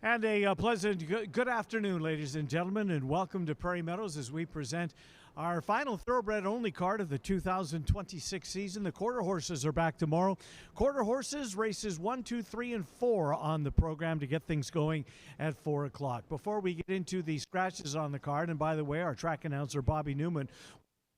And a pleasant good afternoon, ladies and gentlemen, and welcome to Prairie Meadows as we present our final thoroughbred-only card of the 2026 season. The quarter horses are back tomorrow. Quarter horses, races 1, 2, 3, and 4 on the program to get things going at 4 o'clock. Before we get into the scratches on the card, and by the way, our track announcer, Bobby Newman,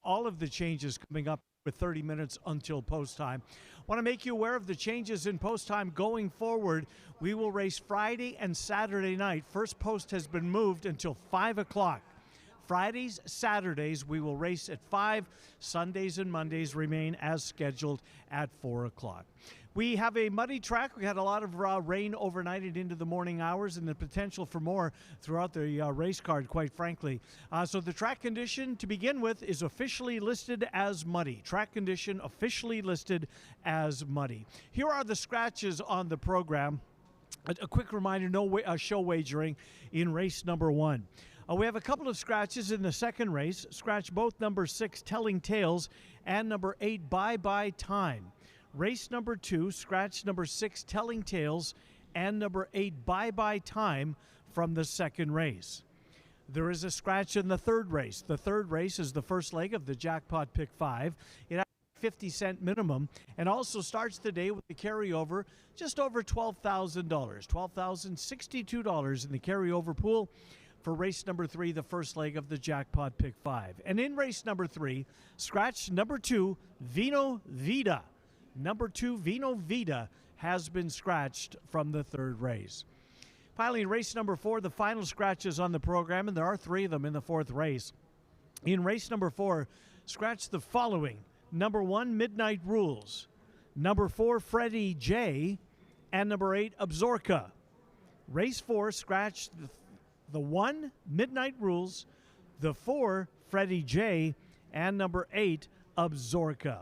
all of the changes coming up with 30 minutes until post time. Want to make you aware of the changes in post time going forward. We will race Friday and Saturday night. First post has been moved until 5 o'clock. Fridays, Saturdays, we will race at 5. Sundays and Mondays remain as scheduled at 4 o'clock. We have a muddy track. We had a lot of rain overnight and into the morning hours, and the potential for more throughout the race card, quite frankly. So the track condition, to begin with, is officially listed as muddy. Track condition officially listed as muddy. Here are the scratches on the program. A quick reminder, no show wagering in race number 1. We have a couple of scratches in the second race. Scratch both number 6, Telling Tales, and number 8, Bye Bye Time. Race number 2, scratch number 6, Telling Tales, and number 8, Bye Bye Time from the second race. There is a scratch in the third race. The third race is the first leg of the Jackpot Pick 5. It has a 50-cent minimum and also starts the day with the carryover just over $12,000. $12,062 in the carryover pool for race number 3, the first leg of the Jackpot Pick 5. And in race number 3, scratch number 2, Vino Vida. Number 2, Vino Vida, has been scratched from the third race. Finally, in race number 4, the final scratches on the program, and there are 3 of them in the fourth race. In race number 4, scratch the following. Number 1, Midnight Rules. Number 4, Freddie J. And number 8, Absorka. Race 4, scratch the 1, Midnight Rules, the 4, Freddie J. And number 8, Absorka.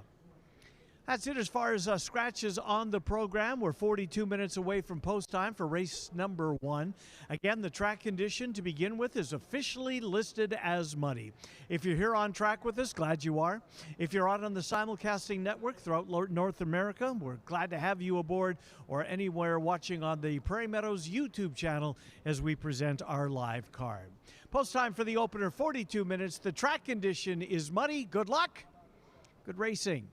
That's it as far as scratches on the program. We're 42 minutes away from post time for race number 1. Again, the track condition to begin with is officially listed as muddy. If you're here on track with us, glad you are. If you're out on the simulcasting network throughout North America, we're glad to have you aboard, or anywhere watching on the Prairie Meadows YouTube channel as we present our live card. Post time for the opener, 42 minutes. The track condition is muddy. Good luck. Good racing.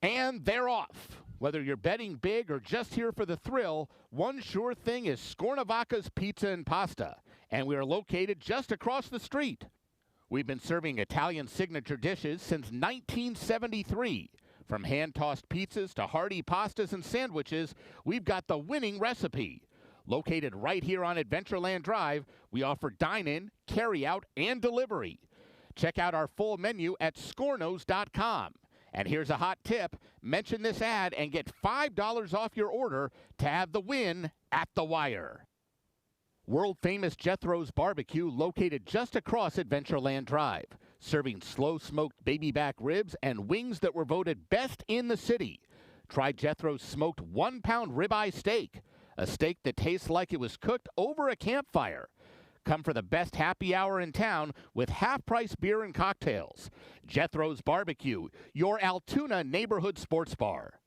And they're off. Whether you're betting big or just here for the thrill, one sure thing is Scornavacca's Pizza and Pasta, and we are located just across the street. We've been serving Italian signature dishes since 1973. From hand-tossed pizzas to hearty pastas and sandwiches, we've got the winning recipe. Located right here on Adventureland Drive, we offer dine-in, carry-out, and delivery. Check out our full menu at scornos.com. And here's a hot tip. Mention this ad and get $5 off your order to have the win at the wire. World-famous Jethro's Barbecue, located just across Adventureland Drive, serving slow-smoked baby back ribs and wings that were voted best in the city. Try Jethro's smoked 1-pound ribeye steak, a steak that tastes like it was cooked over a campfire. Come for the best happy hour in town with half-price beer and cocktails. Jethro's Barbecue, your Altoona neighborhood sports bar.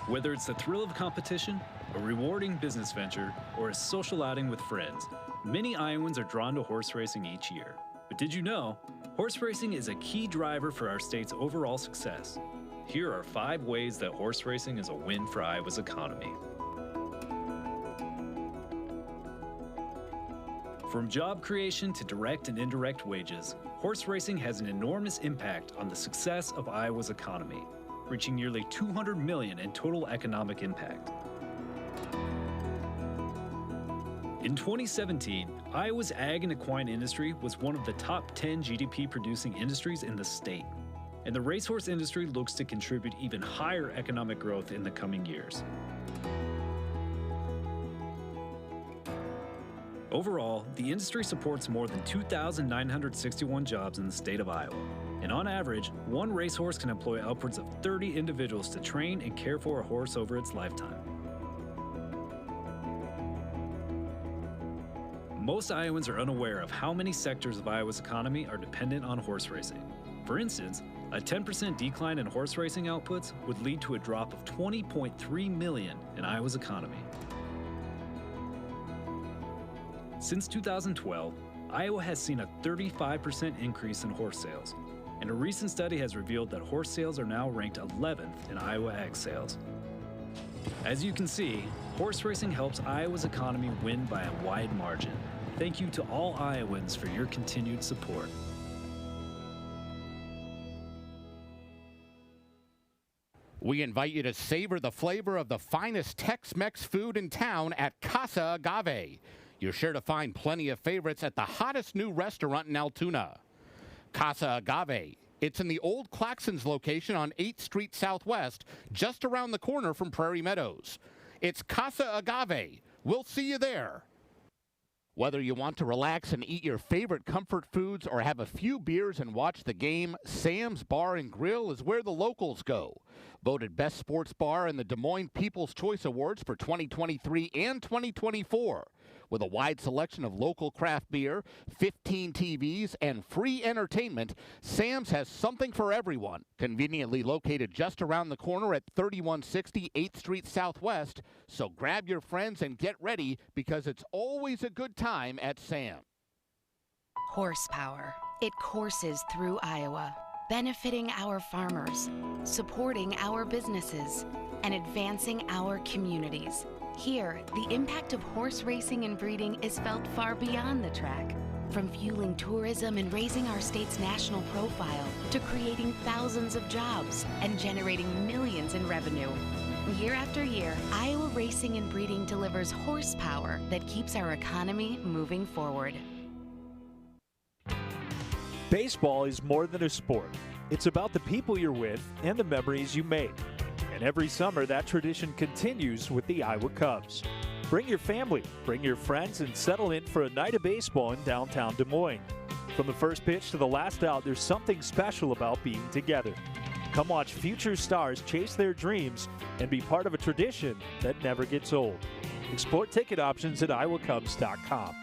Whether it's the thrill of competition, a rewarding business venture, or a social outing with friends, many Iowans are drawn to horse racing each year. But did you know, horse racing is a key driver for our state's overall success. Here are 5 ways that horse racing is a win for Iowa's economy. From job creation to direct and indirect wages, horse racing has an enormous impact on the success of Iowa's economy, reaching nearly $200 million in total economic impact. In 2017, Iowa's ag and equine industry was one of the top 10 GDP producing industries in the state, and the racehorse industry looks to contribute even higher economic growth in the coming years. Overall, the industry supports more than 2,961 jobs in the state of Iowa, and on average, one racehorse can employ upwards of 30 individuals to train and care for a horse over its lifetime. Most Iowans are unaware of how many sectors of Iowa's economy are dependent on horse racing. For instance, a 10% decline in horse racing outputs would lead to a drop of $20.3 million in Iowa's economy. Since 2012, Iowa has seen a 35% increase in horse sales, and a recent study has revealed that horse sales are now ranked 11th in Iowa ag sales. As you can see, horse racing helps Iowa's economy win by a wide margin. Thank you to all Iowans for your continued support. We invite you to savor the flavor of the finest Tex-Mex food in town at Casa Agave. You're sure to find plenty of favorites at the hottest new restaurant in Altoona. Casa Agave. It's in the old Claxons location on 8th Street Southwest, just around the corner from Prairie Meadows. It's Casa Agave. We'll see you there. Whether you want to relax and eat your favorite comfort foods or have a few beers and watch the game, Sam's Bar and Grill is where the locals go. Voted Best Sports Bar in the Des Moines People's Choice Awards for 2023 and 2024. With a wide selection of local craft beer, 15 TVs, and free entertainment, Sam's has something for everyone. Conveniently located just around the corner at 3160 8th Street Southwest. So grab your friends and get ready because it's always a good time at Sam's. Horsepower. It courses through Iowa, benefiting our farmers, supporting our businesses, and advancing our communities. Here, the impact of horse racing and breeding is felt far beyond the track. From fueling tourism and raising our state's national profile to creating thousands of jobs and generating millions in revenue. Year after year, Iowa Racing and Breeding delivers horsepower that keeps our economy moving forward. Baseball is more than a sport. It's about the people you're with and the memories you make. And every summer, that tradition continues with the Iowa Cubs. Bring your family, bring your friends, and settle in for a night of baseball in downtown Des Moines. From the first pitch to the last out, there's something special about being together. Come watch future stars chase their dreams and be part of a tradition that never gets old. Explore ticket options at iowacubs.com.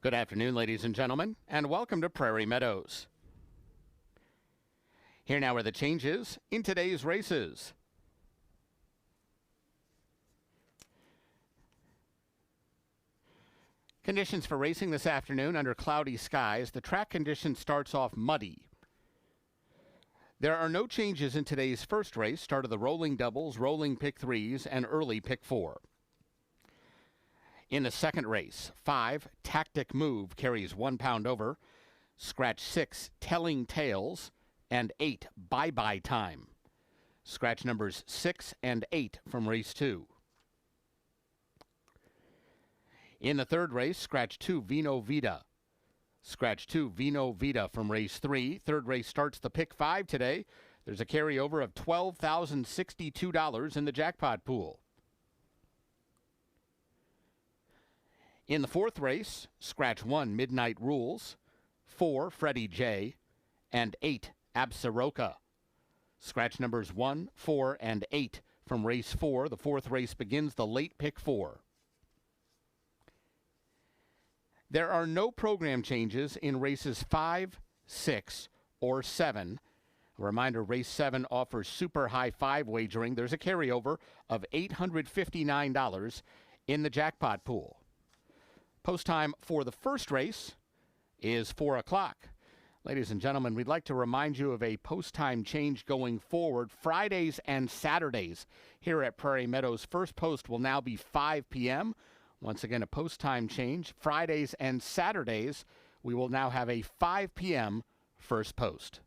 Good afternoon, ladies and gentlemen, and welcome to Prairie Meadows. Here now are the changes in today's races. Conditions for racing this afternoon under cloudy skies. The track condition starts off muddy. There are no changes in today's first race, start of the rolling doubles, rolling pick threes, and early pick four. In the second race, 5, Tactic Move carries 1 pound over, scratch 6, Telling Tales, and 8, Bye Bye Time. Scratch numbers 6 and 8 from race 2. In the third race, scratch 2, Vino Vita. Scratch 2, Vino Vita from race 3. Third race starts the pick 5 today. There's a carryover of $12,062 in the jackpot pool. In the fourth race, scratch 1, Midnight Rules, 4, Freddie J, and 8, Absaroka. Scratch numbers 1, 4, and 8 from race 4. The fourth race begins the late pick 4. There are no program changes in races 5, 6, or 7. A reminder, race 7 offers super high 5 wagering. There's a carryover of $859 in the jackpot pool. Post time for the first race is 4 o'clock. Ladies and gentlemen, we'd like to remind you of a post time change going forward. Fridays and Saturdays here at Prairie Meadows. First post will now be 5 p.m. Once again, a post time change. Fridays and Saturdays, we will now have a 5 p.m. first post.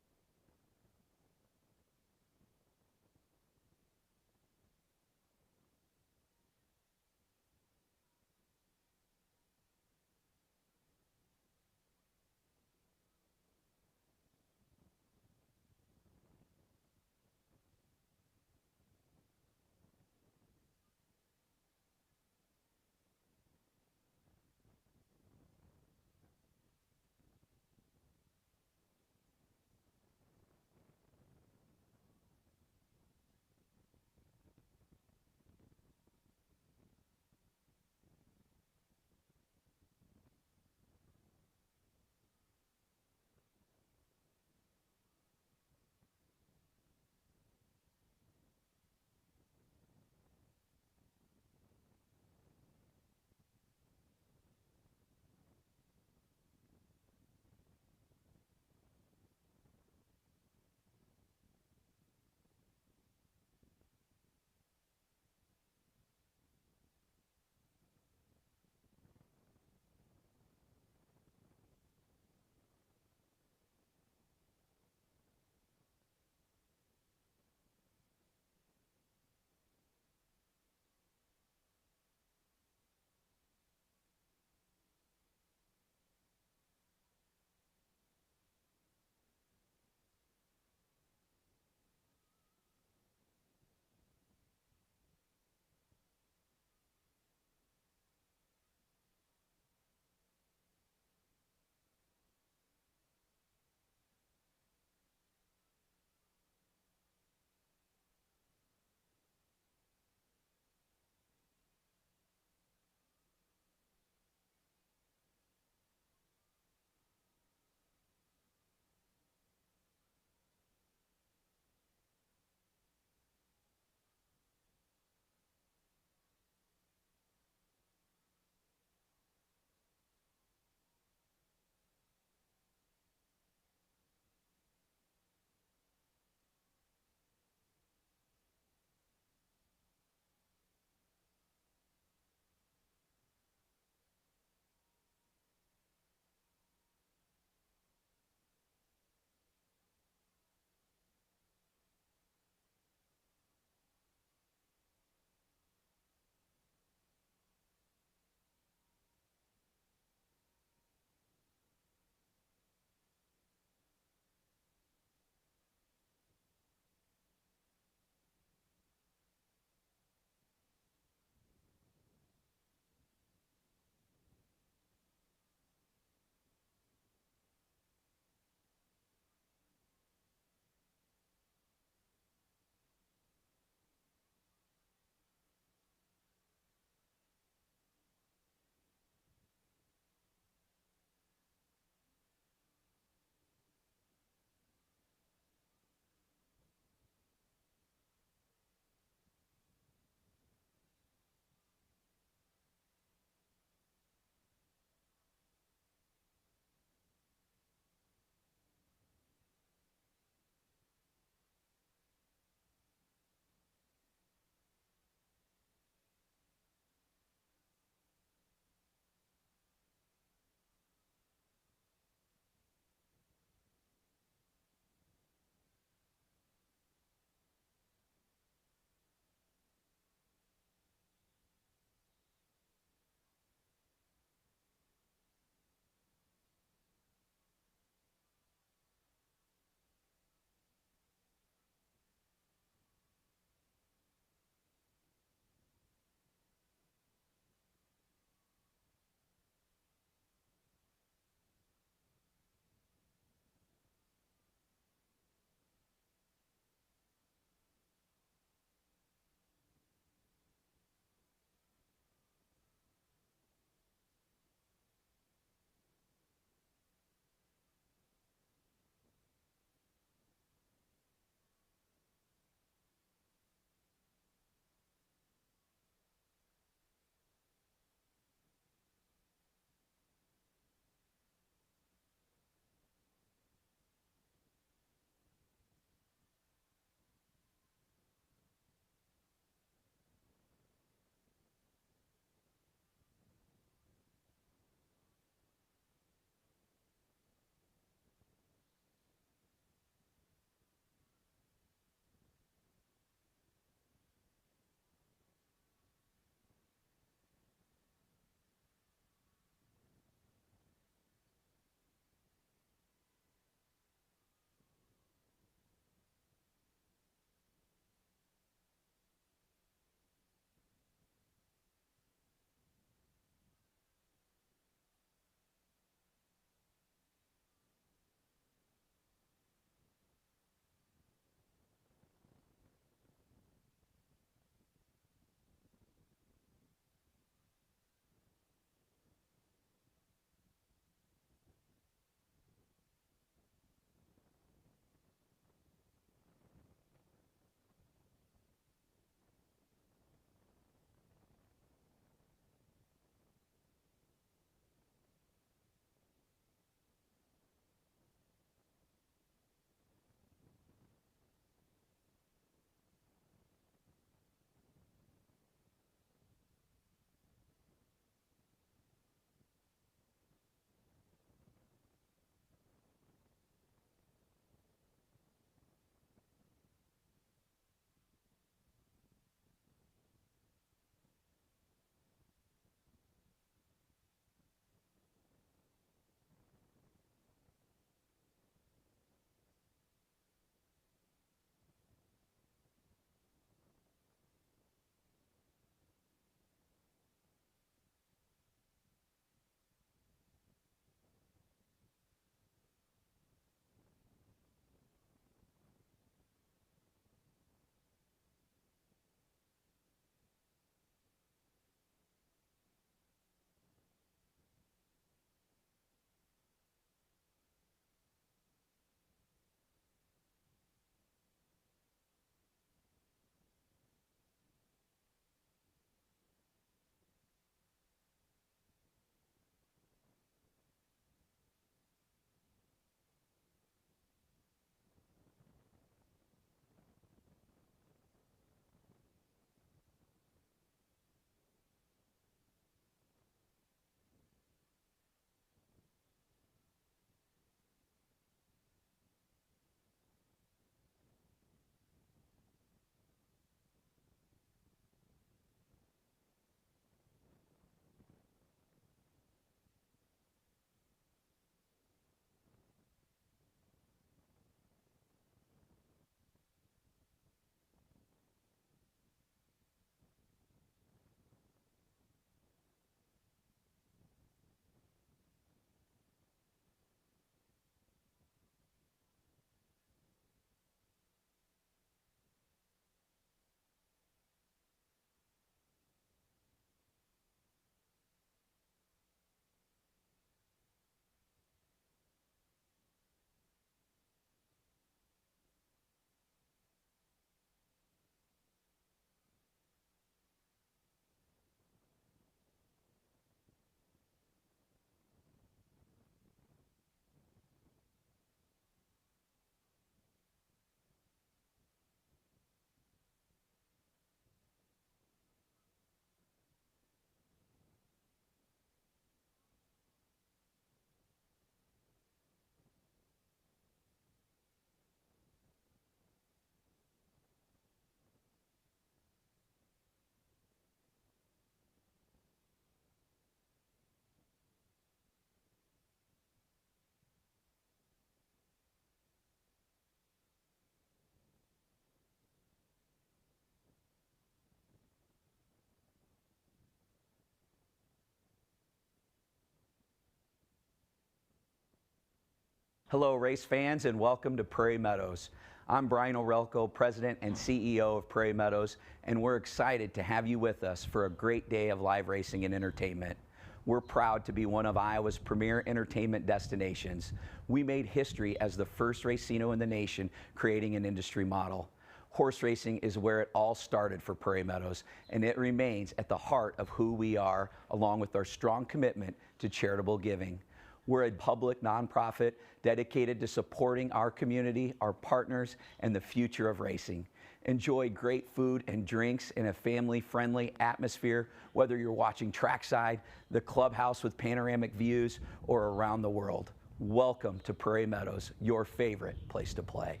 Hello, race fans, and welcome to Prairie Meadows. I'm Brian Orelko, President and CEO of Prairie Meadows, and we're excited to have you with us for a great day of live racing and entertainment. We're proud to be one of Iowa's premier entertainment destinations. We made history as the first racino in the nation, creating an industry model. Horse racing is where it all started for Prairie Meadows, and it remains at the heart of who we are, along with our strong commitment to charitable giving. We're a public nonprofit dedicated to supporting our community, our partners, and the future of racing. Enjoy great food and drinks in a family-friendly atmosphere, whether you're watching trackside, the clubhouse with panoramic views, or around the world. Welcome to Prairie Meadows, your favorite place to play.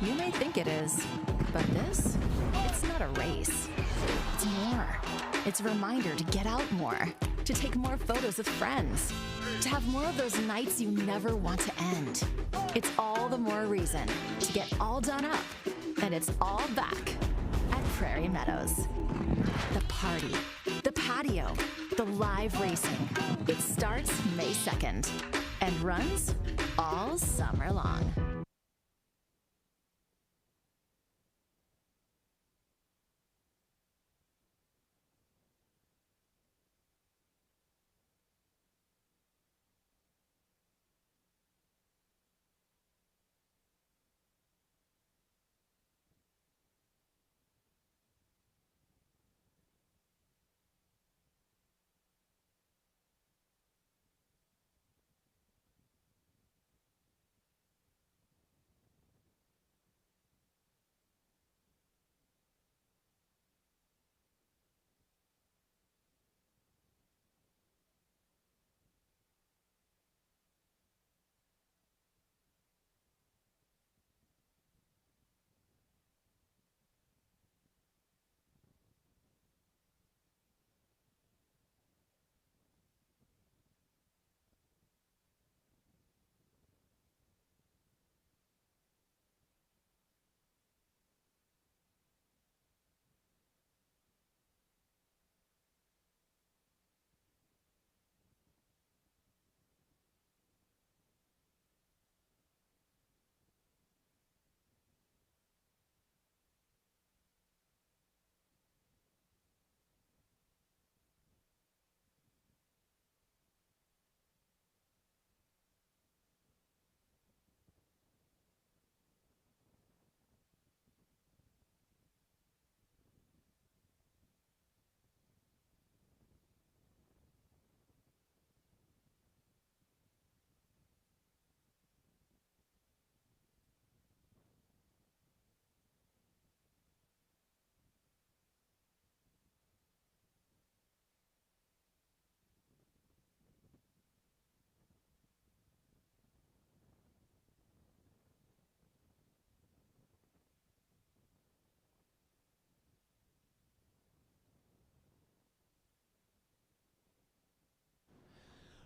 You may think it is, but this, it's not a race. It's more. It's a reminder to get out more, to take more photos with friends, to have more of those nights you never want to end. It's all the more reason to get all done up, and it's all back at Prairie Meadows. The party, the patio, the live racing. It starts May 2nd and runs all summer long.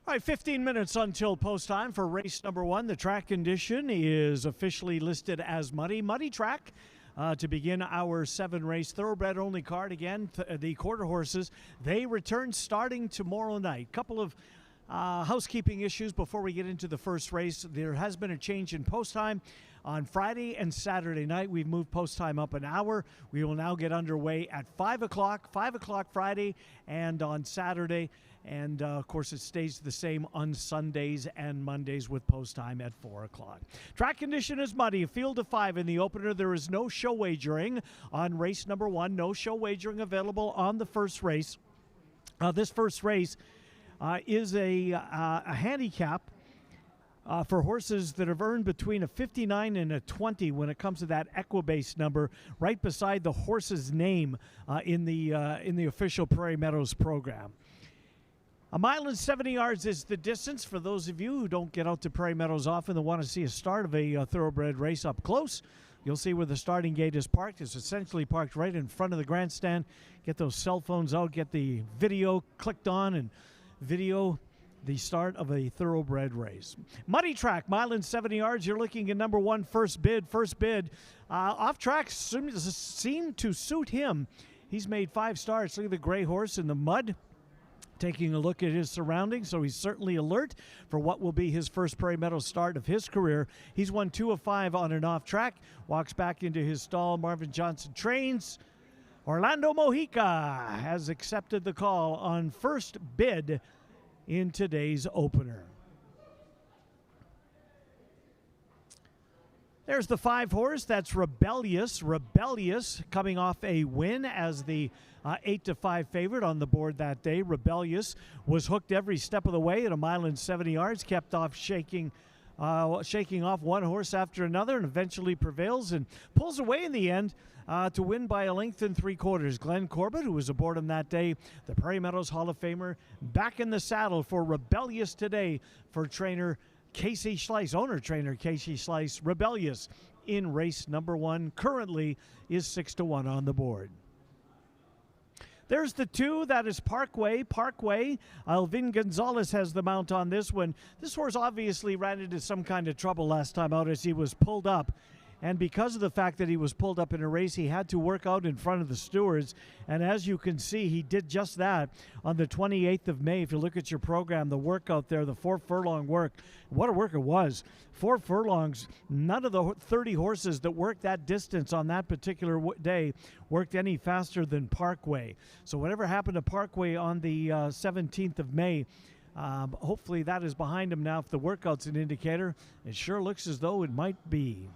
All right, 15 minutes until post time for race number one. The track condition is officially listed as muddy. Muddy track to begin our 7-race thoroughbred only card. Again, the quarter horses, they return starting tomorrow night. Couple of housekeeping issues before we get into the first race. There has been a change in post time. On Friday and Saturday night, we've moved post time up an hour. We will now get underway at 5 o'clock Friday and on Saturday. And, of course, it stays the same on Sundays and Mondays with post time at 4 o'clock. Track condition is muddy. A field of 5 in the opener. There is no show wagering on race number 1. No show wagering available on the first race. This first race is a handicap for horses that have earned between a 59 and a 20 when it comes to that Equibase number, right beside the horse's name in the official Prairie Meadows program. 1 mile and 70 yards is the distance. For those of you who don't get out to Prairie Meadows often and want to see a start of a thoroughbred race up close, you'll see where the starting gate is parked. It's essentially parked right in front of the grandstand. Get those cell phones out, get the video clicked on, and video the start of a thoroughbred race. Muddy track, 1 mile and 70 yards. You're looking at number 1, First Bid. First Bid off track seem to suit him. He's made 5 starts. Look at the gray horse in the mud, taking a look at his surroundings, so he's certainly alert for what will be his first Prairie Meadows start of his career. He's won 2 of 5 on and off track, walks back into his stall. Marvin Johnson trains. Orlando Mojica has accepted the call on first bid in today's opener. There's the 5 horse. That's Rebellious. Rebellious coming off a win as the 8-5 favorite on the board that day. Rebellious was hooked every step of the way at 1.70 miles, kept off shaking off one horse after another, and eventually prevails and pulls away in the end to win by a length and 3/4. Glenn Corbett, who was aboard him that day, the Prairie Meadows Hall of Famer, back in the saddle for Rebellious today for trainer Casey Schleiss, owner-trainer Casey Schleiss. Rebellious in race number 1 currently is 6-1 on the board. There's the 2. That is Parkway. Parkway. Alvin Gonzalez has the mount on this one. This horse obviously ran into some kind of trouble last time out as he was pulled up. And because of the fact that he was pulled up in a race, he had to work out in front of the stewards. And as you can see, he did just that on the 28th of May. If you look at your program, the workout there, the 4 furlong work, what a work it was. 4 furlongs. None of the 30 horses that worked that distance on that particular day worked any faster than Parkway. So whatever happened to Parkway on the 17th of May, hopefully that is behind him now. If the workout's an indicator, it sure looks as though it might be.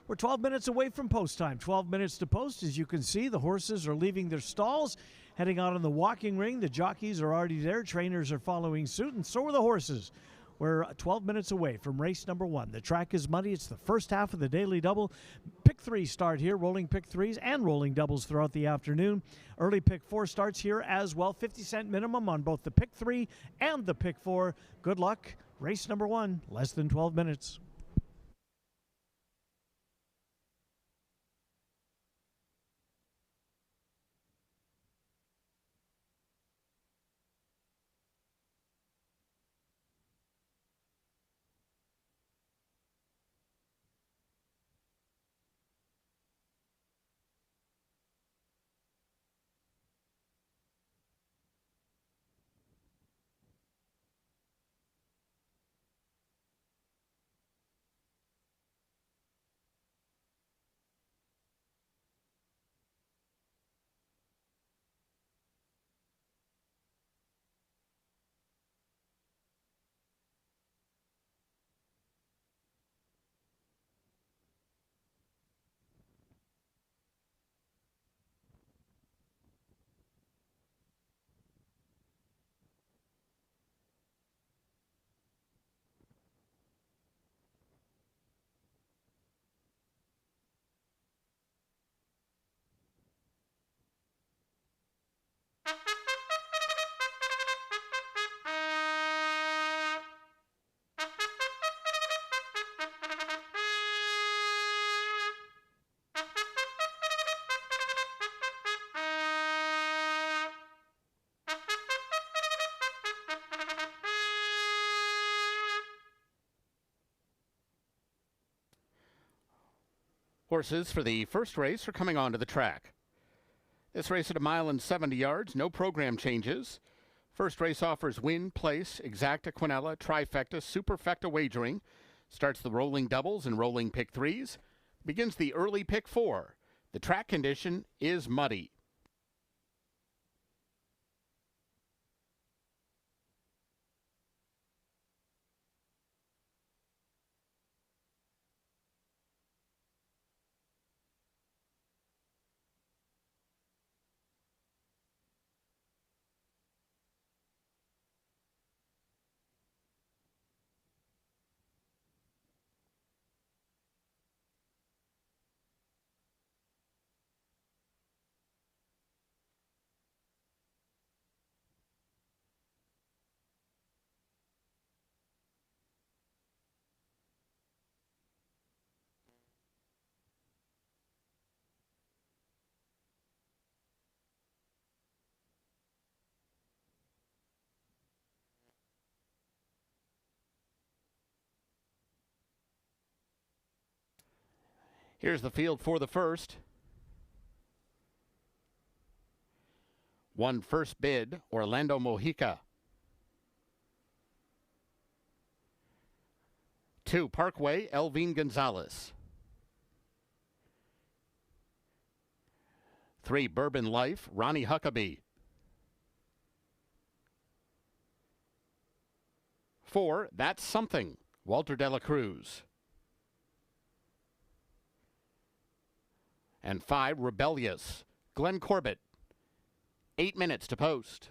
We're 12 minutes away from post time. 12 minutes to post. As you can see, the horses are leaving their stalls, heading out on the walking ring. The jockeys are already there. Trainers are following suit, and so are the horses. We're 12 minutes away from race number 1. The track is muddy. It's the first half of the daily double. Pick 3 start here, rolling pick 3s and rolling doubles throughout the afternoon. Early pick 4 starts here as well. 50-cent minimum on both the pick 3 and the pick 4. Good luck. Race number 1, less than 12 minutes. Horses for the first race are coming onto the track. This race at 1.70 miles, no program changes. First race offers win, place, exacta, quinella, trifecta, superfecta wagering. Starts the rolling doubles and rolling pick 3s. Begins the early pick 4. The track condition is muddy. Here's the field for the first. 1 first bid, Orlando Mojica. 2 Parkway, Elvin Gonzalez. 3 Bourbon Life, Ronnie Huckabee. 4 That's Something, Walter De La Cruz. And 5 Rebellious, Glenn Corbett. 8 minutes to post.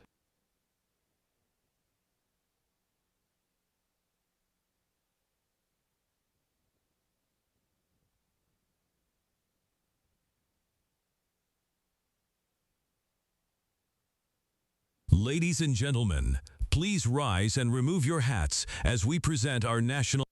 Ladies and gentlemen, please rise and remove your hats as we present our national.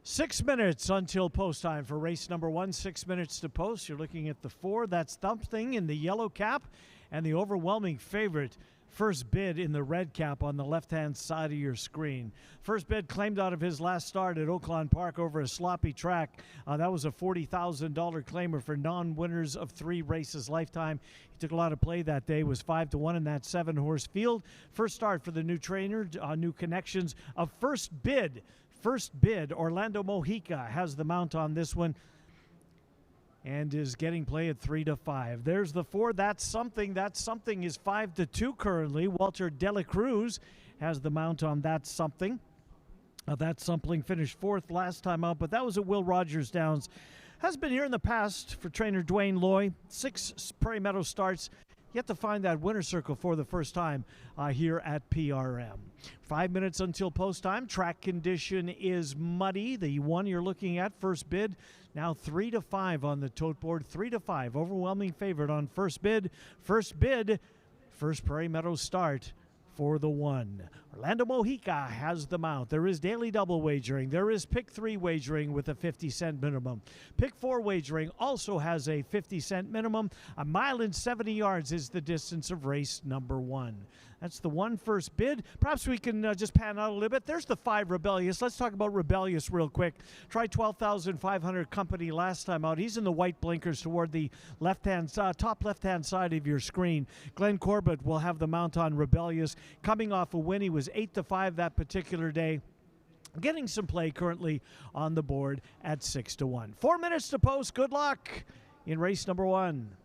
Six minutes until post time for race number 1. 6 minutes to post. You're looking at the 4. That's Something in the yellow cap, and the overwhelming favorite, First Bid, in the red cap on the left-hand side of your screen. First Bid claimed out of his last start at Oaklawn Park over a sloppy track. That was a $40,000 claimer for non-winners of 3 races lifetime. He took a lot of play that day, was 5-1 in that 7-horse field. First start for the new trainer, new connections of First Bid. First Bid, Orlando Mojica has the mount on this one and is getting play at 3-5. There's the 4. That's Something. That Something is 5-2 currently. Walter De La Cruz has the mount on That's Something. That Something finished 4th last time out, but that was at Will Rogers Downs. Has been here in the past for trainer Dwayne Loy. 6 Prairie Meadows starts. Yet to find that winner circle for the first time here at PRM. 5 minutes until post time. Track condition is muddy. The one you're looking at, First Bid, now 3-5 on the tote board. 3-5, overwhelming favorite on First Bid. First Bid, first Prairie Meadows start for the 1. Orlando Mojica has the mount. There is daily double wagering. There is pick 3 wagering with a 50-cent minimum. Pick 4 wagering also has a 50-cent minimum. 1 mile and 70 yards is the distance of race number 1. That's the 1 First Bid. Perhaps we can just pan out a little bit. There's the 5 Rebellious. Let's talk about Rebellious real quick. Tried 12,500 company last time out. He's in the white blinkers toward the top left-hand side of your screen. Glenn Corbett will have the mount on Rebellious. Coming off a win, he was 8-5 that particular day. Getting some play currently on the board at 6-1. 4 minutes to post. Good luck in race number 1.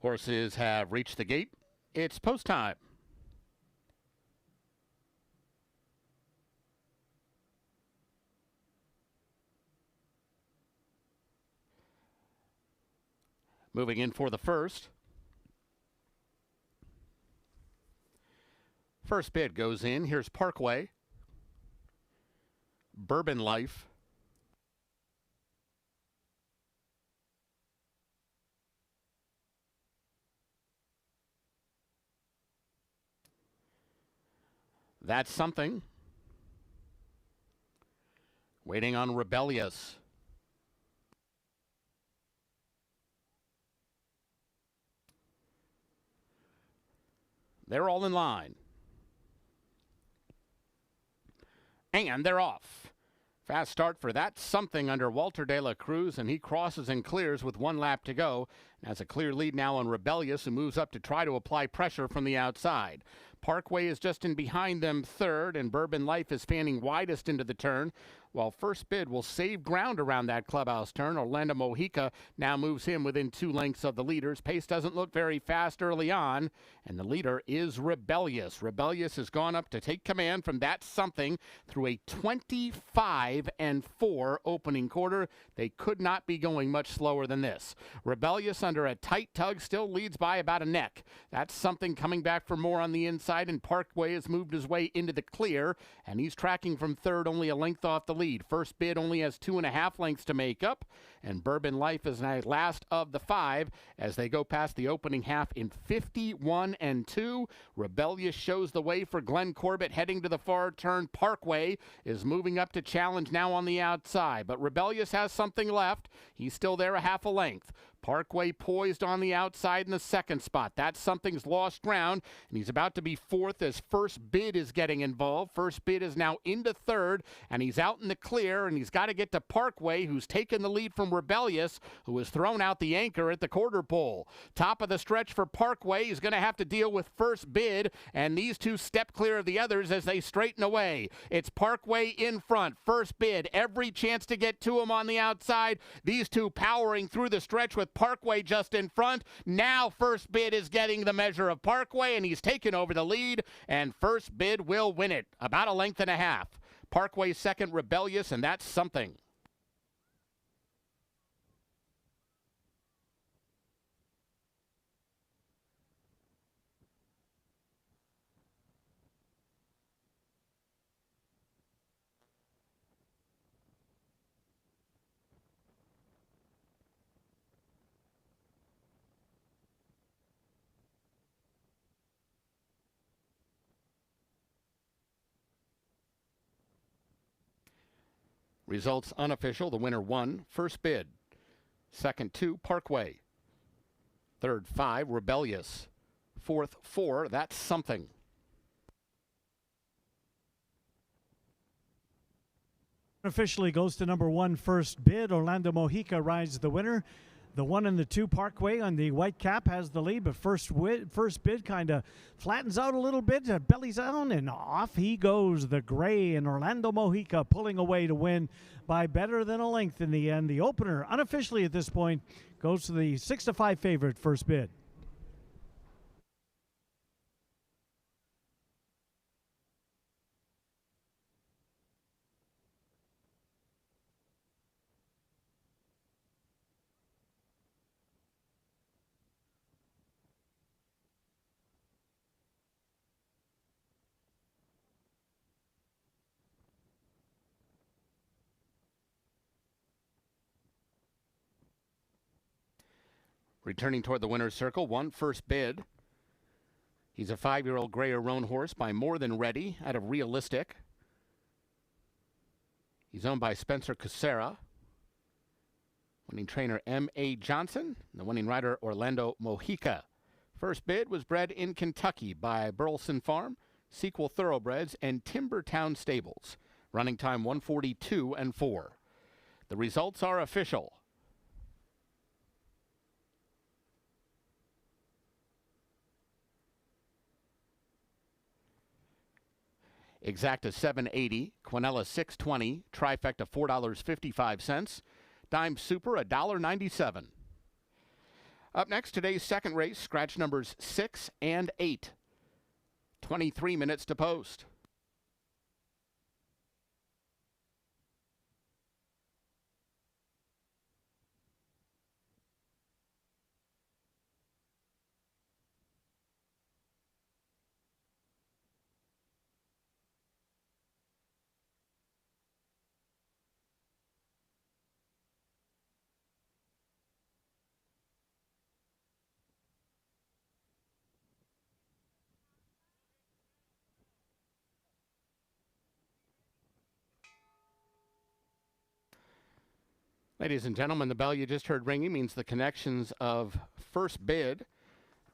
Horses have reached the gate. It's post time. Moving in for the first. First bid goes in. Here's Parkway. Bourbon Life. That's Something. Waiting on Rebellious. They're all in line. And they're off. Fast start for That's Something under Walter De La Cruz, and he crosses and clears with 1 lap to go. And has a clear lead now on Rebellious, who moves up to try to apply pressure from the outside. Parkway is just in behind them third, and Bourbon Life is fanning widest into the turn, while First Bid will save ground around that clubhouse turn. Orlando Mojica now moves him within 2 lengths of the leaders. Pace doesn't look very fast early on, and the leader is Rebellious. Rebellious has gone up to take command from That's Something through a 25-4 opening quarter. They could not be going much slower than this. Rebellious under a tight tug still leads by about a neck. That's Something coming back for more on the inside, and Parkway has moved his way into the clear, and he's tracking from third, only a length off the lead. First Bid only has 2.5 lengths to make up, and Bourbon Life is now last of the 5 as they go past the opening half in 51-2. Rebellious shows the way for Glenn Corbett heading to the far turn. Parkway is moving up to challenge now on the outside, but Rebellious has something left. He's still there a half a length. Parkway poised on the outside in the second spot. That's Something's lost ground, and he's about to be fourth as First Bid is getting involved. First Bid is now into third, and he's out in the clear, and he's got to get to Parkway, who's taken the lead from Rebellious, who has thrown out the anchor at the quarter pole. Top of the stretch for Parkway. He's going to have to deal with First Bid, and these two step clear of the others as they straighten away. It's Parkway in front. First Bid, every chance to get to him on the outside. These two powering through the stretch with Parkway just in front. Now First Bid is getting the measure of Parkway, and he's taken over the lead, and First Bid will win it. About a length and a half. Parkway second, Rebellious, and That's Something. Results unofficial. The winner 1, First Bid. Second 2, Parkway. Third 5, Rebellious. Fourth 4, That's Something. Officially goes to number 1, First Bid. Orlando Mojica rides the winner. The 1 and the 2, Parkway on the white cap, has the lead, but First Bid kind of flattens out a little bit, bellies down, and off he goes. The gray, and Orlando Mojica pulling away to win by better than a length in the end. The opener, unofficially at this point, goes to the 6-5 favorite, First Bid. Returning toward the winner's circle, 1, First Bid. He's a 5-year-old gray or roan horse by More Than Ready out of Realistic. He's owned by Spencer Casera. Winning trainer M.A. Johnson. And the winning rider Orlando Mojica. First Bid was bred in Kentucky by Burleson Farm, Sequel Thoroughbreds, and Timbertown Stables. Running time 1:42.4. The results are official. Exacta $7.80, Quinella $6.20, Trifecta $4.55, Dime Super $1.97. Up next, today's second race, scratch numbers 6 and 8. 23 minutes to post. Ladies and gentlemen, the bell you just heard ringing means the connections of First Bid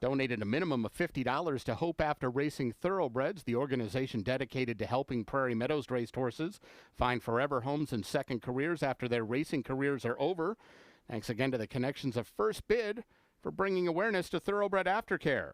donated a minimum of $50 to Hope After Racing Thoroughbreds, the organization dedicated to helping Prairie Meadows racehorses find forever homes and second careers after their racing careers are over. Thanks again to the connections of First Bid for bringing awareness to thoroughbred aftercare.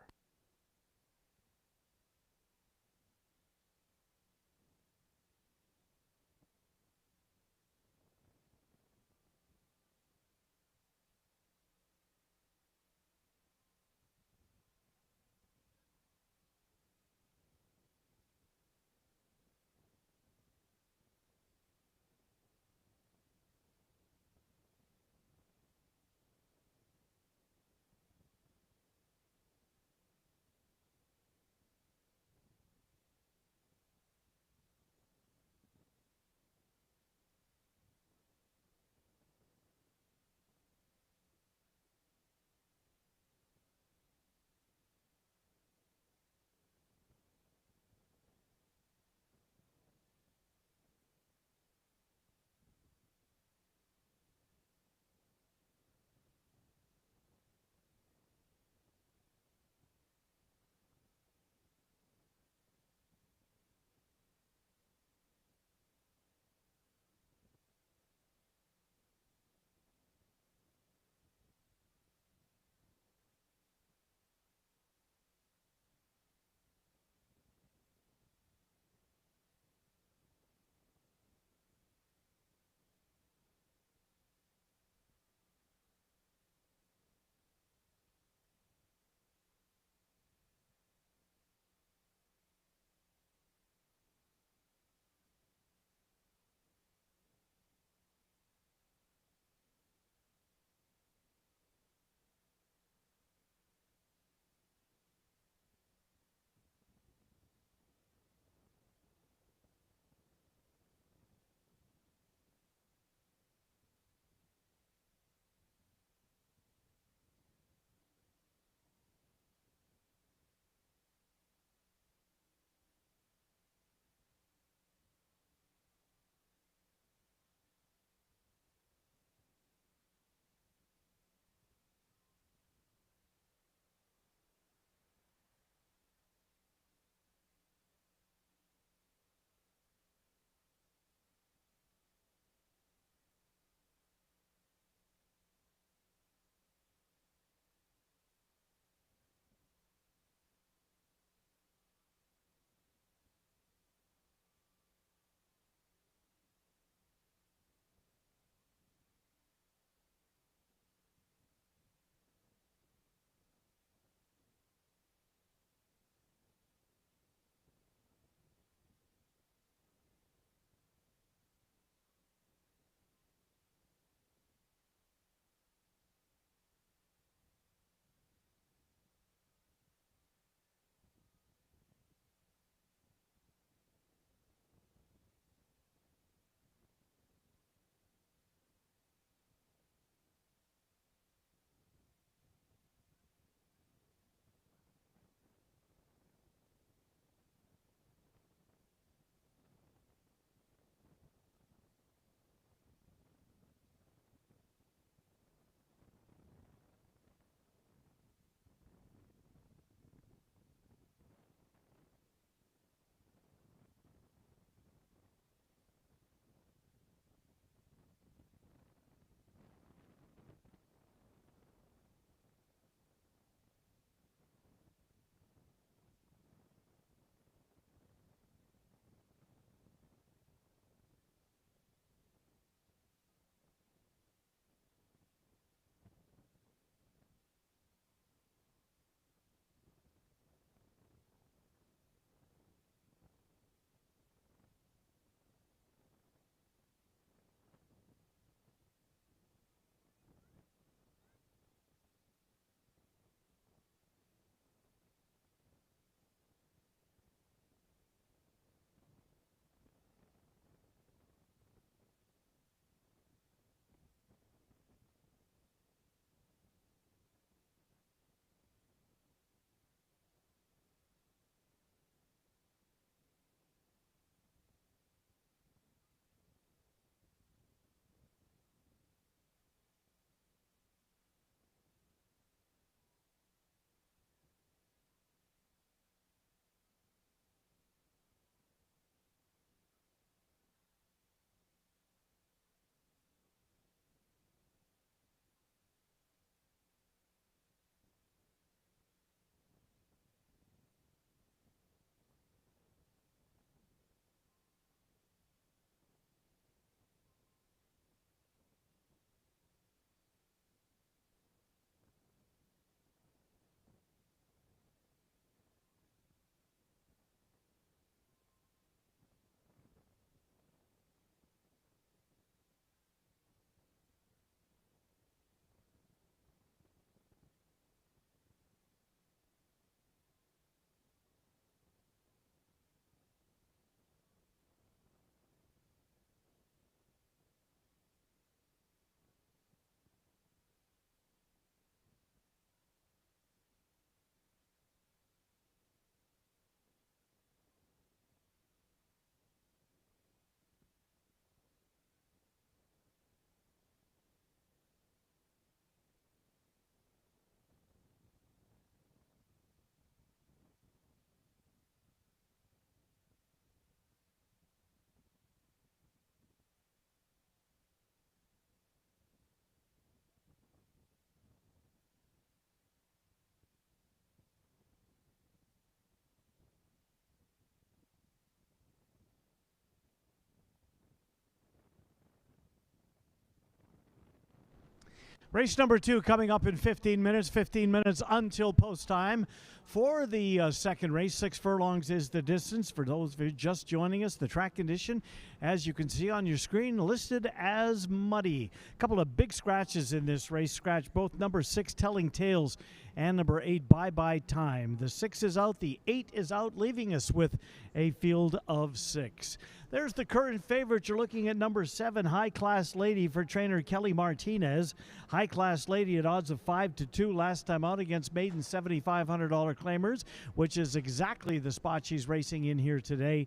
Race number 2 coming up in 15 minutes until post time. For the second race, 6 furlongs is the distance. For those of you just joining us, the track condition, as you can see on your screen, listed as muddy. A couple of big scratches in this race. Scratch both number 6, Telling Tales, and number 8, Bye Bye Time. The 6 is out, the 8 is out, leaving us with a field of 6. There's the current favorite. You're looking at number 7, High Class Lady, for trainer Kelly Martinez. High Class Lady at odds of 5-2 last time out against maiden $7,500 claimers, which is exactly the spot she's racing in here today.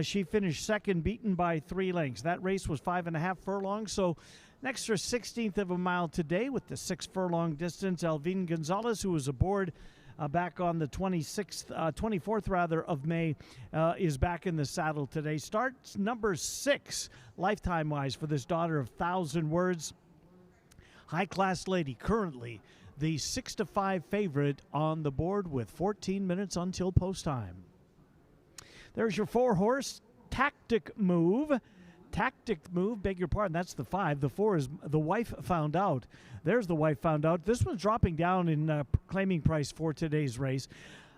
She finished second, beaten by 3 lengths. That race was 5.5 furlongs, so an extra 1/16 of a mile today with the 6 furlong distance. Alvin Gonzalez, who was aboard back on the 24th of May, is back in the saddle today. Starts number 6, lifetime-wise, for this daughter of 1,000 words. High Class Lady, currently the 6-5 favorite on the board with 14 minutes until post time. There's your 4-horse, Tactic Move. Beg your pardon, that's the 5. The 4 is The Wife Found Out. There's The Wife Found Out. This one's dropping down in claiming price for today's race.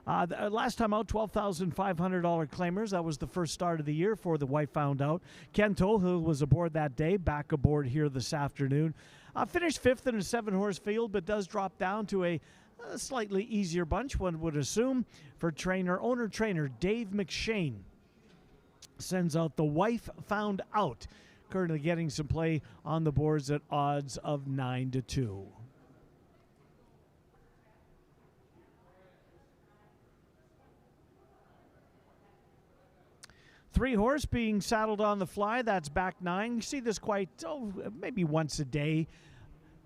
Last time out, $12,500 claimers. That was the first start of the year for The Wife Found Out. Ken Tohill was aboard that day, back aboard here this afternoon. Finished 5th in a 7-horse field, but does drop down to a slightly easier bunch, one would assume, for owner-trainer Dave McShane. Sends out The Wife Found Out, currently getting some play on the boards at odds of 9-2. Three-horse being saddled on the fly. That's back 9. You see this maybe once a day.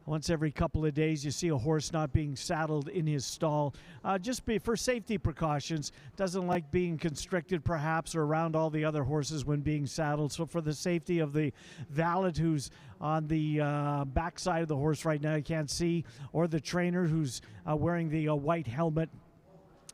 Once every couple of days, you see a horse not being saddled in his stall. Just for safety precautions. Doesn't like being constricted, perhaps, or around all the other horses when being saddled. So for the safety of the valet who's on the backside of the horse right now, you can't see, or the trainer who's wearing the white helmet,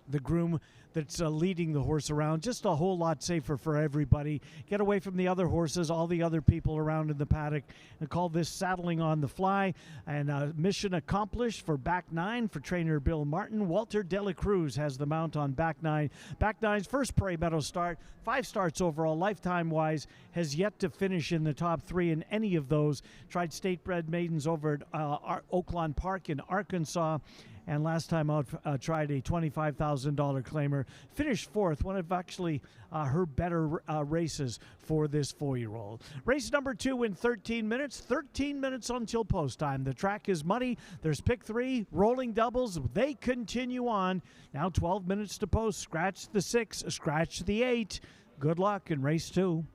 the groom that's leading the horse around, just a whole lot safer for everybody. Get away from the other horses, all the other people around in the paddock, and call this saddling on the fly. And mission accomplished for back 9 for trainer Bill Martin. Walter Dela Cruz has the mount on back 9. Back 9's first Prairie Meadows start, 5 starts overall, lifetime-wise, has yet to finish in the top 3 in any of those. Tried state-bred maidens over at Oaklawn Park in Arkansas, and last time out tried a $25,000 claimer. Finished 4th, one of actually her better races for this 4-year-old. Race number 2 in 13 minutes. 13 minutes until post time. The track is muddy. There's pick 3, rolling doubles. They continue on. Now 12 minutes to post. Scratch the 6, scratch the 8. Good luck in race 2.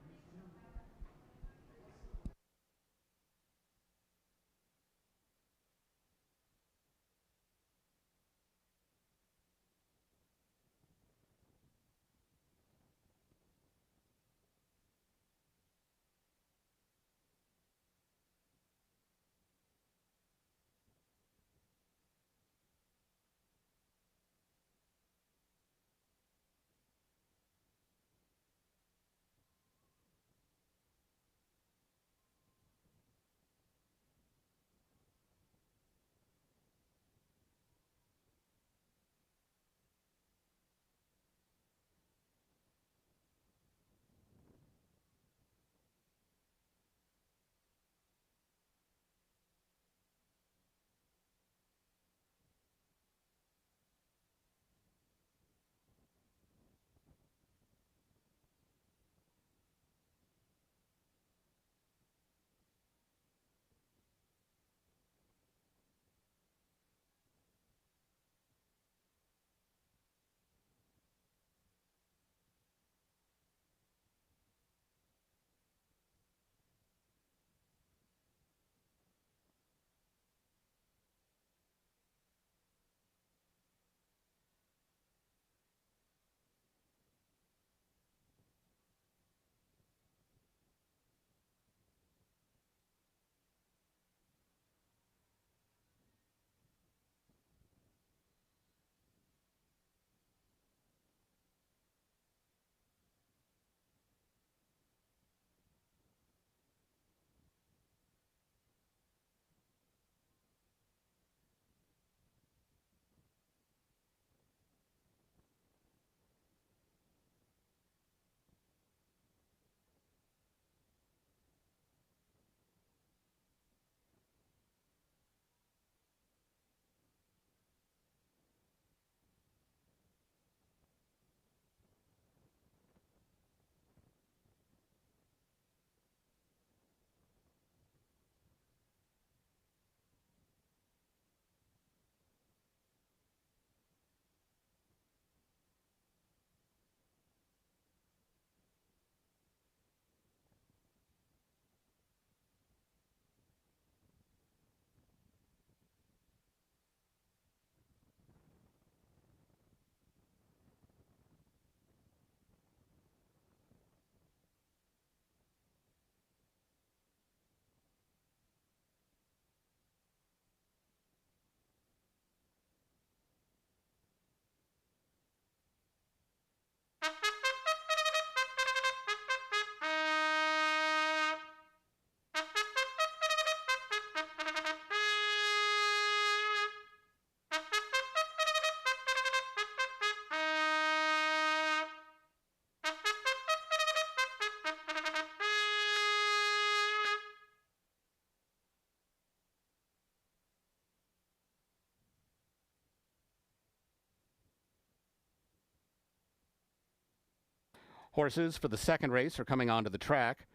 Horses for the second race are coming onto the track.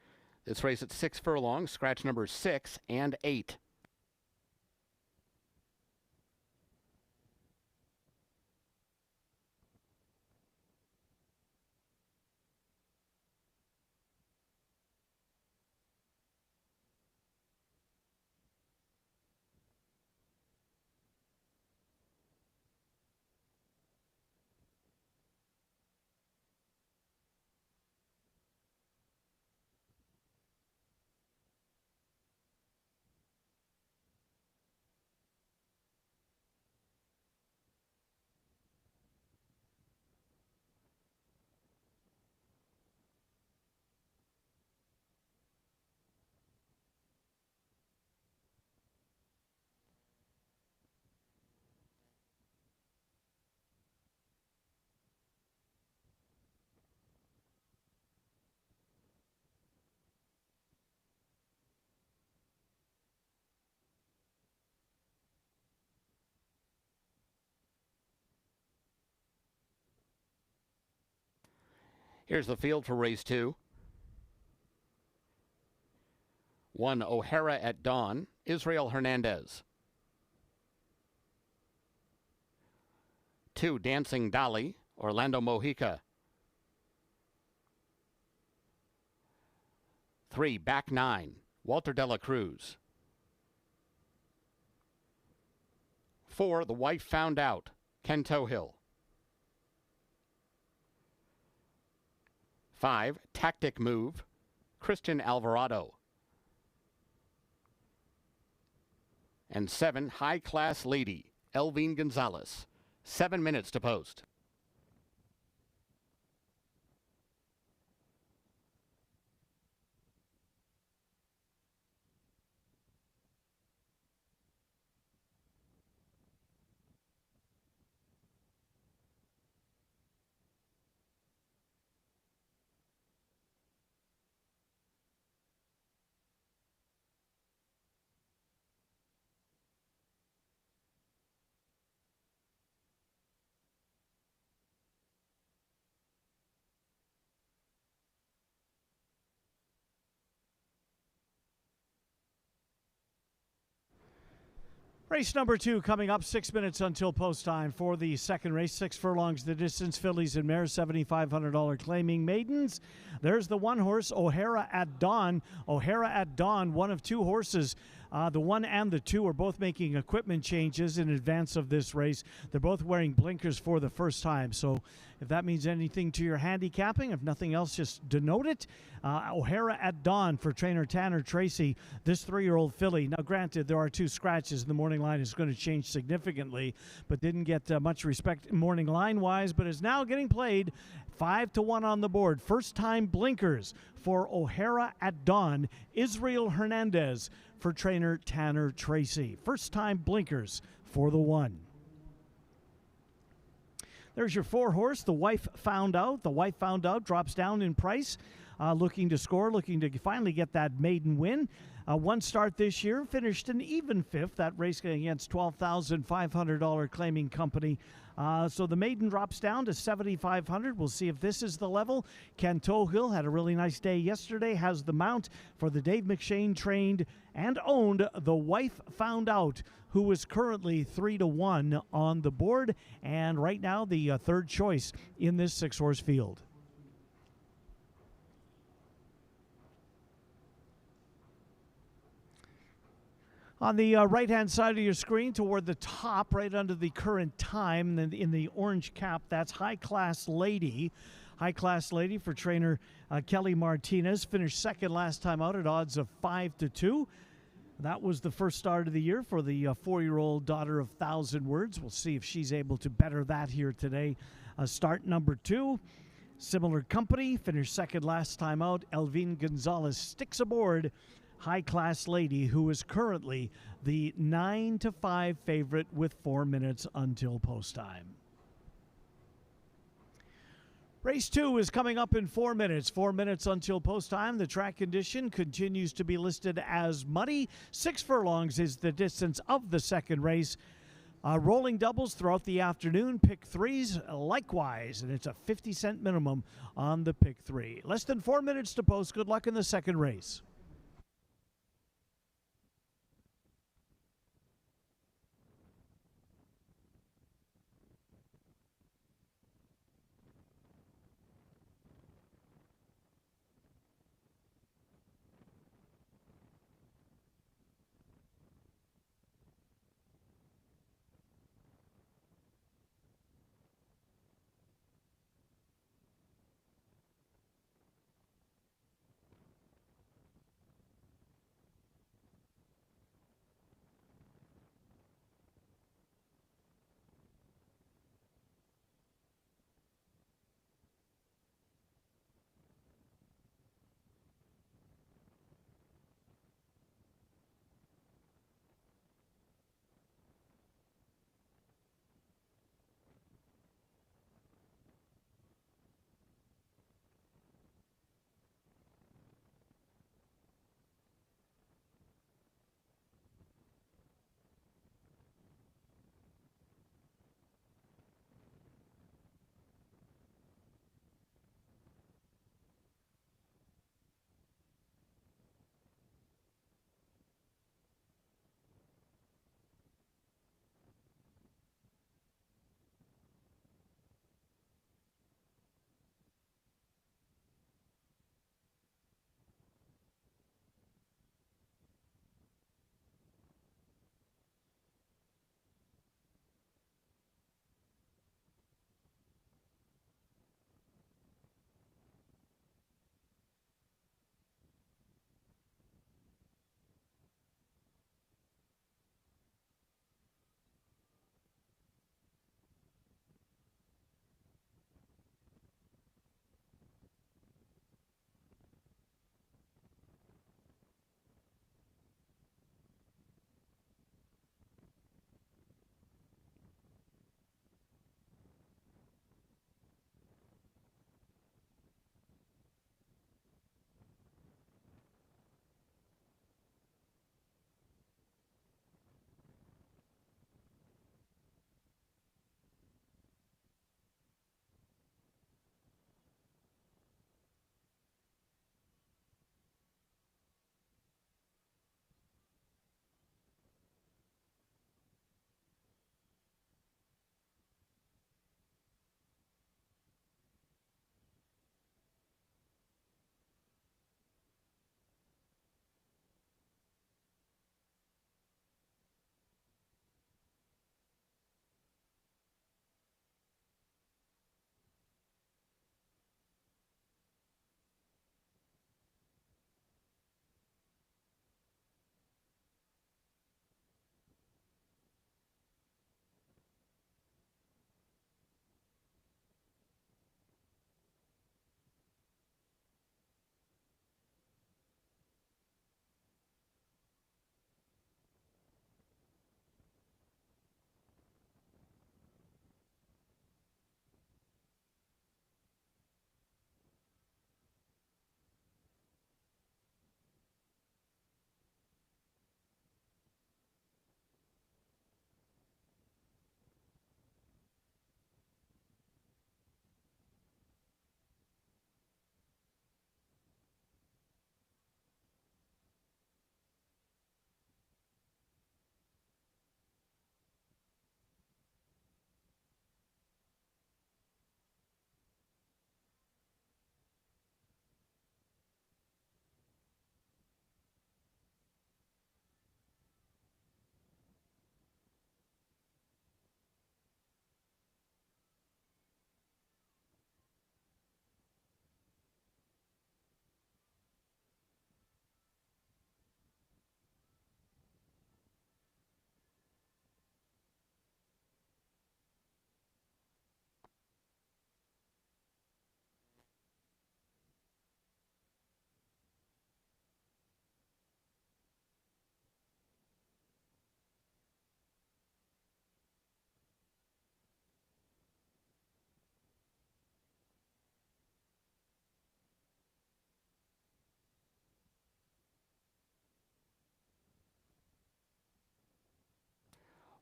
This race at 6 furlongs, scratch numbers 6 and 8. Here's the field for race 2. 1, O'Hara at Dawn, Israel Hernandez. 2, Dancing Dolly, Orlando Mojica. 3, Back 9, Walter de la Cruz. 4, The Wife Found Out, Ken Tohill. 5, Tactic Move, Christian Alvarado. And 7, High Class Lady, Elvine Gonzalez. 7 minutes to post. Race number 2 coming up, 6 minutes until post time for the second race. 6 furlongs the distance, fillies and mares, $7,500 claiming maidens. There's the one horse, O'Hara at Dawn. O'Hara at Dawn, one of 2 horses. The 1 and the 2 are both making equipment changes in advance of this race. They're both wearing blinkers for the first time. So if that means anything to your handicapping, if nothing else, just denote it. O'Hara at Dawn for trainer Tanner Tracy, this 3-year-old filly. Now, granted, there are 2 scratches. The morning line is going to change significantly, but didn't get much respect morning line-wise, but is now getting played 5-1 on the board. First-time blinkers for O'Hara at Dawn. Israel Hernandez for trainer Tanner Tracy. First-time blinkers for the 1. There's your 4 horse, The Wife Found Out. The Wife Found Out drops down in price, looking to score, looking to finally get that maiden win. 1 start this year, finished an even 5th. That race against $12,500 claiming company. So the maiden drops down to $7,500. We'll see if this is the level. Ken Tohill had a really nice day yesterday, has the mount for the Dave McShane trained and owned The Wife Found Out, who is currently 3-1 on the board, and right now the 3rd choice in this 6-horse field. On the right-hand side of your screen, toward the top, right under the current time, in the orange cap, that's High Class Lady. High Class Lady for trainer Kelly Martinez. Finished second last time out at odds of 5-2. That was the first start of the year for the 4-year-old daughter of Thousand Words. We'll see if she's able to better that here today. Start number 2. Similar company. Finished second last time out. Elvine Gonzalez sticks aboard High Class Lady, who is currently the 9-5 favorite with 4 minutes until post time. Race 2 is coming up in 4 minutes. 4 minutes until post time. The track condition continues to be listed as muddy. 6 furlongs is the distance of the second race. Rolling doubles throughout the afternoon. Pick threes likewise, and it's a 50-cent minimum on the pick three. Less than 4 minutes to post. Good luck in the second race.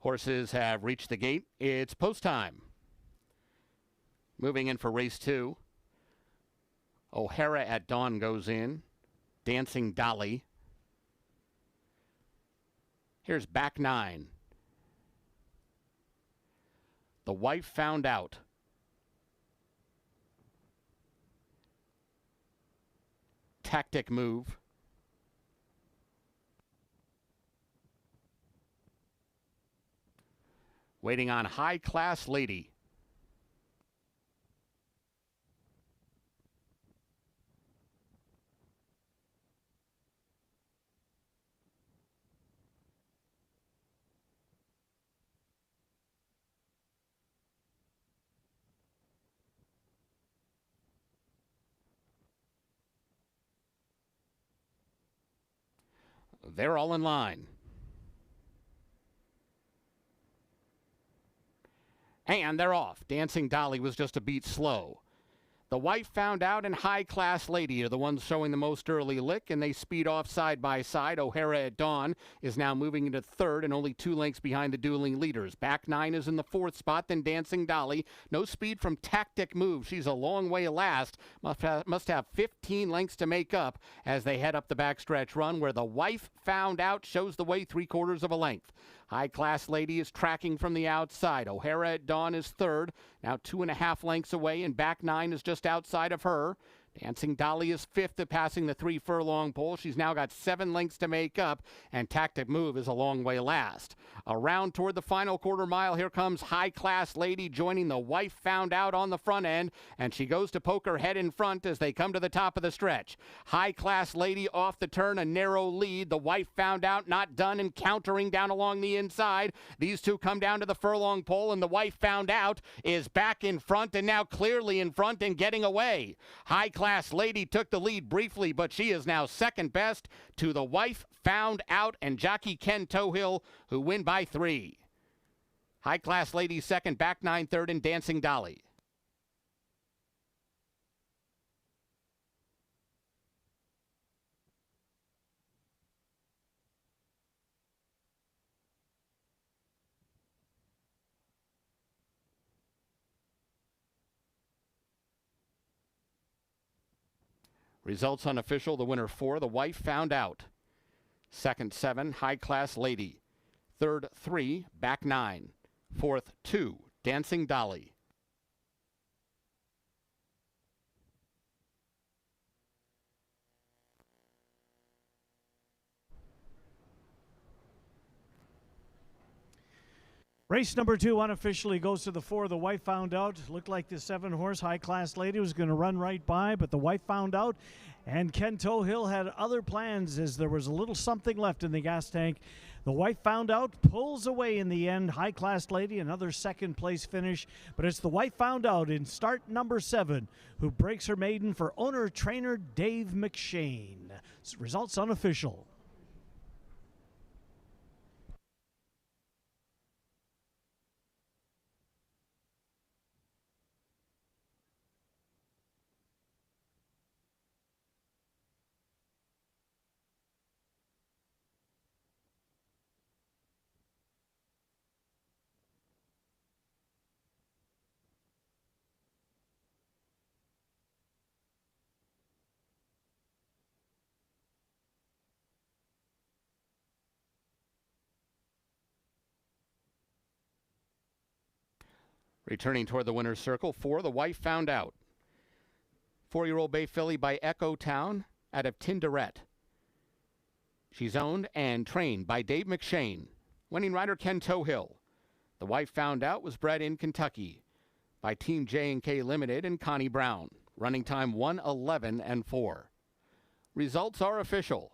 Horses have reached the gate. It's post time. Moving in for race 2. O'Hara at Dawn goes in. Dancing Dolly. Here's back 9. The Wife Found Out. Tactic Move. Waiting on High Class Lady. They're all in line. And they're off. Dancing Dolly was just a beat slow. The Wife Found Out and High Class Lady are the ones showing the most early lick, and they speed off side by side. O'Hara at Dawn is now moving into third and only 2 lengths behind the dueling leaders. Back 9 is in the 4th spot, then Dancing Dolly. No speed from Tactic Move. She's a long way last. Must have 15 lengths to make up as they head up the backstretch run, where the Wife Found Out shows the way 3/4 of a length. High Class Lady is tracking from the outside. O'Hara at Dawn is third, now 2.5 lengths away, and back 9 is just outside of her. Dancing Dolly is fifth at passing the 3 furlong pole. She's now got 7 lengths to make up, and Tactic Move is a long way last. Around toward the final quarter mile, here comes High Class Lady joining the Wife Found Out on the front end, and she goes to poke her head in front as they come to the top of the stretch. High Class Lady off the turn, a narrow lead. The Wife Found Out not done and countering down along the inside. These two come down to the furlong pole, and the Wife Found Out is back in front and now clearly in front and getting away. High Class Lady took the lead briefly, but she is now second best to the Wife Found Out and jockey Ken Tohill, who win by 3. High Class Lady second, back 9 third, and Dancing Dolly. Results unofficial. The winner 4, the Wife Found Out. Second 7, High Class Lady. Third 3, back 9. Fourth 2, Dancing Dolly. Race number 2 unofficially goes to the 4. The Wife Found Out. Looked like the 7-horse High Class Lady was going to run right by, but the Wife Found Out. And Ken Tohill had other plans as there was a little something left in the gas tank. The Wife Found Out pulls away in the end. High Class Lady, another second place finish. But it's the Wife Found Out in start number 7 who breaks her maiden for owner-trainer Dave McShane. Results unofficial. Returning toward the winner's circle, 4, the Wife Found Out. 4-year-old bay filly by Echo Town out of Tinderet. She's owned and trained by Dave McShane. Winning rider Ken Tohill. The Wife Found Out was bred in Kentucky by Team J&K Limited and Connie Brown. Running time 1:11 and 4. Results are official.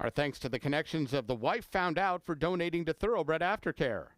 Our thanks to the connections of the wife found out for donating to Thoroughbred Aftercare.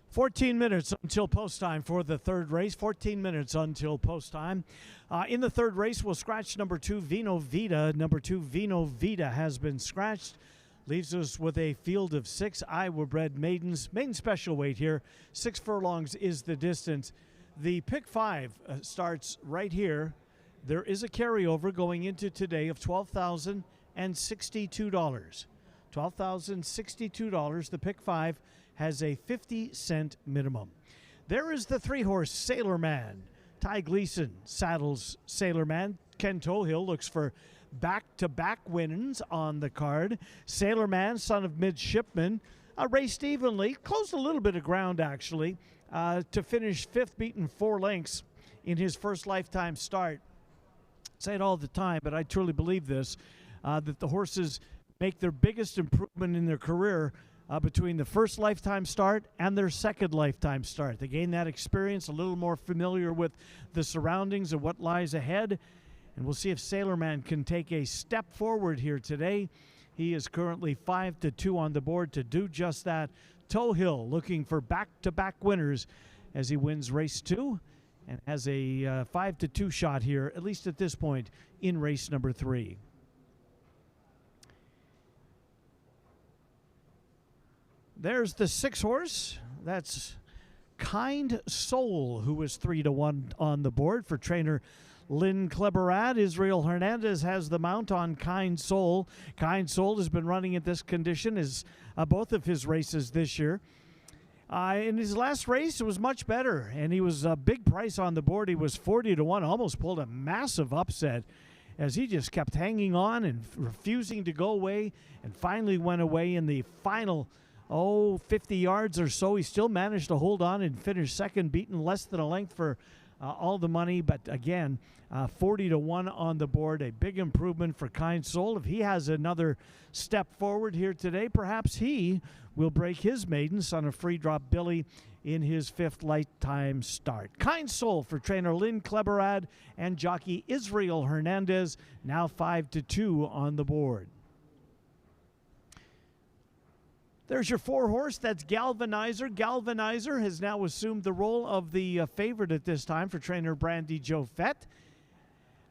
14 minutes until post time for the third race. 14 minutes until post time. In the third race, we'll scratch number 2, Vino Vita. Number 2, Vino Vita has been scratched. Leaves us with a field of 6 Iowa-bred maidens. Maiden special weight here. 6 furlongs is the distance. The pick 5 starts right here. There is a carryover going into today of $12,062. $12,062. The pick 5 has a 50-cent minimum. There is the 3-horse Sailor Man. Ty Gleason saddles Sailor Man. Ken Tohill looks for back-to-back wins on the card. Sailor Man, son of midshipman, raced evenly, closed a little bit of ground actually, to finish 5th, beaten 4 lengths in his first lifetime start. I say it all the time, but I truly believe this, that the horses make their biggest improvement in their career between the first lifetime start and their second lifetime start. They gain that experience, a little more familiar with the surroundings and what lies ahead. And we'll see if Sailor Man can take a step forward here today. He is currently 5-2 on the board to do just that. Tohill looking for back-to-back winners as he wins race 2 and has a 5-2 shot here, at least at this point, in race number 3. There's the 6-horse. That's Kind Soul, who was 3-1 on the board for trainer Lynn Kleberad. Israel Hernandez has the mount on Kind Soul. Kind Soul has been running at this condition as both of his races this year. In his last race, it was much better, and he was a big price on the board. He was 40-1, almost pulled a massive upset as he just kept hanging on and refusing to go away, and finally went away in the final 50 yards or so. He still managed to hold on and finish second, beaten less than a length for all the money. But again, 40-1 on the board, a big improvement for Kind Soul. If he has another step forward here today, perhaps he will break his maidens on a free drop Billy in his 5th lifetime start. Kind Soul for trainer Lynn Kleberad and jockey Israel Hernandez, now 5-2 on the board. There's your 4-horse. That's Galvanizer. Galvanizer has now assumed the role of the favorite at this time for trainer Brandy Joe Fett.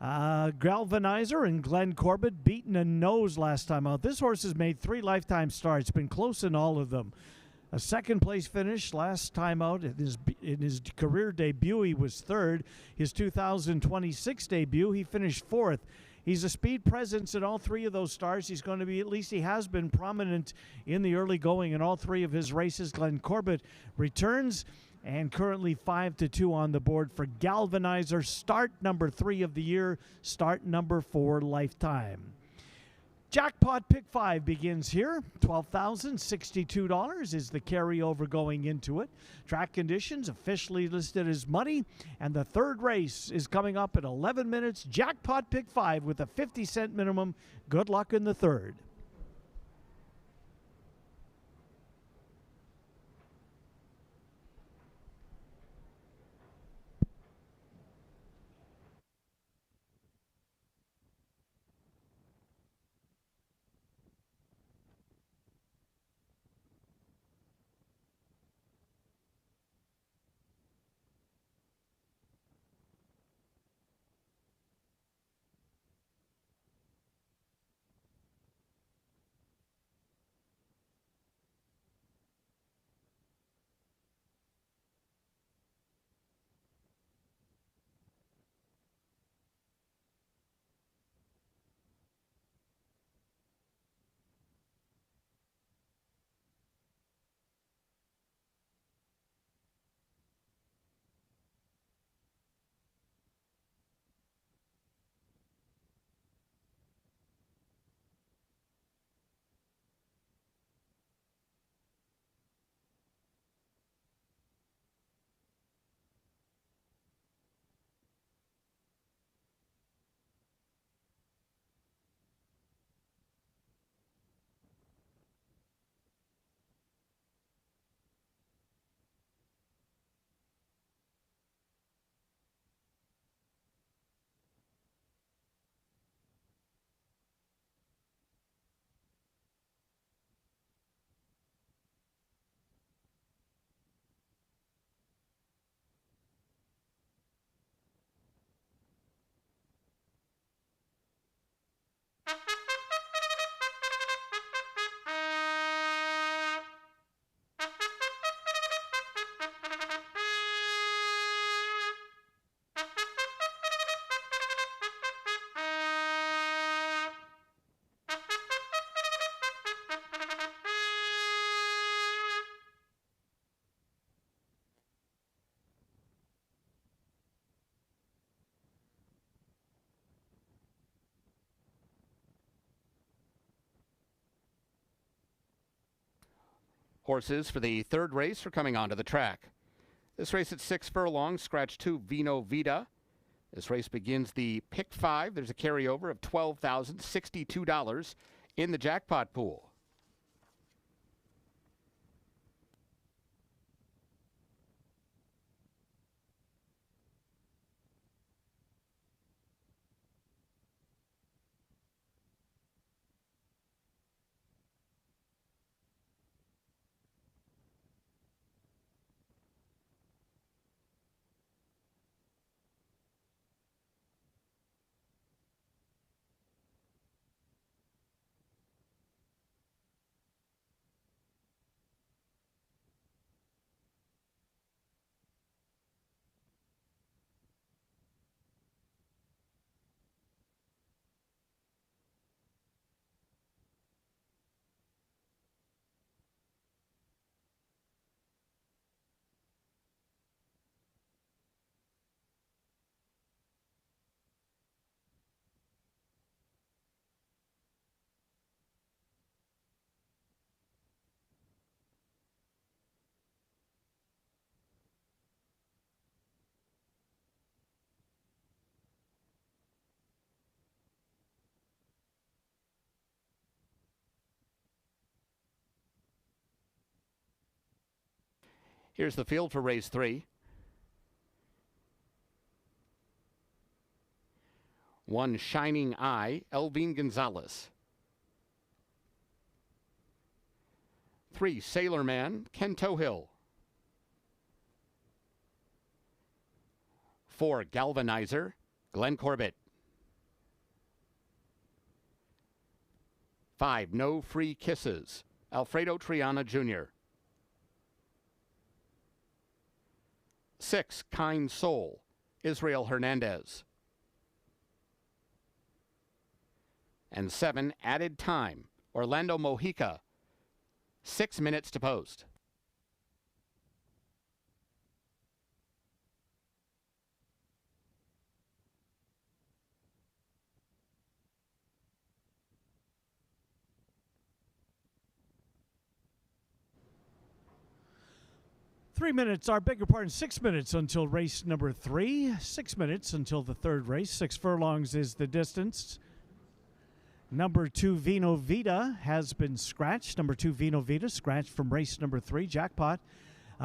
Galvanizer and Glenn Corbett beaten a nose last time out. This horse has made 3 lifetime starts, been close in all of them. A second-place finish last time out. In his career debut, he was 3rd. His 2026 debut, he finished 4th. He's a speed presence in all 3 of those starts. He's going to be, at least he has been prominent in the early going in all 3 of his races. Glenn Corbett returns and currently 5-2 on the board for Galvanizer. Start number 3 of the year, start number 4 lifetime. Jackpot Pick 5 begins here. $12,062 is the carryover going into it. Track conditions officially listed as muddy. And the third race is coming up in 11 minutes. Jackpot Pick 5 with a 50-cent minimum. Good luck in the third. Horses for the third race are coming onto the track. This race at 6 furlongs, scratch 2, Vino Vita. This race begins the pick 5. There's a carryover of $12,062 in the jackpot pool. Here's the field for race 3. 1, Shining Eye, Elvin Gonzalez. 3, Sailor Man, Ken Tohill. 4, Galvanizer, Glenn Corbett. 5, No Free Kisses, Alfredo Triana Jr. 6, Kind Soul, Israel Hernandez. And 7, Added Time, Orlando Mojica. 6 minutes to post. Three minutes, our bigger pardon, 6 minutes until race number 3. 6 minutes until the third race. 6 furlongs is the distance. Number 2, Vino Vita, has been scratched. Number 2, Vino Vita, scratched from race number 3. Jackpot,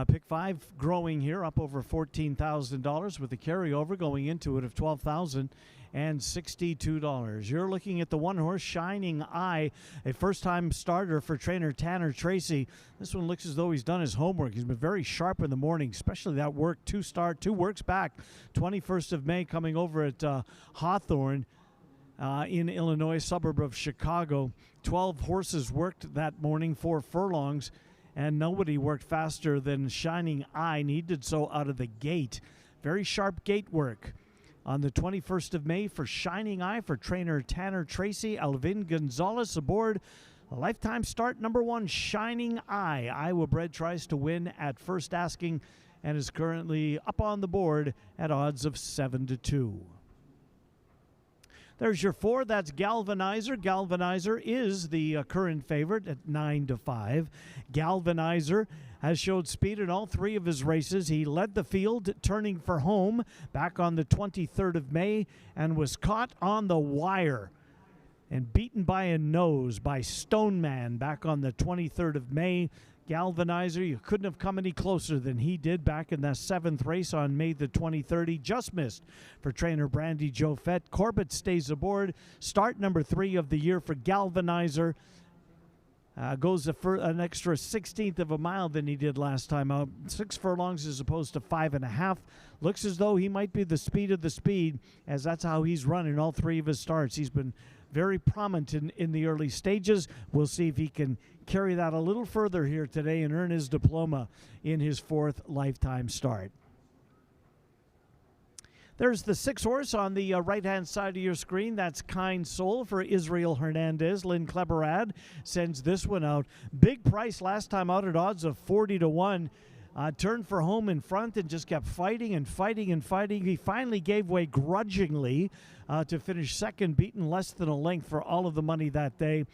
pick 5, growing here, up over $14,000 with a carryover going into it of $12,062. You're looking at the one-horse Shining Eye, a first-time starter for trainer Tanner Tracy. This one looks as though he's done his homework. He's been very sharp in the morning, especially that work, 2 works back. 21st of May coming over at Hawthorne. In Illinois, suburb of Chicago. 12 horses worked that morning, 4 furlongs, and nobody worked faster than Shining Eye, and he did so out of the gate. Very sharp gate work. On the 21st of May for Shining Eye for trainer Tanner Tracy, Alvin Gonzalez aboard. A lifetime start, number 1, Shining Eye. Iowa bred tries to win at first asking and is currently up on the board at odds of 7-2. There's your 4. That's Galvanizer. Galvanizer is the current favorite at 9-5. Galvanizer has showed speed in all 3 of his races. He led the field turning for home back on the 23rd of May and was caught on the wire and beaten by a nose by Stoneman back on the 23rd of May. Galvanizer, you couldn't have come any closer than he did back in that 7th race on May the 23rd. He just missed for trainer Brandy Jofette. Corbett stays aboard. Start number 3 of the year for Galvanizer. Goes an extra 16th of a mile than he did last time out. 6 furlongs as opposed to 5.5. Looks as though he might be the speed of the speed, as that's how he's running all 3 of his starts. He's been very prominent in the early stages. We'll see if he can carry that a little further here today and earn his diploma in his 4th lifetime start. There's the 6 horse on the right-hand side of your screen. That's Kind Soul for Israel Hernandez. Lynn Kleberad sends this one out. Big price last time out at odds of 40-1. Turned for home in front and just kept fighting and fighting and fighting. He finally gave way grudgingly to finish second, beaten less than a length for all of the money that day.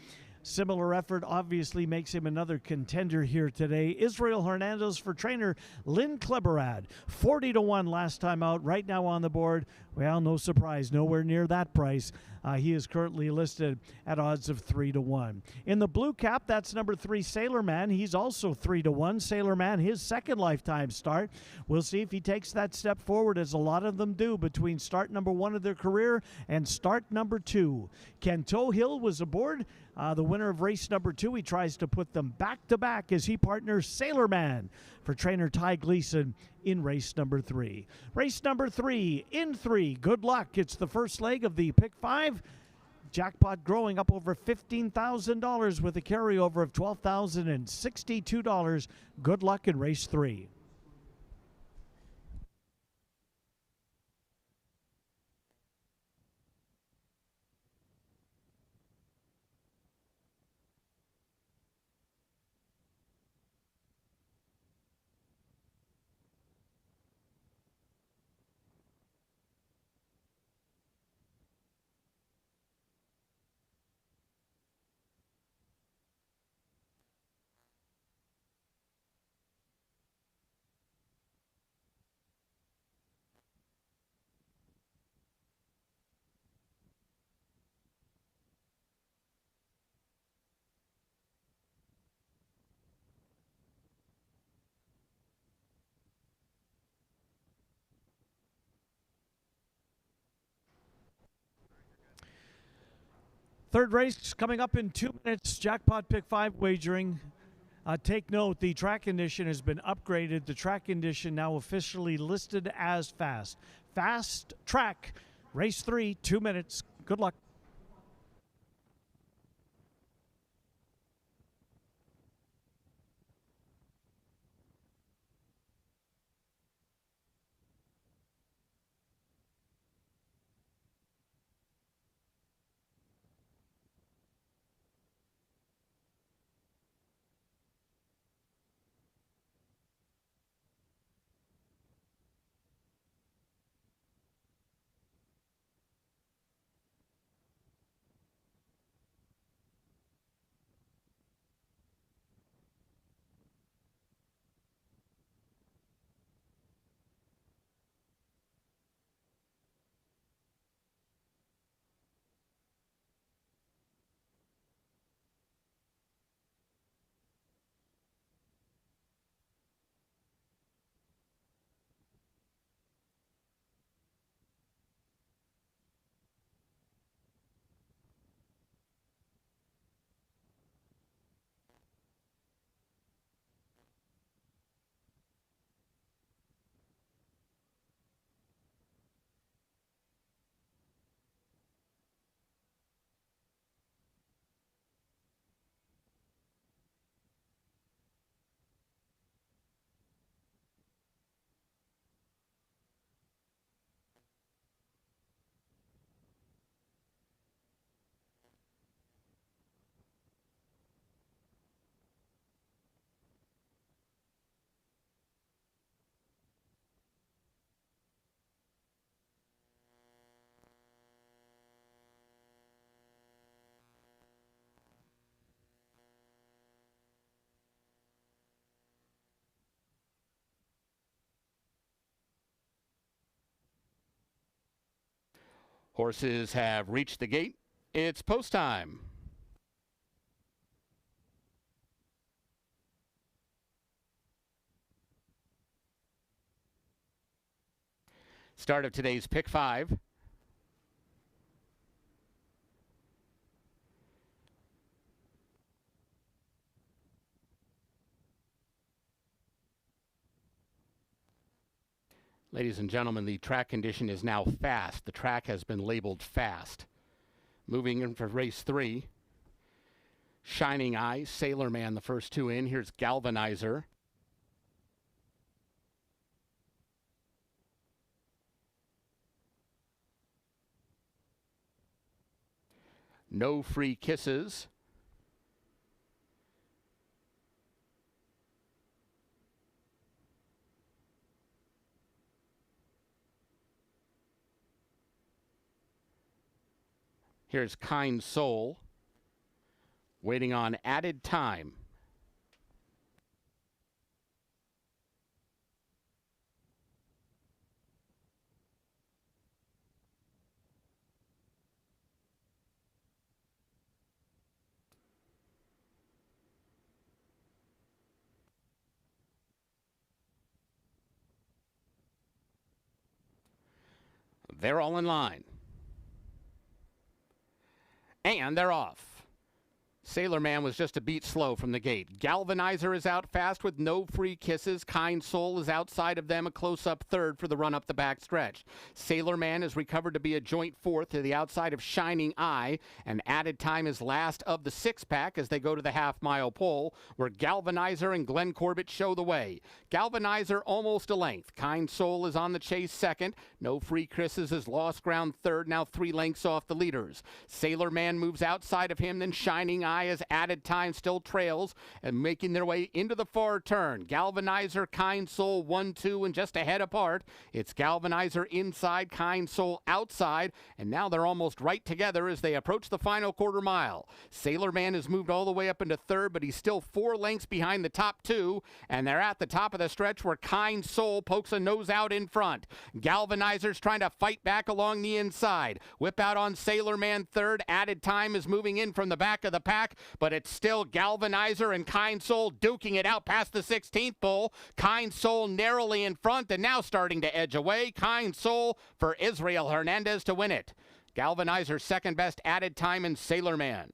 Similar effort obviously makes him another contender here today. Israel Hernandez for trainer Lynn Kleberad. 40-1 last time out, right now on the board. Well, no surprise, nowhere near that price. He is currently listed at odds of 3-1. In the blue cap, that's number 3, Sailor Man. He's also 3-1. Sailor Man, his 2nd lifetime start. We'll see if he takes that step forward, as a lot of them do, between start number 1 of their career and start number 2. Kento Hill was aboard. The winner of race number 2, he tries to put them back to back as he partners Sailor Man for trainer Ty Gleason in race number 3. Race number 3 in 3. Good luck. It's the first leg of the Pick 5. Jackpot growing up over $15,000 with a carryover of $12,062. Good luck in race 3. Third race coming up in 2 minutes. Jackpot Pick 5 wagering. Take note, the track condition has been upgraded. The track condition now officially listed as fast. Fast track. Race 3, 2 minutes. Good luck. Horses have reached the gate. It's post time. Start of today's Pick 5. Ladies and gentlemen, the track condition is now fast. The track has been labeled fast. Moving in for race 3. Shining Eye, Sailor Man, the first two in. Here's Galvanizer. No Free Kisses. Here's Kind Soul. Waiting on Added Time. They're all in line. And they're off. Sailor Man was just a beat slow from the gate. Galvanizer is out fast with No Free Kisses. Kind Soul is outside of them, a close-up third for the run up the back stretch. Sailor Man is recovered to be a joint fourth to the outside of Shining Eye, and Added Time is last of the six-pack as they go to the half-mile pole, where Galvanizer and Glenn Corbett show the way. Galvanizer almost a length. Kind Soul is on the chase second. No Free Kisses has lost ground third, now 3 lengths off the leaders. Sailor Man moves outside of him, then Shining Eye as Added Time still trails and making their way into the far turn. Galvanizer, Kind Soul 1-2 and just ahead apart. It's Galvanizer inside, Kind Soul outside, and now they're almost right together as they approach the final quarter mile. Sailor Man has moved all the way up into third, but he's still 4 lengths behind the top 2, and they're at the top of the stretch where Kind Soul pokes a nose out in front. Galvanizer's trying to fight back along the inside. Whip out on Sailor Man third. Added Time is moving in from the back of the pack, but it's still Galvanizer and Kind Soul duking it out past the 16th pole. Kind Soul narrowly in front and now starting to edge away. Kind Soul for Israel Hernandez to win it. Galvanizer's second best Added Time in Sailor Man.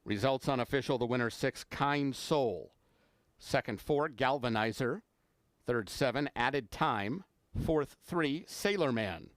Results unofficial, the winner 6, Kind Soul. Second 4, Galvanizer. Third 7, Added Time. Fourth 3, Sailor Man.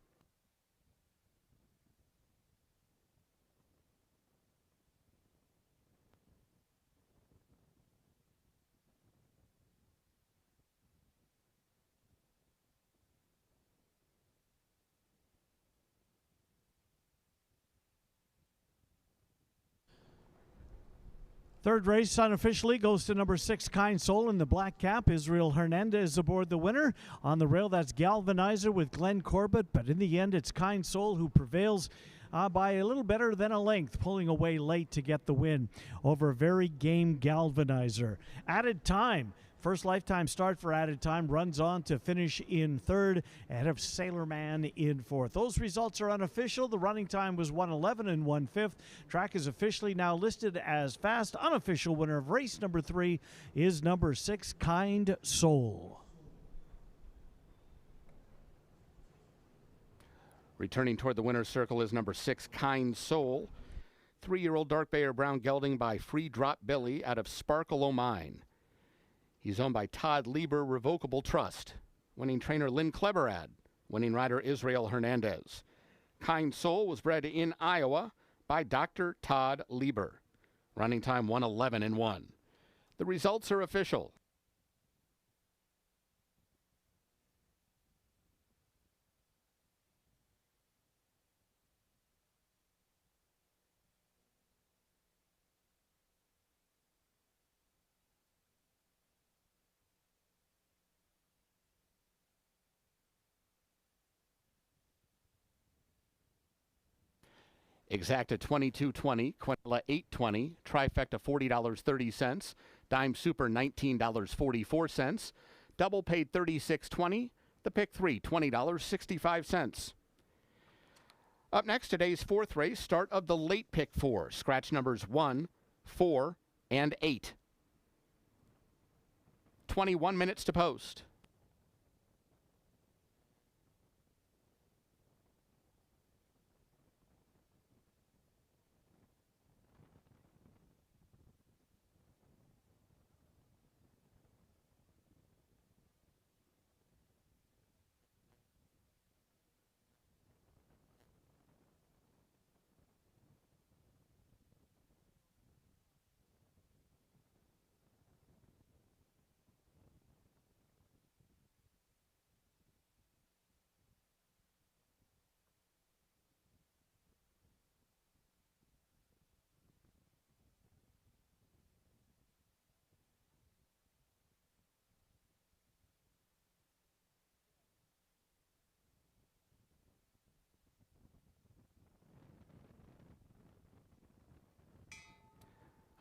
Third race unofficially goes to number 6, Kind Soul in the black cap. Israel Hernandez aboard the winner. On the rail, that's Galvanizer with Glenn Corbett, but in the end, it's Kind Soul who prevails by a little better than a length, pulling away late to get the win over very game Galvanizer. Added Time. First lifetime start for Added Time, runs on to finish in third ahead of Sailor Man in fourth. Those results are unofficial. The running time was 1:11 and 1/5. Track is officially now listed as fast. Unofficial winner of race number 3 is number 6, Kind Soul. Returning toward the winner's circle is number 6, Kind Soul. 3-year-old dark bay or brown gelding by Free Drop Billy out of Sparkle O'Mine. He's owned by Todd Lieber Revocable Trust. Winning trainer Lynn Kleberad. Winning rider Israel Hernandez. Kind Soul was bred in Iowa by Dr. Todd Lieber. Running time 1:11 and 1. The results are official. Exacta $22.20, Quinella $8.20, Trifecta $40.30, Dime Super $19.44, Double paid $36.20, the Pick 3 $20.65. Up next, today's fourth race, start of the late Pick 4, scratch numbers 1, 4, and 8. 21 minutes to post.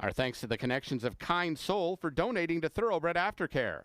Our thanks to the connections of Kind Soul for donating to Thoroughbred Aftercare.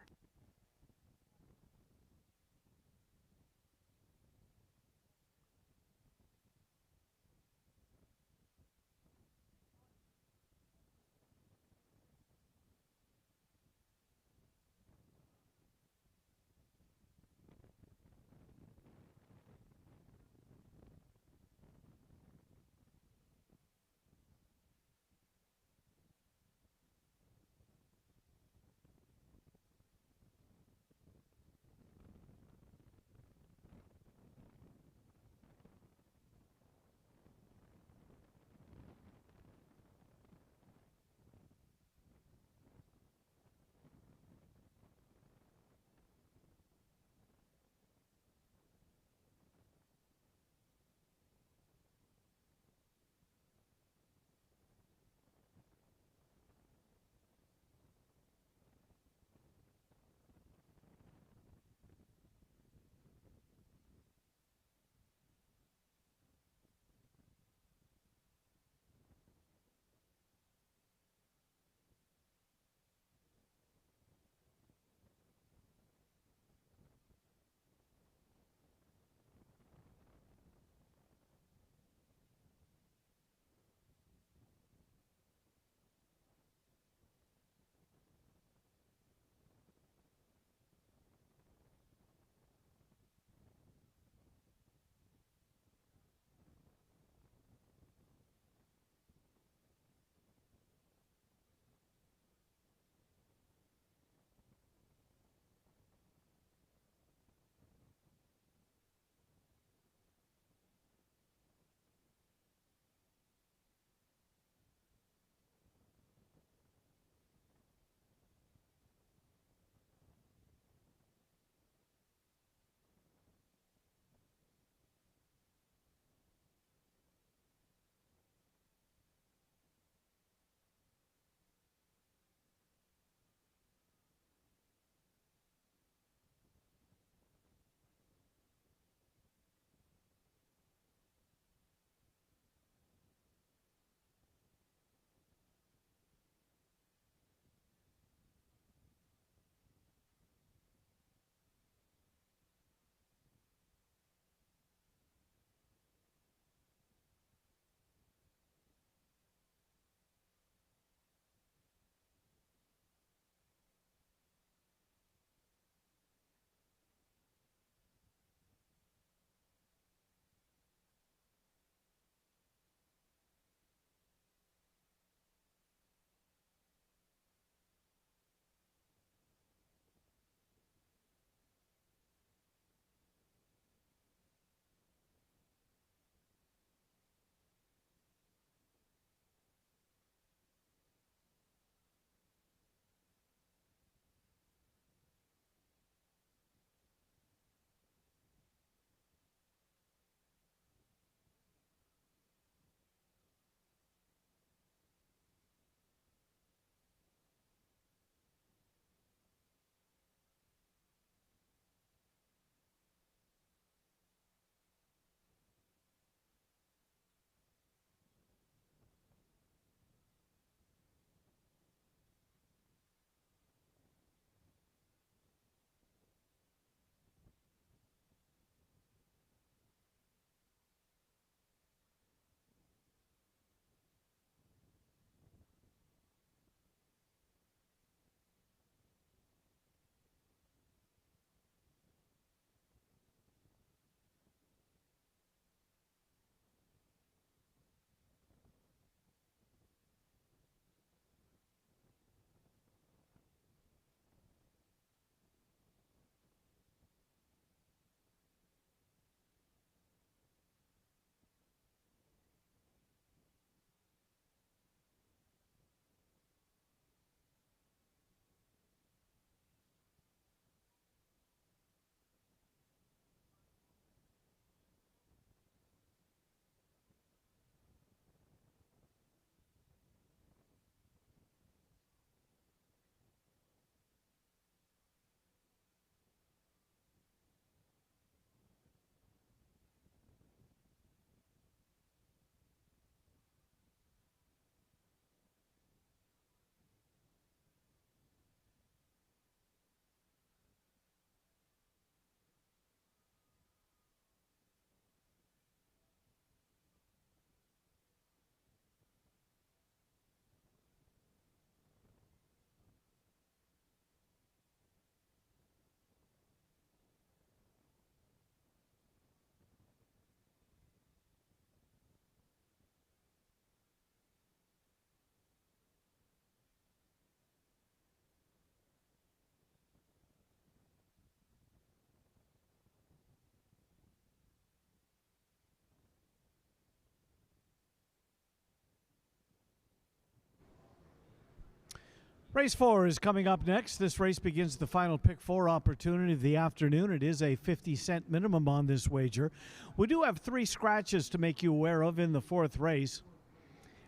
Race 4 is coming up next. This race begins the final pick 4 opportunity of the afternoon. It is a 50-cent minimum on this wager. We do have 3 scratches to make you aware of in the 4th race.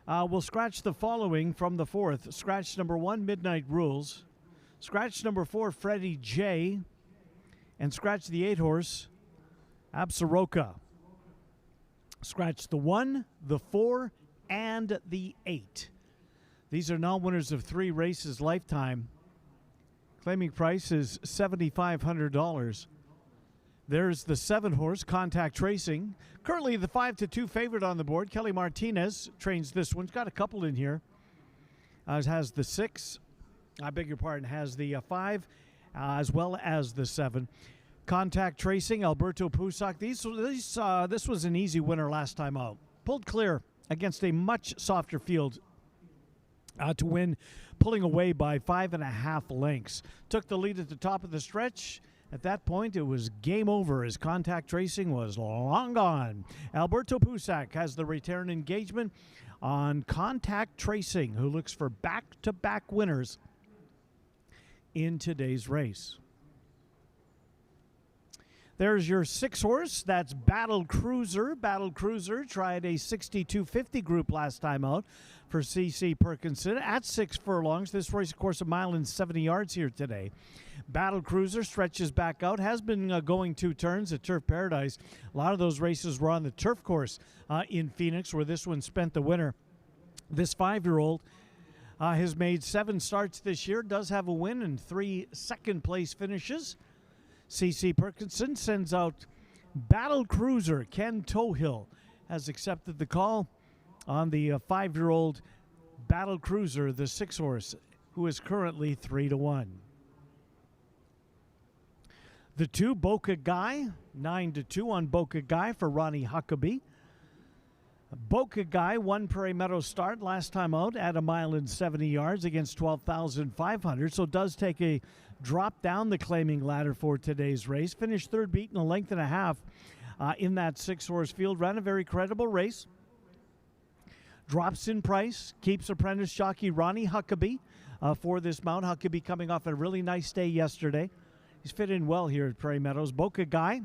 We'll scratch the following from the 4th. Scratch number 1, Midnight Rules. Scratch number 4, Freddie J. And scratch the 8-horse, Absaroka. Scratch the 1, the 4, and the 8. These are now winners of 3 races lifetime. Claiming price is $7,500. There's the 7-horse, Contact Tracing. Currently the 5-2 favorite on the board. Kelly Martinez trains this one. He's got a couple in here. Has the 6. I beg your pardon. Has the 5 as well as the 7. Contact Tracing, Alberto Pusac. This was an easy winner last time out. Pulled clear against a much softer field to win, pulling away by 5.5 lengths. Took the lead at the top of the stretch. At that point, it was game over as Contact Tracing was long gone. Alberto Pusac has the return engagement on Contact Tracing, who looks for back-to-back winners in today's race. There's your 6-horse. That's Battle Cruiser. Battle Cruiser tried a 62.50 group last time out for C.C. Perkinson at 6 furlongs. This race, of course, 1 mile and 70 yards here today. Battle Cruiser stretches back out, has been going 2 turns at Turf Paradise. A lot of those races were on the turf course in Phoenix, where this one spent the winner. This 5-year-old has made 7 starts this year, does have a win and 3 second-place finishes. C.C. Perkinson sends out Battle Cruiser. Ken Tohill has accepted the call on the 5-year-old Battle Cruiser, the 6-horse, who is currently 3-1. The 2, Boca Guy, 9-2 on Boca Guy for Ronnie Huckabee. Boca Guy won Prairie Meadows start last time out at 1 mile and 70 yards against 12,500, so does take a drop down the claiming ladder for today's race. Finished 3rd, beaten a length and a half in that 6-horse field. Ran a very credible race. Drops in price. Keeps apprentice jockey Ronnie Huckabee for this mount. Huckabee coming off a really nice day yesterday. He's fit in well here at Prairie Meadows. Boca Guy.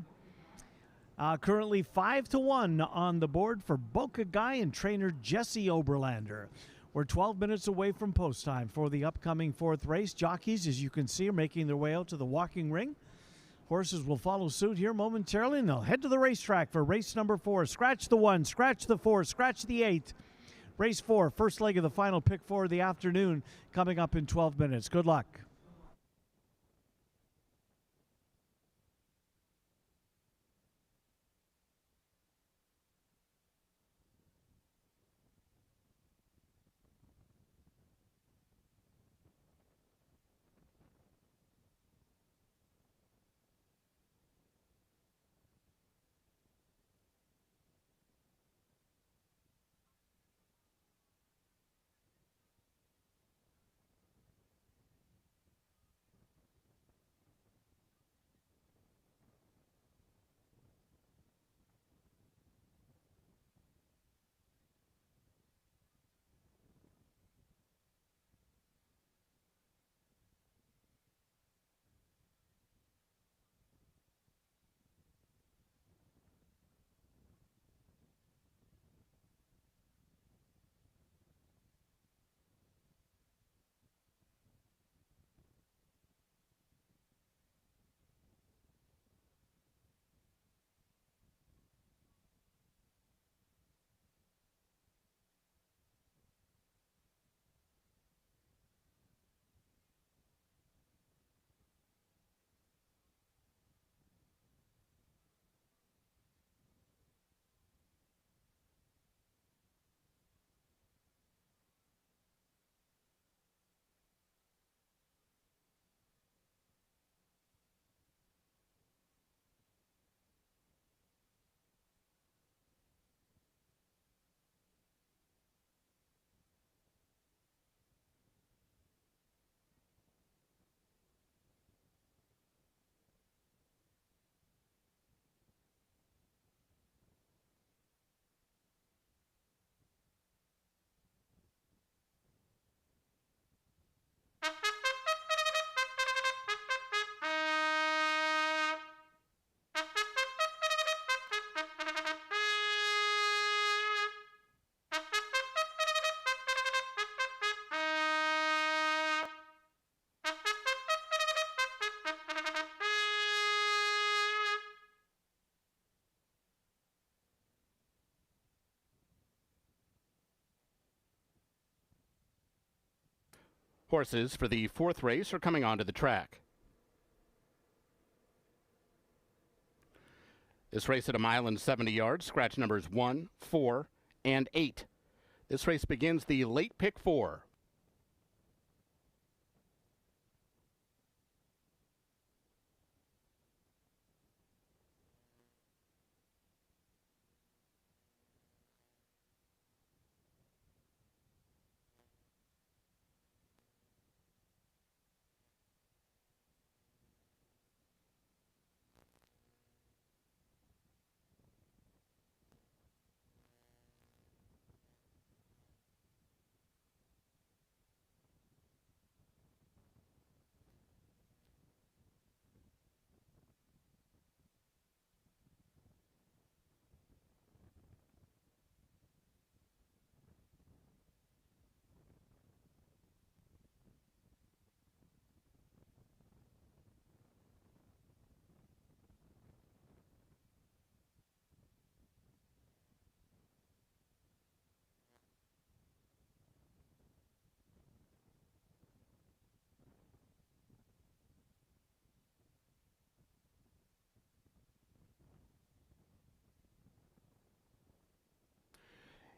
Currently 5-1 on the board for Boca Guy and trainer Jesse Oberlander. We're 12 minutes away from post time for the upcoming 4th race. Jockeys, as you can see, are making their way out to the walking ring. Horses will follow suit here momentarily, and they'll head to the racetrack for race number 4. Scratch the 1, scratch the 4, scratch the 8. Race 4, first leg of the final pick 4 of the afternoon, coming up in 12 minutes. Good luck. Horses for the fourth race are coming onto the track. This race at 1 mile and 70 yards, scratch numbers 1, 4, and 8. This race begins the late pick 4.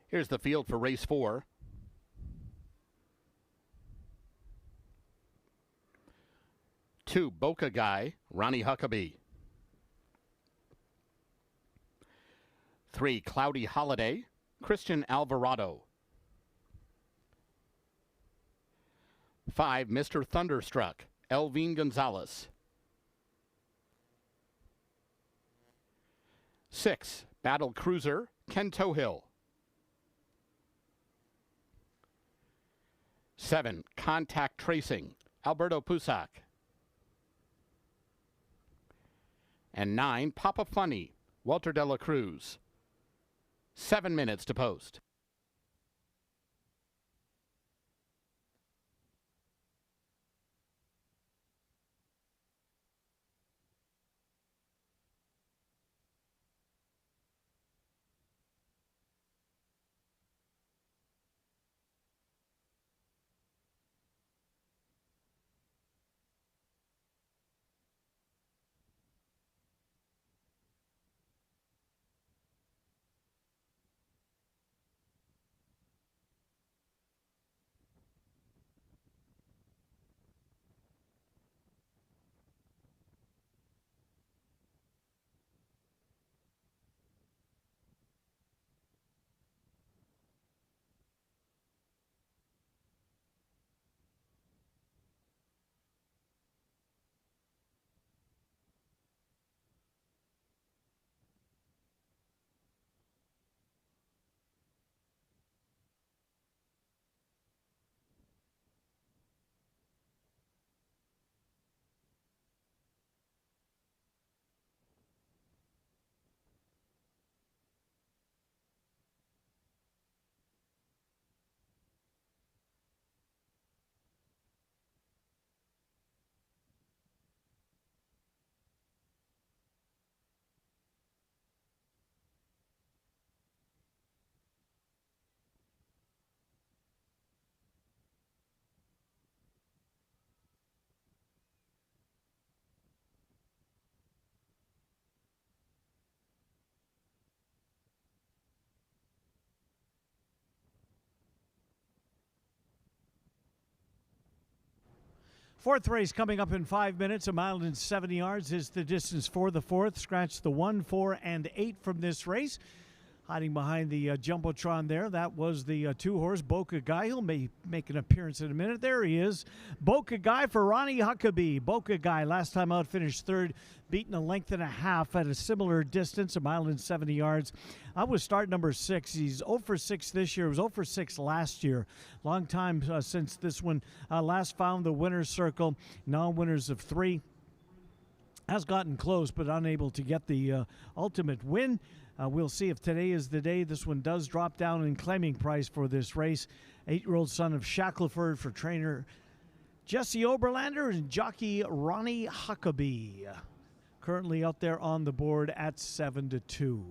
Here's the field for race 4. Two, Boca Guy, Ronnie Huckabee. 3, Cloudy Holiday, Christian Alvarado. 5, Mr. Thunderstruck, Elvin Gonzalez. 6, Battle Cruiser, Ken Tohill. 7, Contact Tracing, Alberto Pusac. And 9, Papa Funny, Walter de la Cruz. 7 minutes to post. Fourth race coming up in 5 minutes. 1 mile and 70 yards is the distance for the fourth. Scratch the 1, 4, and 8 from this race. Hiding behind the Jumbotron there, that was the two-horse Boca Guy. He'll make an appearance in a minute. There he is. Boca Guy for Ronnie Huckabee. Boca Guy last time out finished third, beaten a length and a half at a similar distance, 1 mile and 70 yards. I was start number 6. He's 0 for 6 this year. He was 0 for 6 last year. Long time since this one last found the winner's circle. Non-winners of 3. Has gotten close, but unable to get the ultimate win. We'll see if today is the day. This one does drop down in claiming price for this race. 8-year-old son of Shackelford for trainer Jesse Oberlander and jockey Ronnie Huckabee. Currently out there on the board at 7-2.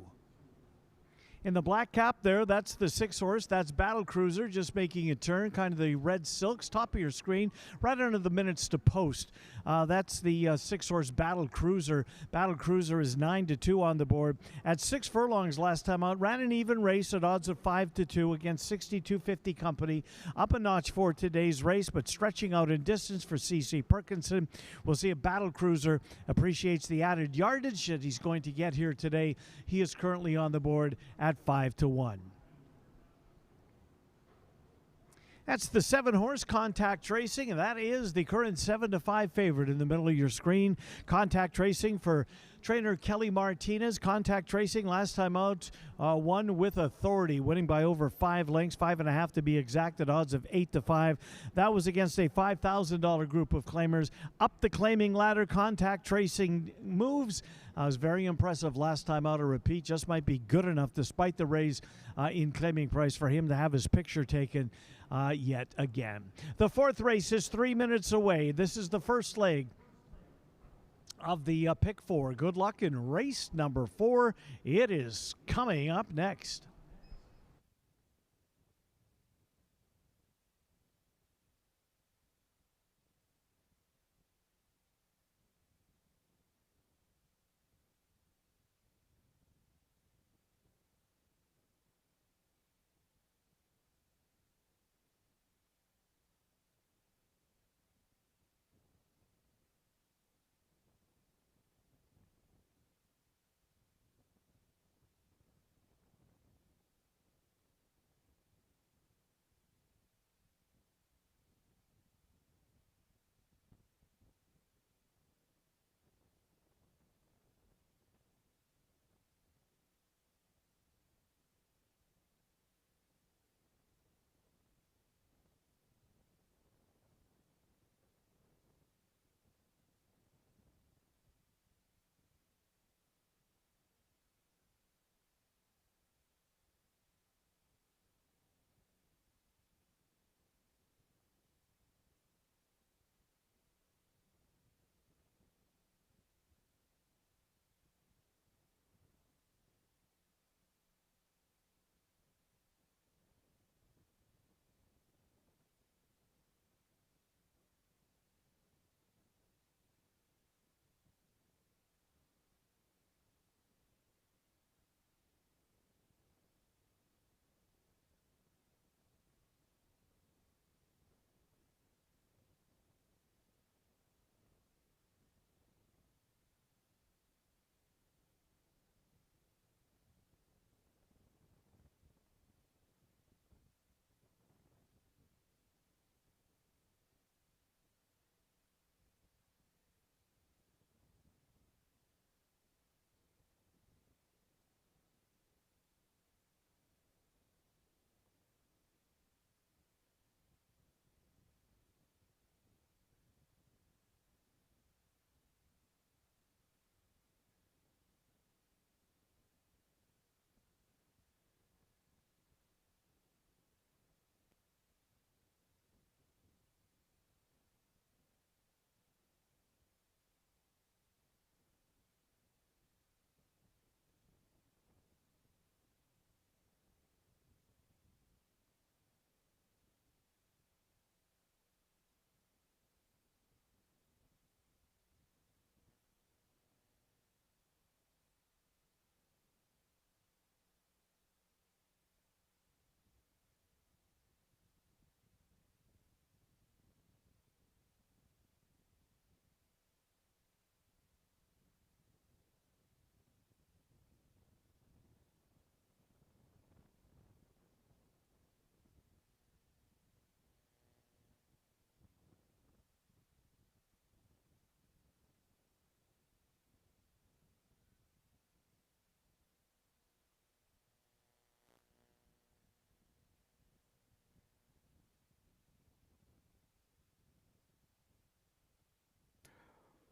In the black cap there, that's the 6 horse. That's Battle Cruiser just making a turn, kind of the red silks, top of your screen, right under the minutes to post. That's the 6 horse Battle Cruiser. Battle Cruiser is 9-2 on the board. At 6 furlongs last time out, ran an even race at odds of 5-2 against 6250 Company. Up a notch for today's race, but stretching out in distance for C.C. Perkinson. We'll see if Battle Cruiser appreciates the added yardage that he's going to get here today. He is currently on the board at 5-1. That's the 7 horse Contact Racing, and that is the current 7-5 favorite in the middle of your screen. Contact Racing for trainer Kelly Martinez. Contact Racing last time out won with authority, winning by over 5 lengths, 5.5 to be exact, at odds of 8-5. That was against a $5,000 group of claimers. Up the claiming ladder, Contact Racing moves. Was very impressive last time out. A repeat just might be good enough, despite the raise in claiming price, for him to have his picture taken yet again. The 4th race is 3 minutes away. This is the first leg of the pick 4. Good luck in race number 4. It is coming up next.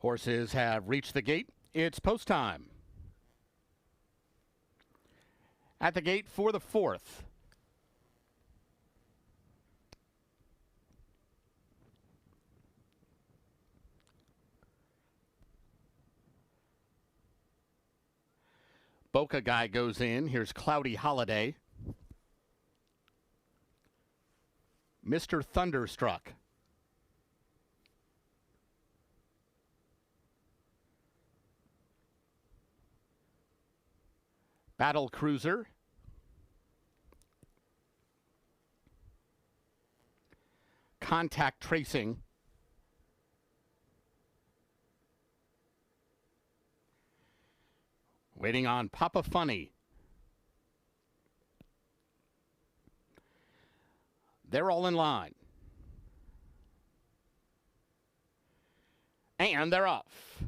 Horses have reached the gate. It's post time. At the gate for the 4th. Boca Guy goes in. Here's Cloudy Holiday. Mr. Thunderstruck. Battle Cruiser. Contact Tracing. Waiting on Papa Funny. They're all in line. And they're off.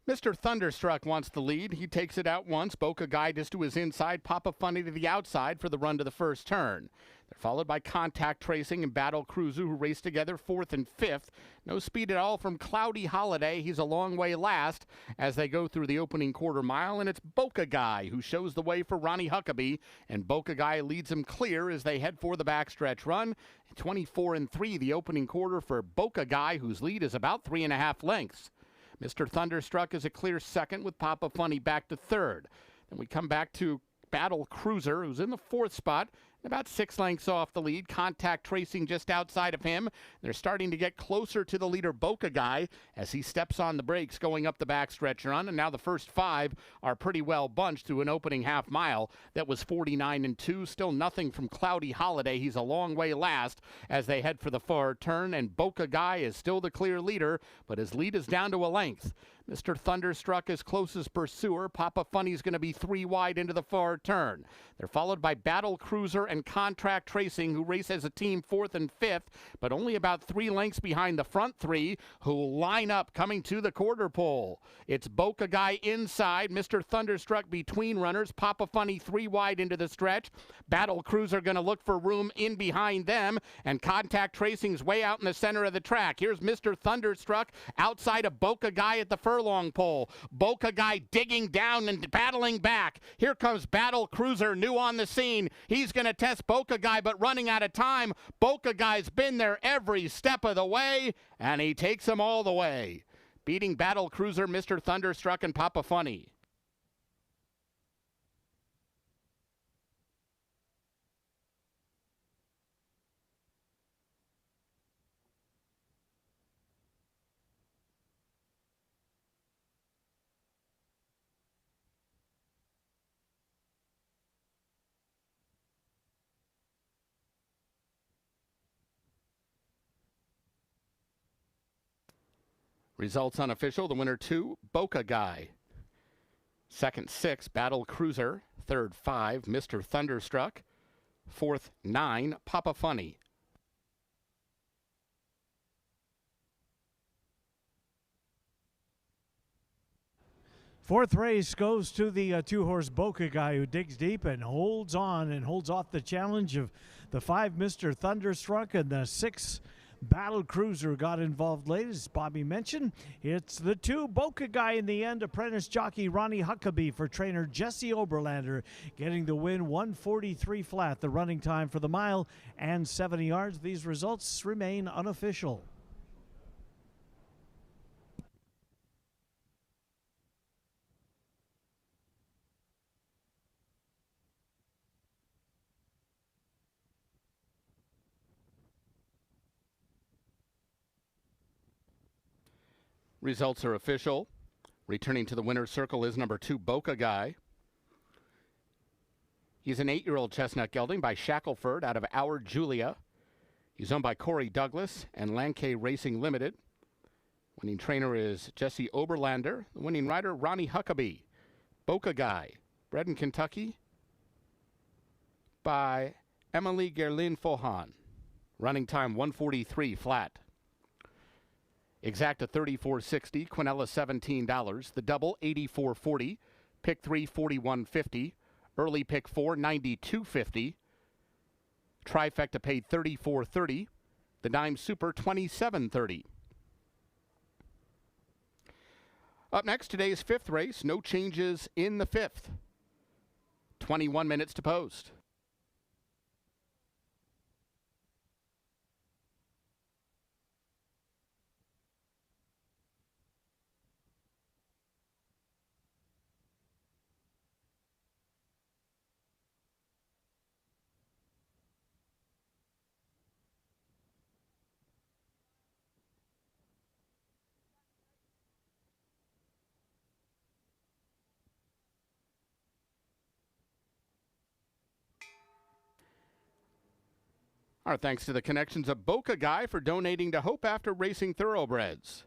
Mr. Thunderstruck wants the lead. He takes it out once. Boca Guy just to his inside. Papa Funny to the outside for the run to the first turn. They're followed by Contact Tracing and Battle Cruiser, who race together fourth and fifth. No speed at all from Cloudy Holiday. He's a long way last as they go through the opening quarter mile. And it's Boca Guy who shows the way for Ronnie Huckabee. And Boca Guy leads him clear as they head for the backstretch run. 24 and 3 the opening quarter for Boca Guy, whose lead is about 3.5 lengths. Mr. Thunderstruck is a clear second with Papa Funny back to third. Then we come back to Battle Cruiser, who's in the fourth spot, about 6 lengths off the lead. Contact Tracing just outside of him. They're starting to get closer to the leader, Boca Guy, as he steps on the brakes going up the backstretch run. And now the first 5 are pretty well bunched through an opening half mile that was 49 and 2. Still nothing from Cloudy Holiday. He's a long way last as they head for the far turn. And Boca Guy is still the clear leader, but his lead is down to a length. Mr. Thunderstruck is closest pursuer. Papa Funny's going to be 3 wide into the far turn. They're followed by Battle Cruiser and Contact Tracing, who race as a team fourth and fifth, but only about 3 lengths behind the front 3, who line up coming to the quarter pole. It's Boca Guy inside, Mr. Thunderstruck between runners, Papa Funny 3 wide into the stretch. Battle Cruiser going to look for room in behind them, and Contact Tracing's way out in the center of the track. Here's Mr. Thunderstruck outside of Boca Guy at the furlong pole. Boca Guy digging down and battling back. Here comes Battle Cruiser, new on the scene. He's going to test Boca Guy, but running out of time. Boca Guy's been there every step of the way, and he takes him all the way, beating Battle Cruiser, Mr. Thunderstruck, and Papa Funny. Results unofficial. The winner 2, Boca Guy. Second 6, Battle Cruiser. Third 5, Mr. Thunderstruck. Fourth 9, Papa Funny. Fourth race goes to the 2-horse Boca Guy, who digs deep and holds on and holds off the challenge of the 5, Mr. Thunderstruck, and the 6, Battle Cruiser got involved late, as Bobby mentioned. It's the 2, Boca Guy in the end. Apprentice jockey Ronnie Huckabee for trainer Jesse Oberlander getting the win, 1:43 flat, the running time for the mile and 70 yards. These results remain unofficial. Results are official. Returning to the winner's circle is number 2, Boca Guy. He's an 8-year-old chestnut gelding by Shackelford out of Our Julia. He's owned by Corey Douglas and Lankay Racing Limited. Winning trainer is Jesse Oberlander. The winning rider, Ronnie Huckabee. Boca Guy, bred in Kentucky by Emily Gerlin Fohan. Running time 1:43 flat. Exacta $34.60, Quinella $17, the double $84.40, pick 3 $41.50, early pick 4 $92.50, trifecta paid $34.30, the dime super $27.30. Up next, today's 5th race, no changes in the 5th. 21 minutes to post. Our thanks to the connections of Boca Guy for donating to Hope After Racing Thoroughbreds.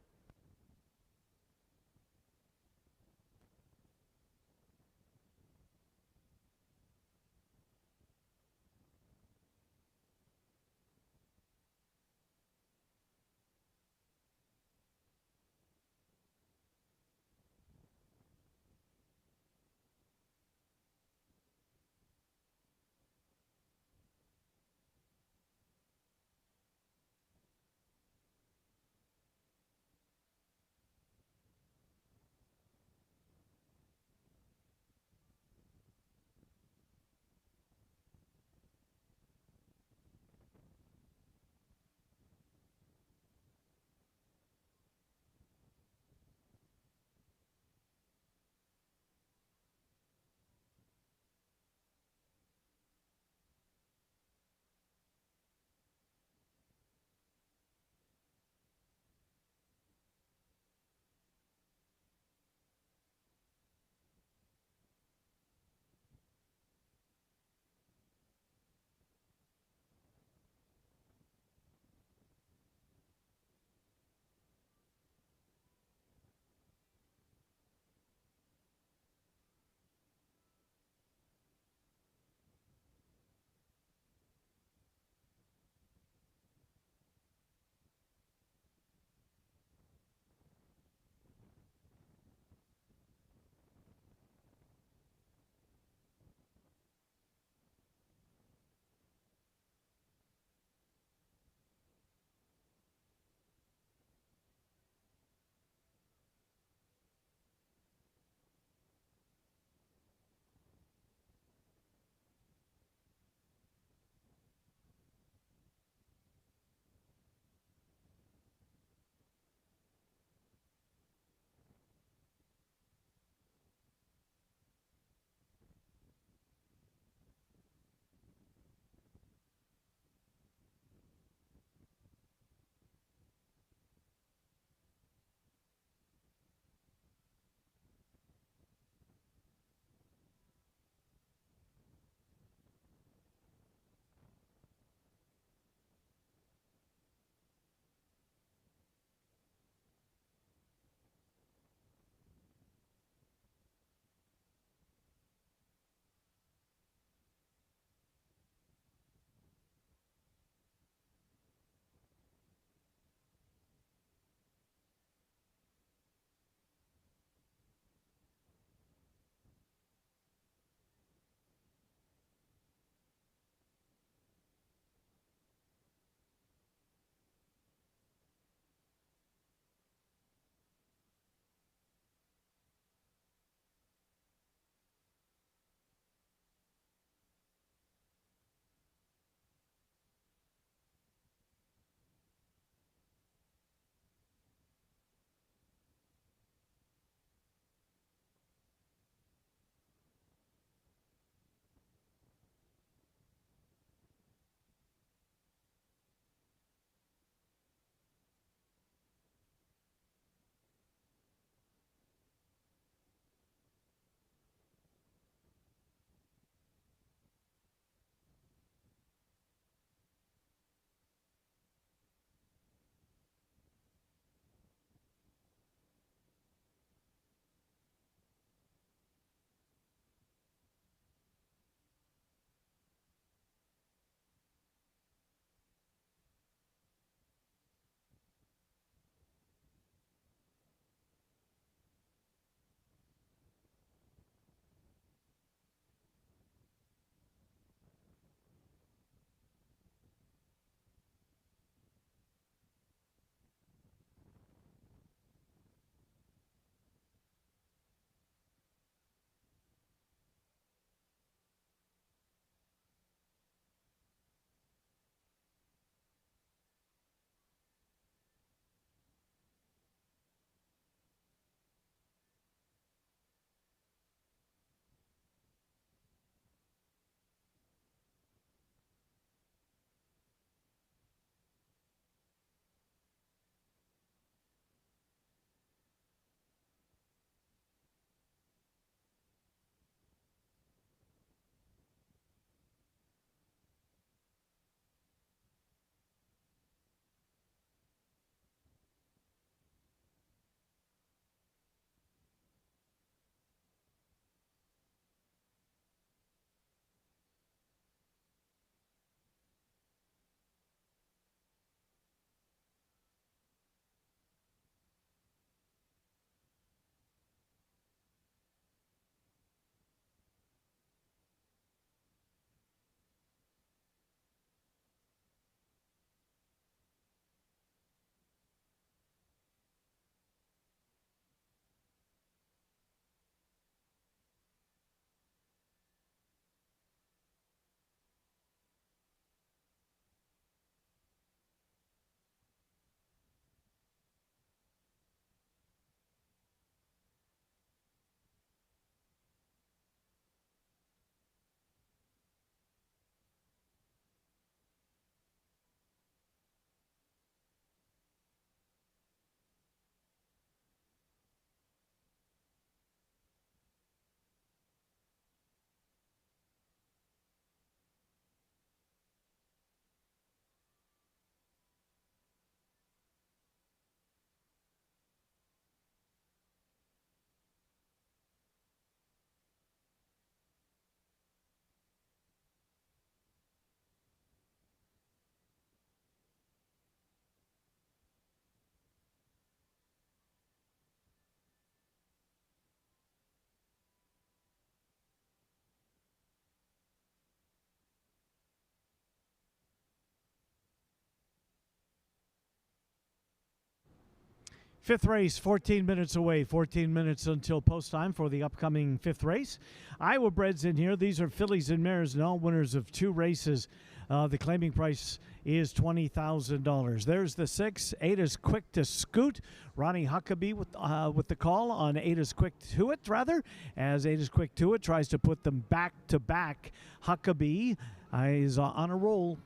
Fifth race, 14 minutes away, 14 minutes until post time for the upcoming fifth race. Iowa breds in here. These are fillies and mares and all winners of 2 races. The claiming price is $20,000. There's the 6. Ada's Quick to Scoot. Ronnie Huckabee with the call on Ada's Quick to It, rather, as Ada's Quick to It tries to put them back to back. Huckabee is on a roll.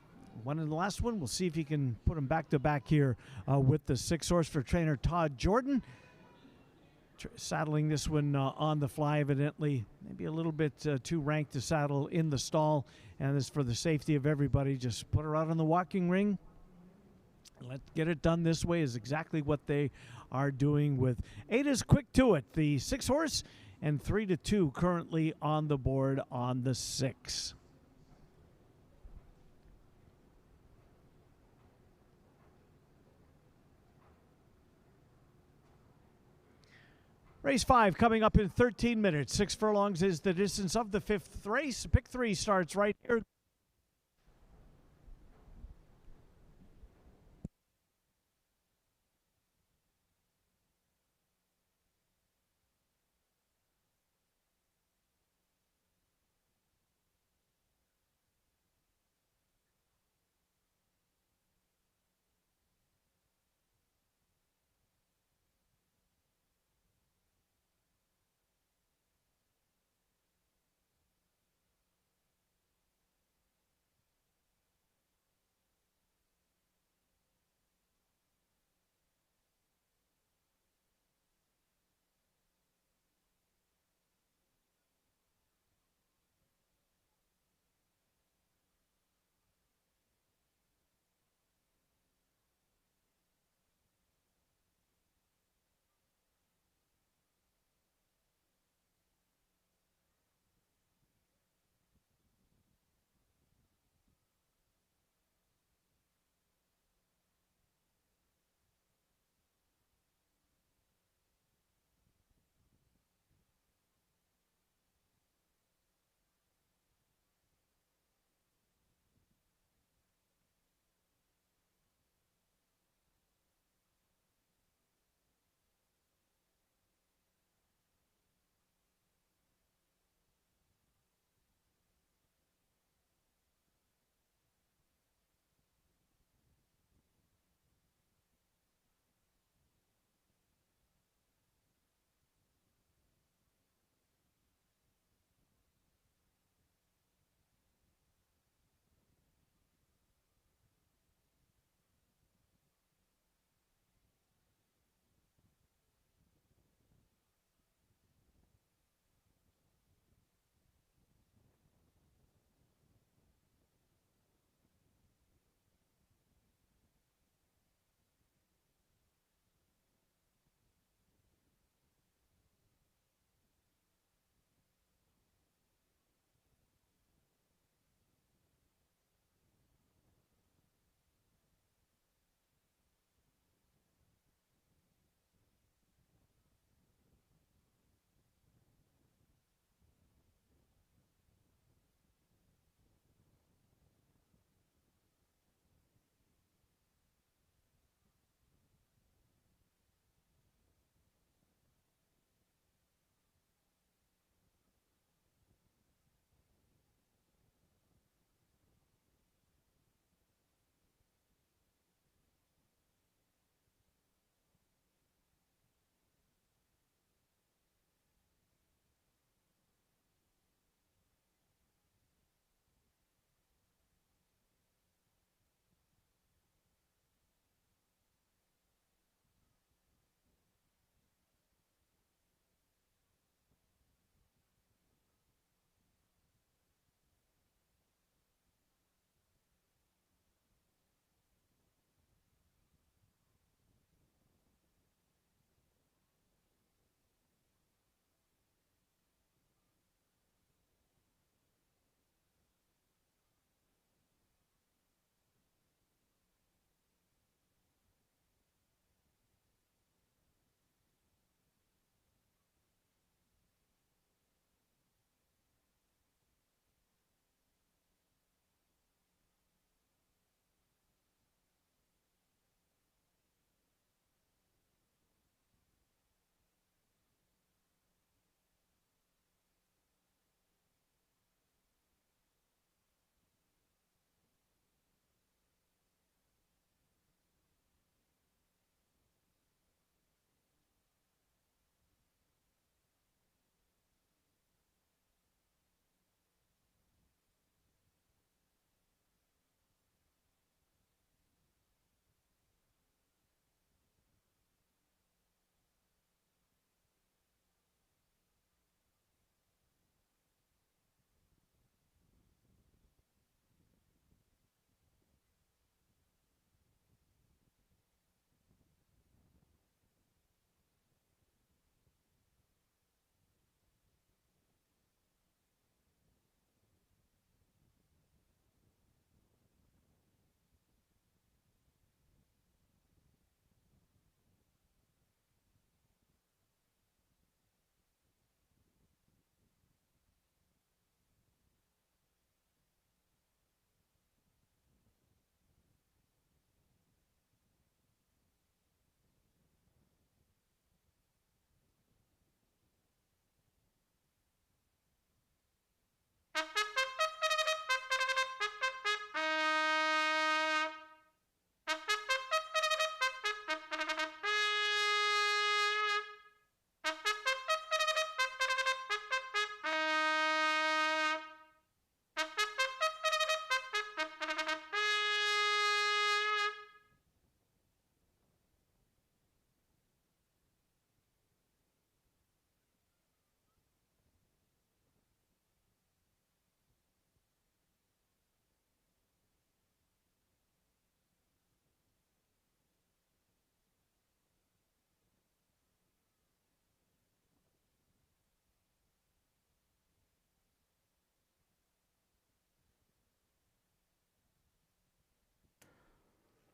One in the last one. We'll see if he can put them back to back here with the 6 horse for trainer Todd Jordan. Saddling this one on the fly, evidently. Maybe a little bit too ranked to saddle in the stall. And this, for the safety of everybody, just put her out on the walking ring. Let's get it done this way is exactly what they are doing with Ada's Quick to It, the 6 horse, and 3-2 currently on the board on the 6. Race 5 coming up in 13 minutes. 6 furlongs is the distance of the 5th race. Pick 3 starts right here.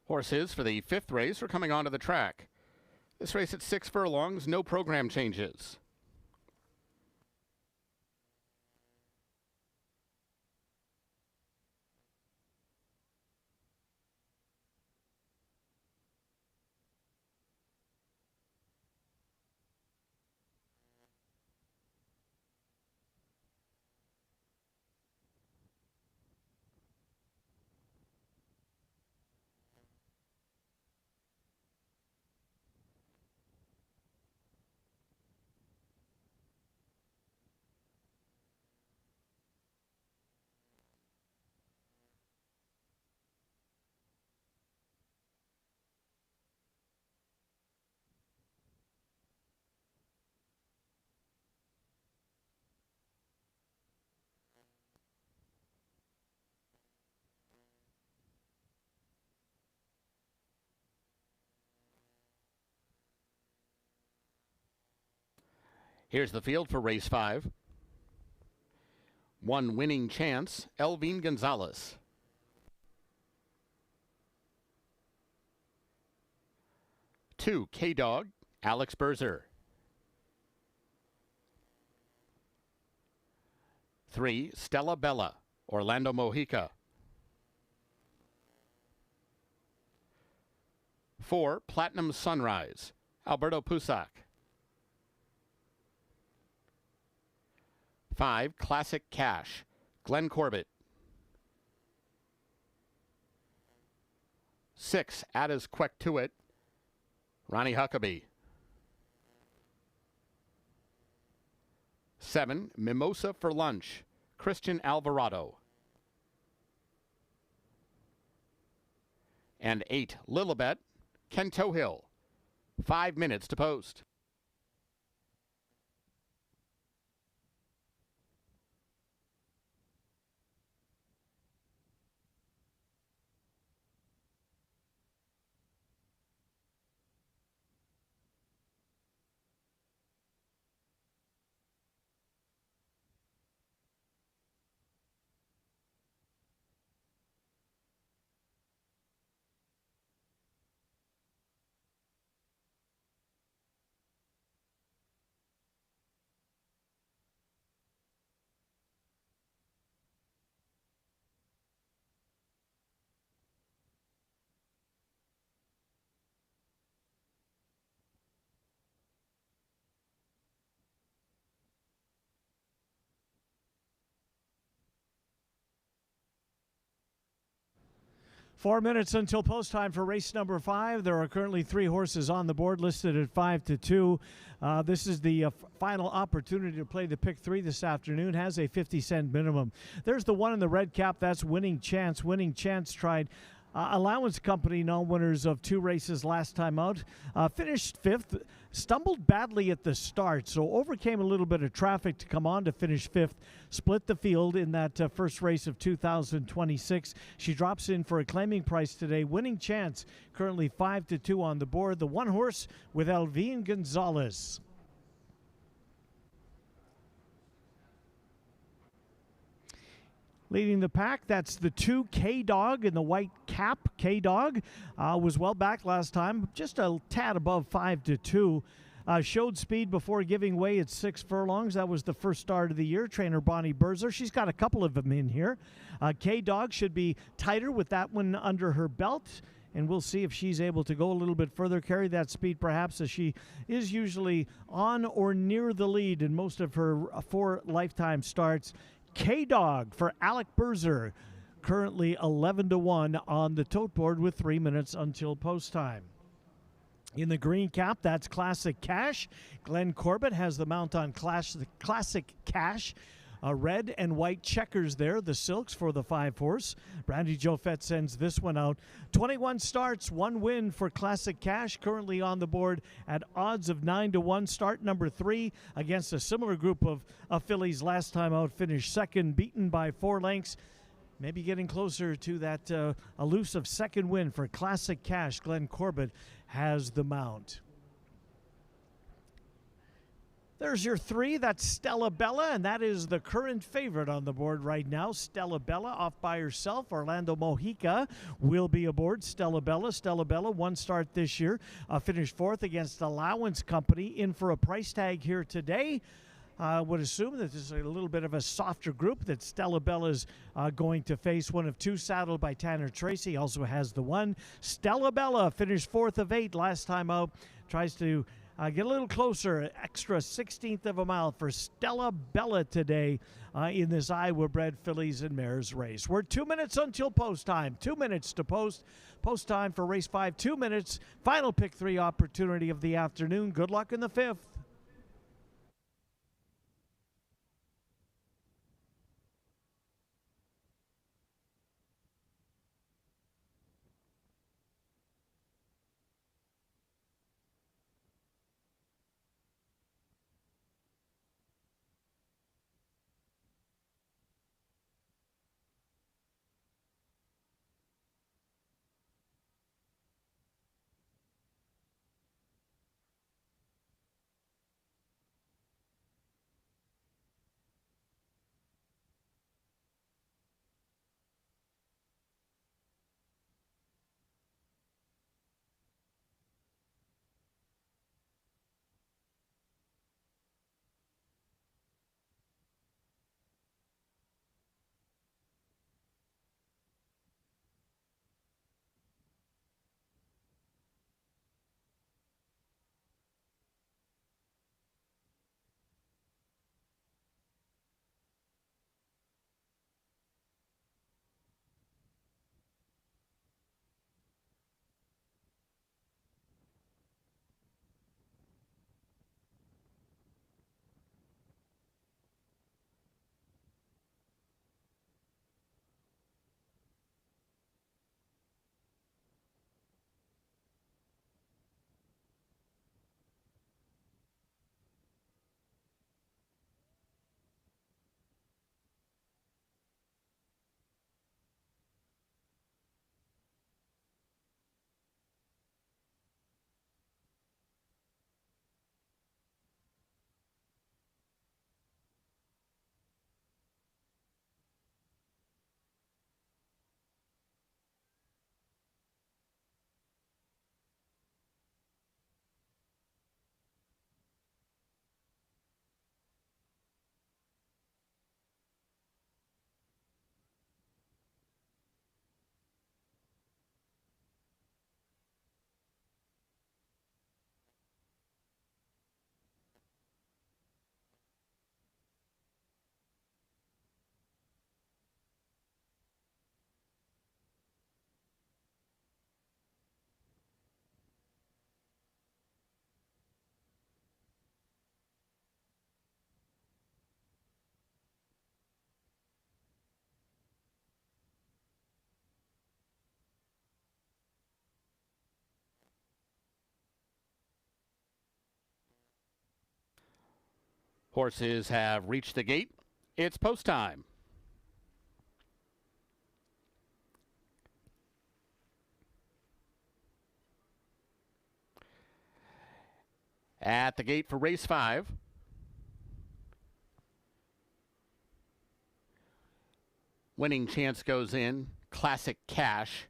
Horses for the 5th race are coming onto the track. This race at 6 furlongs, no program changes. Here's the field for race 5. 1 Winning Chance, Elvine Gonzalez. 2 K-Dog, Alex Berzer. 3 Stella Bella, Orlando Mojica. 4 Platinum Sunrise, Alberto Pusac. 5 Classic Cash, Glenn Corbett. 6 Addis Quektuit, Ronnie Huckabee. 7 Mimosa for Lunch, Christian Alvarado. And 8 Lilibet, Ken Tohill. 5 minutes to post. Four minutes until post time for race number 5. There are currently 3 horses on the board listed at 5-2. This is the final opportunity to play the pick 3 this afternoon. Has a 50-cent minimum. There's the one in the red cap. That's Winning Chance. Winning Chance tried Allowance Company, non-winners of 2 races last time out. Finished 5th. Stumbled badly at the start, so overcame a little bit of traffic to come on to finish 5th. Split the field in that first race of 2026. She drops in for a claiming price today. Winning Chance, currently 5-2 on the board. The one horse with Elvine Gonzalez. Leading the pack, that's the 2 K-Dog in the white cap. K-Dog was well back last time, just a tad above 5-2. Showed speed before giving way at 6 furlongs. That was the first start of the year. Trainer Bonnie Berzer. She's got a couple of them in here. K-Dog should be tighter with that one under her belt. And we'll see if she's able to go a little bit further, carry that speed perhaps, as she is usually on or near the lead in most of her 4 lifetime starts. K-Dog for Alec Berzer, currently 11-1 on the tote board with 3 minutes until post time. In the green cap, that's Classic Cash. Glenn Corbett has the mount on Classic Cash. Red and white checkers there, the silks for the 5-horse. Brandy Jofet sends this one out. 21 starts, 1 win for Classic Cash, currently on the board at odds of 9-1. Start number 3 against a similar group of fillies last time out, finished second, beaten by 4 lengths. Maybe getting closer to that elusive second win for Classic Cash. Glenn Corbett has the mount. There's your 3. That's Stella Bella, and that is the current favorite on the board right now. Stella Bella off by herself. Orlando Mojica will be aboard. Stella Bella, 1 start this year. Finished 4th against Allowance Company. In for a price tag here today. I would assume that this is a little bit of a softer group that Stella Bella's going to face. One of 2 saddled by Tanner Tracy. Also has the 1. Stella Bella finished 4th of 8 last time out. Tries to get a little closer, extra 16th of a mile for Stella Bella today in this Iowa bred fillies and mares race. We're 2 minutes until post time. 2 minutes to post. Post time for race 5, 2 minutes. Final pick 3 opportunity of the afternoon. Good luck in the 5th. Horses have reached the gate. It's post time. At the gate for race 5. Winning chance goes in. Classic Cash.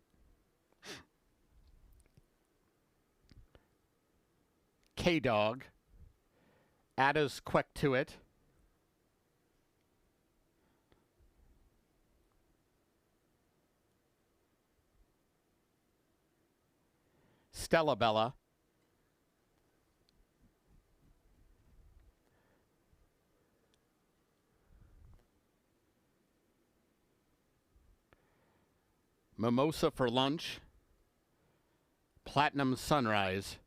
K-Dog. Ada's Quick to it. Stella Bella. Mimosa for Lunch. Platinum Sunrise.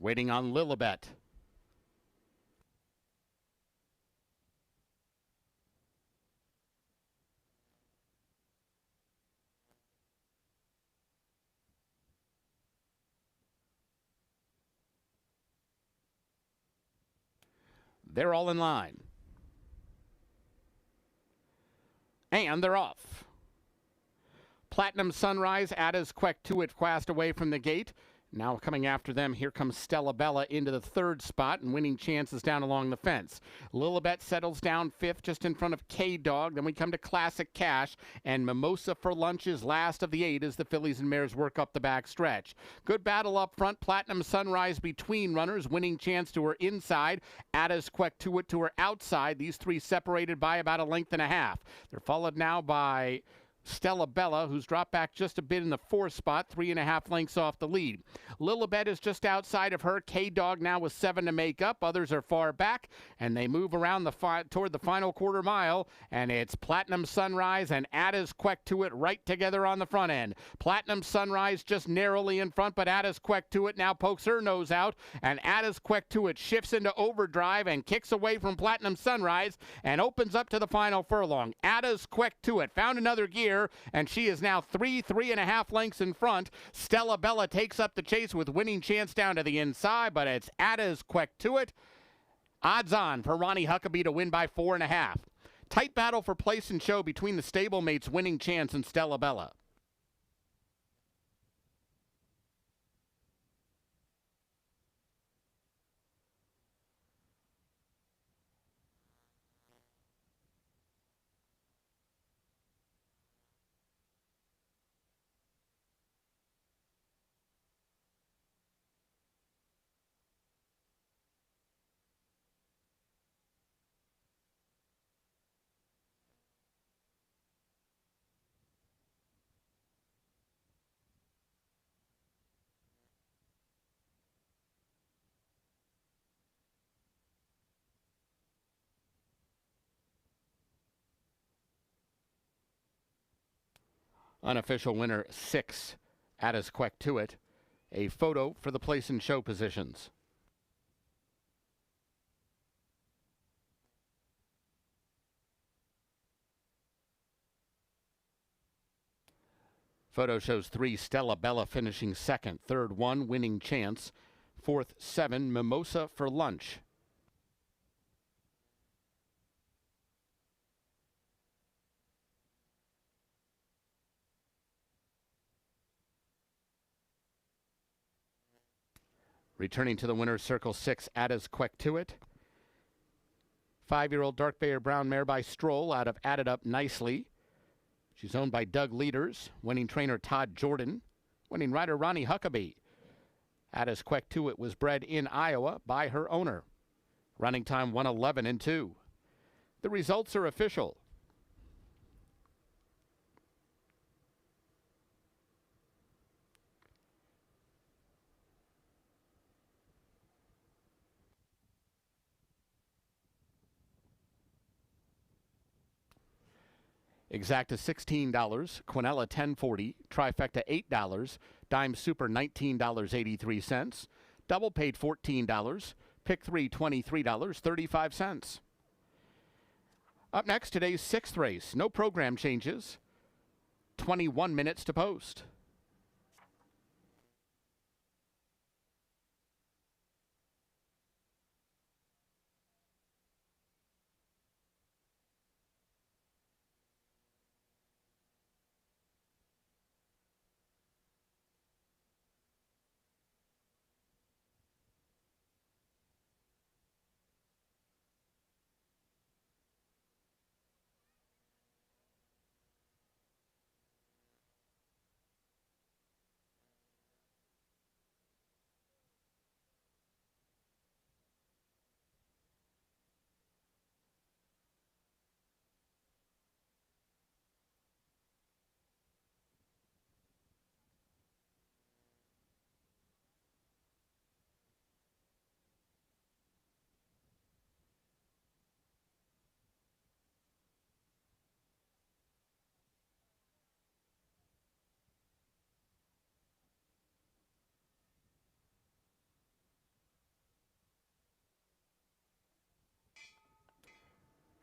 Waiting on Lilibet. They're all in line. And they're off. Platinum Sunrise, Ada's Quick to it, fast away from the gate. Now coming after them, here comes Stella Bella into the third spot and winning chances down along the fence. Lilibet settles down fifth just in front of K-Dog. Then we come to Classic Cash, and Mimosa for Lunch is last of the 8 as the fillies and mares work up the back stretch. Good battle up front. Platinum Sunrise between runners. Winning chance to her inside. Addis Queck to it to her outside. These three separated by about a length and a half. They're followed now by Stella Bella, who's dropped back just a bit in the fourth spot, 3.5 lengths off the lead. Lilibet is just outside of her. K-Dog now with 7 to make up. Others are far back, and they move around toward the final quarter mile, and it's Platinum Sunrise and Addis Queck to it right together on the front end. Platinum Sunrise just narrowly in front, but Addis Queck to it now pokes her nose out, and Addis Queck to it shifts into overdrive and kicks away from Platinum Sunrise and opens up to the final furlong. Addis Queck to it found another gear, and she is now 3.5 lengths in front. Stella Bella takes up the chase with winning chance down to the inside, but it's Addis Queck to it. Odds on for Ronnie Huckabee to win by 4.5. Tight battle for place and show between the stablemates Winning Chance and Stella Bella. Unofficial winner 6, Addis Queck to it. A photo for the place and show positions. Photo shows 3, Stella Bella finishing second. Third, 1, Winning Chance. Fourth, 7, Mimosa for Lunch. Returning to the winner's circle, 6, Addis Queck to it. 5-year-old Dark Bear Brown mare by Stroll out of Added Up Nicely. She's owned by Doug Leaders, winning trainer Todd Jordan, winning rider Ronnie Huckabee. Addis Queck to it was bred in Iowa by her owner. Running time 1:11.2. The results are official. Exacta $16, Quinella $10.40, Trifecta $8, Dime Super $19.83, Double paid $14, Pick 3 $23.35. Up next, today's 6th race. No program changes. 21 minutes to post.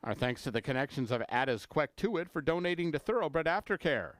Our thanks to the connections of Addis Queck to it for donating to Thoroughbred Aftercare.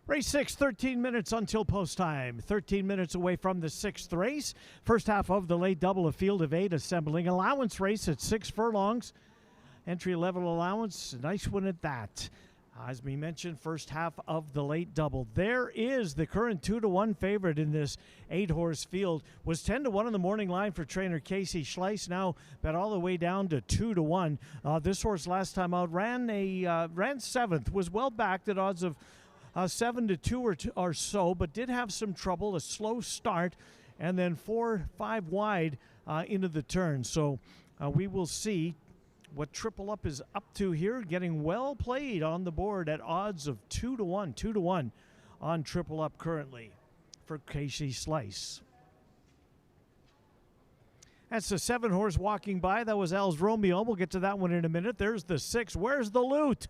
Race 6, 13 minutes until post time. 13 minutes away from the 6th race. First half of the late double, a field of 8 assembling. Allowance race at 6 furlongs. Entry level allowance, nice one at that. As we mentioned, first half of the late double. There is the current 2-1 favorite in this 8-horse field. Was 10-1 on the morning line for trainer Casey Schleiss. Now bet all the way down to 2-1. This horse last time out ran 7th. Was well backed at odds of 7-2 or so, but did have some trouble. A slow start, and then 4-5 wide into the turn. So we will see what Triple Up is up to here, getting well played on the board at odds of 2-1. 2-1 on Triple Up currently for Casey Schleiss. That's the 7-horse walking by. That was Al's Romeo. We'll get to that one in a minute. There's the 6. Where's the loot?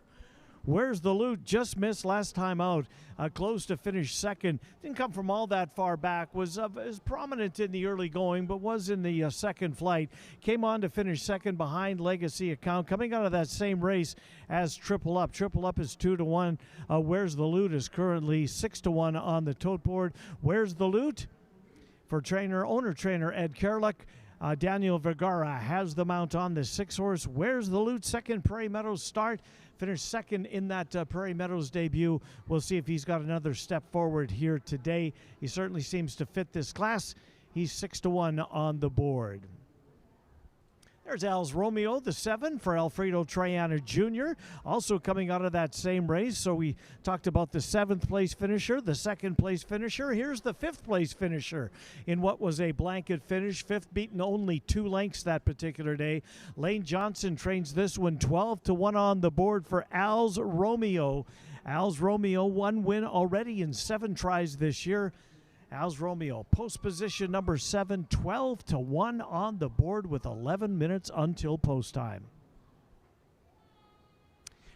Where's the loot? Just missed last time out. Close to finish second. Didn't come from all that far back. Was prominent in the early going, but was in the second flight. Came on to finish second behind Legacy Account. Coming out of that same race as Triple Up. Triple Up is 2-1. Where's the loot is currently 6-1 on the tote board. Where's the loot? For owner-trainer Ed Kerlick. Daniel Vergara has the mount on the 6-horse. Where's the loot? Second Prairie Meadows start. Finished second in that Prairie Meadows debut. We'll see if he's got another step forward here today. He certainly seems to fit this class. He's 6-1 on the board. There's Al's Romeo, the 7 for Alfredo Triana Jr. Also coming out of that same race. So we talked about the 7th place finisher, the 2nd place finisher. Here's the 5th place finisher in what was a blanket finish. 5th beaten only 2 lengths that particular day. Lane Johnson trains this one. 12-1 on the board for Al's Romeo. Al's Romeo, 1 win already in 7 tries this year. Al's Romeo, post position number 7, 12-1 on the board with 11 minutes until post time.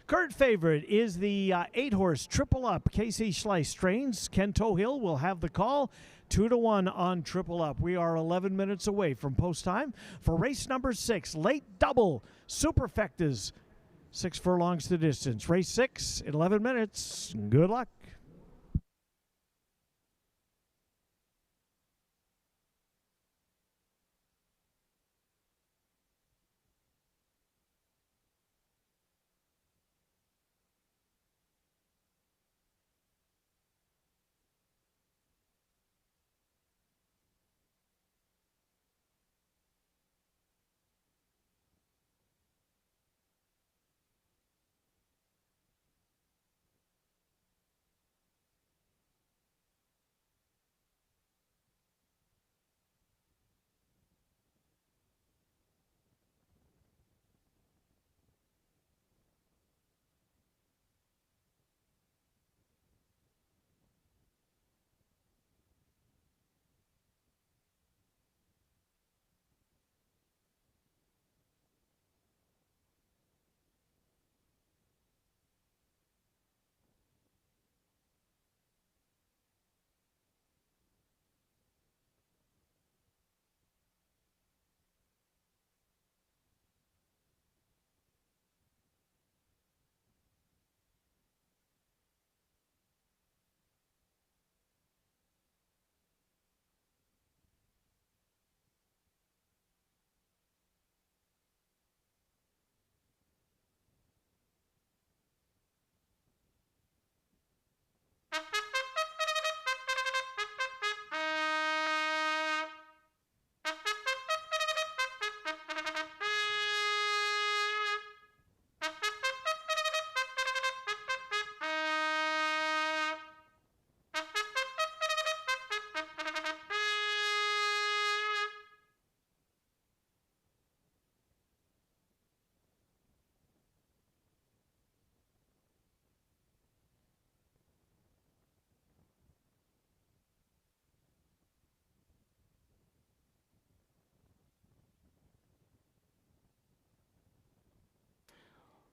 Current favorite is the 8-horse Triple Up. Casey Schleiss trains. Ken Tohill will have the call. 2-1 on Triple Up. We are 11 minutes away from post time for race number 6, late double, Superfectas. 6 furlongs to distance. Race 6, 11 minutes. Good luck.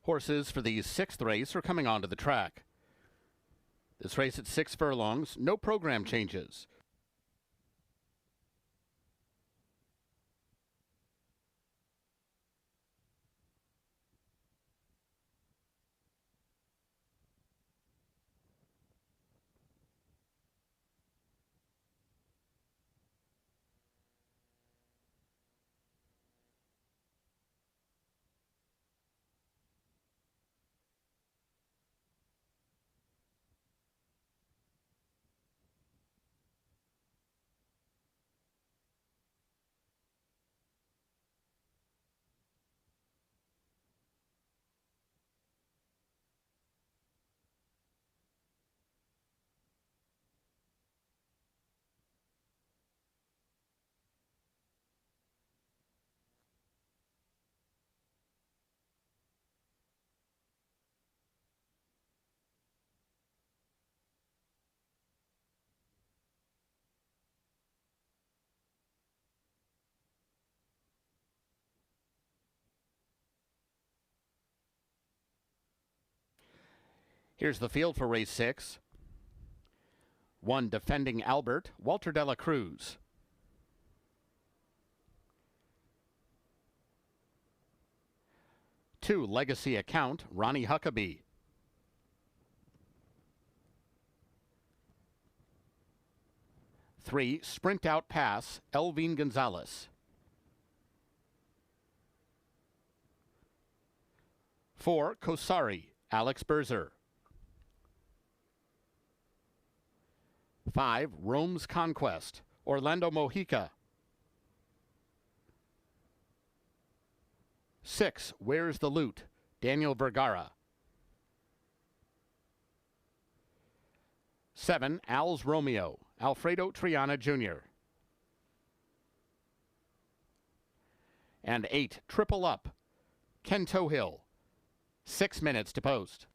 Horses for the 6th race are coming onto the track. This race at 6 furlongs, no program changes. Here's the field for race 6. 1, Defending Albert, Walter de la Cruz. 2, Legacy Account, Ronnie Huckabee. 3, Sprint Out Pass, Elvin Gonzalez. 4, Kosari, Alex Berzer. 5, Rome's Conquest, Orlando Mojica. 6, Where's the Loot, Daniel Vergara. 7, Al's Romeo, Alfredo Triana Jr. And 8, Triple Up, Ken Tohill. 6 minutes to post.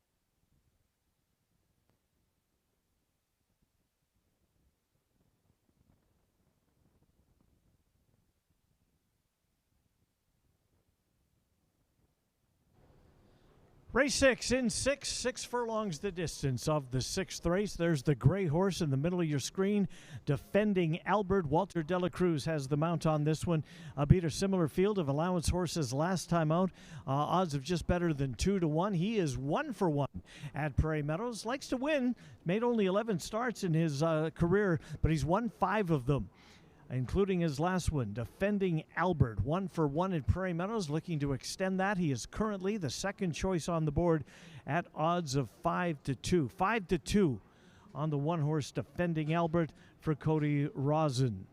Race 6 in 6 furlongs the distance of the 6th race. There's the gray horse in the middle of your screen, Defending Albert. Walter de la Cruz has the mount on this one. Beat a similar field of allowance horses last time out. Odds of just better than 2-1. He is 1-for-1 at Prairie Meadows. Likes to win. Made only 11 starts in his career, but he's won 5 of them, including his last one, Defending Albert. 1-for-1 at Prairie Meadows, looking to extend that. He is currently the second choice on the board at odds of 5-2. 5-2 on the one horse Defending Albert for Cody Rosen.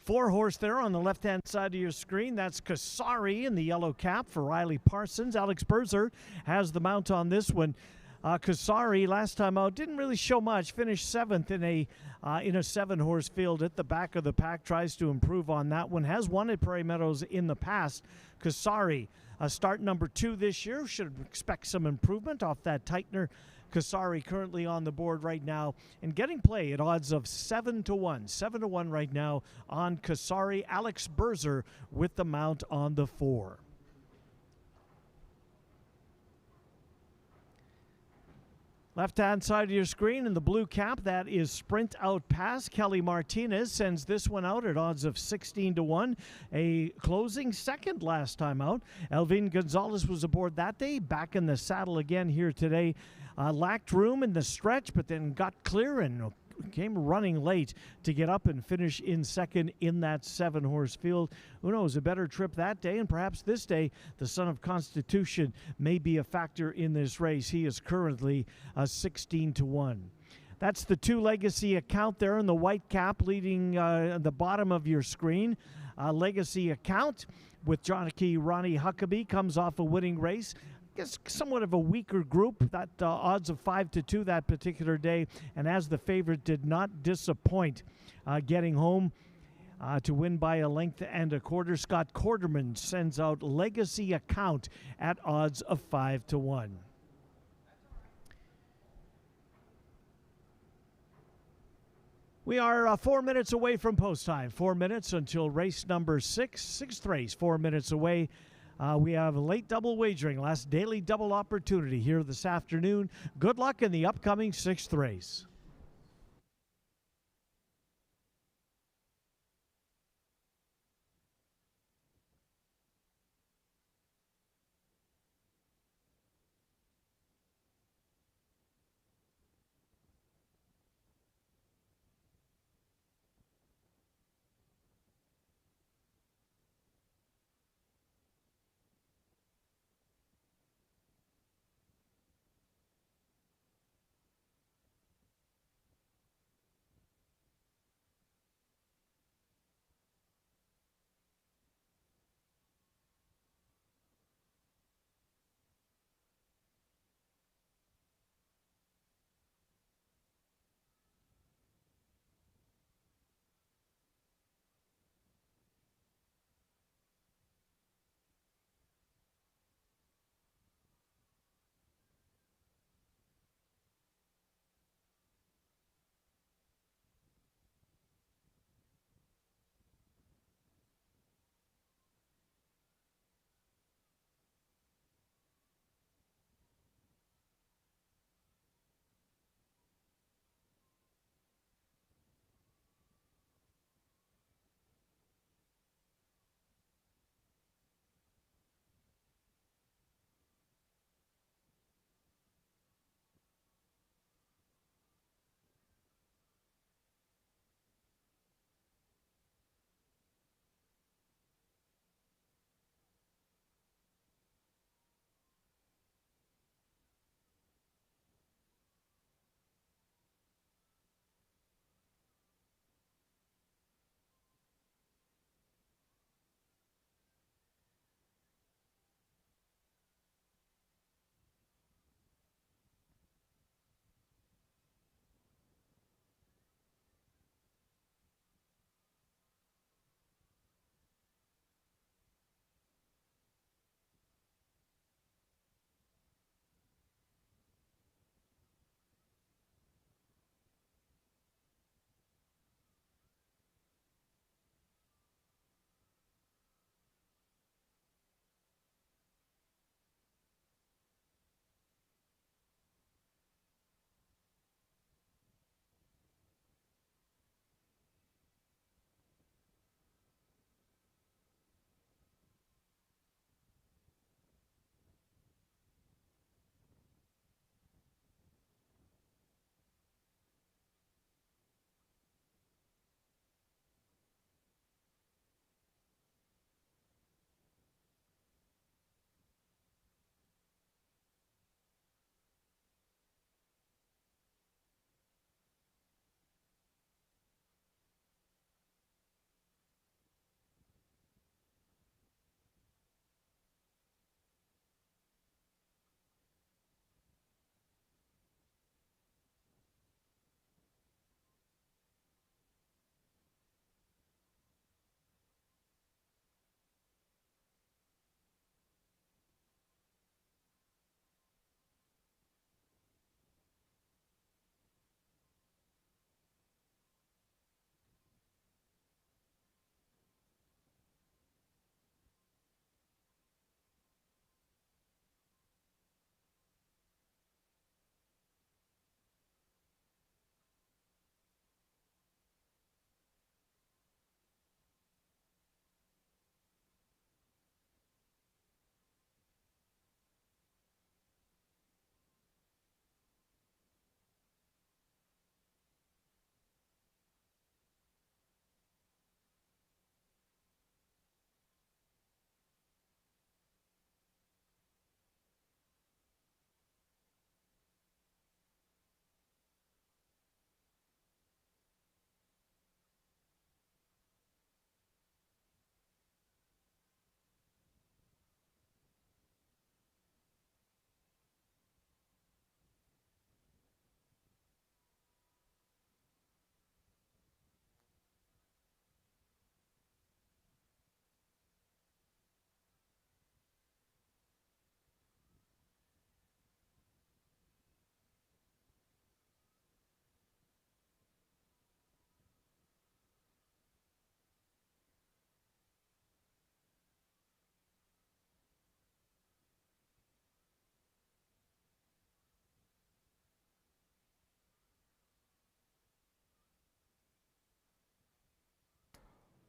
4 horse there on the left-hand side of your screen. That's Kasari in the yellow cap for Riley Parsons. Alex Berzer has the mount on this one. Kasari last time out didn't really show much. Finished 7th in a 7-horse field at the back of the pack. Tries to improve on that one. Has won at Prairie Meadows in the past. Kasari, start number 2 this year. Should expect some improvement off that tightener. Kasari currently on the board right now and getting play at odds of 7-1. 7-1 right now on Kasari. Alex Berzer with the mount on the 4. Left-hand side of your screen in the blue cap, that is Sprint Out Pass. Kelly Martinez sends this one out at odds of 16-1. A closing second last time out. Elvin Gonzalez was aboard that day, back in the saddle again here today. Lacked room in the stretch, but then got clear and came running late to get up and finish in second in that 7-horse field. Who knows, a better trip that day, and perhaps this day the Son of Constitution may be a factor in this race. He is currently 16-1. That's the 2 Legacy Account there in the white cap leading the bottom of your screen. Legacy Account with jockey Ronnie Huckabee comes off a winning race. Guess somewhat of a weaker group. That odds of 5-2 that particular day, and as the favorite did not disappoint, getting home to win by a length and a quarter. Scott Quarterman sends out Legacy Account at odds of 5-1. We are 4 minutes away from post time. 4 minutes until race number 6. 6th race, 4 minutes away. We have a late double wagering, last daily double opportunity here this afternoon. Good luck in the upcoming 6th race.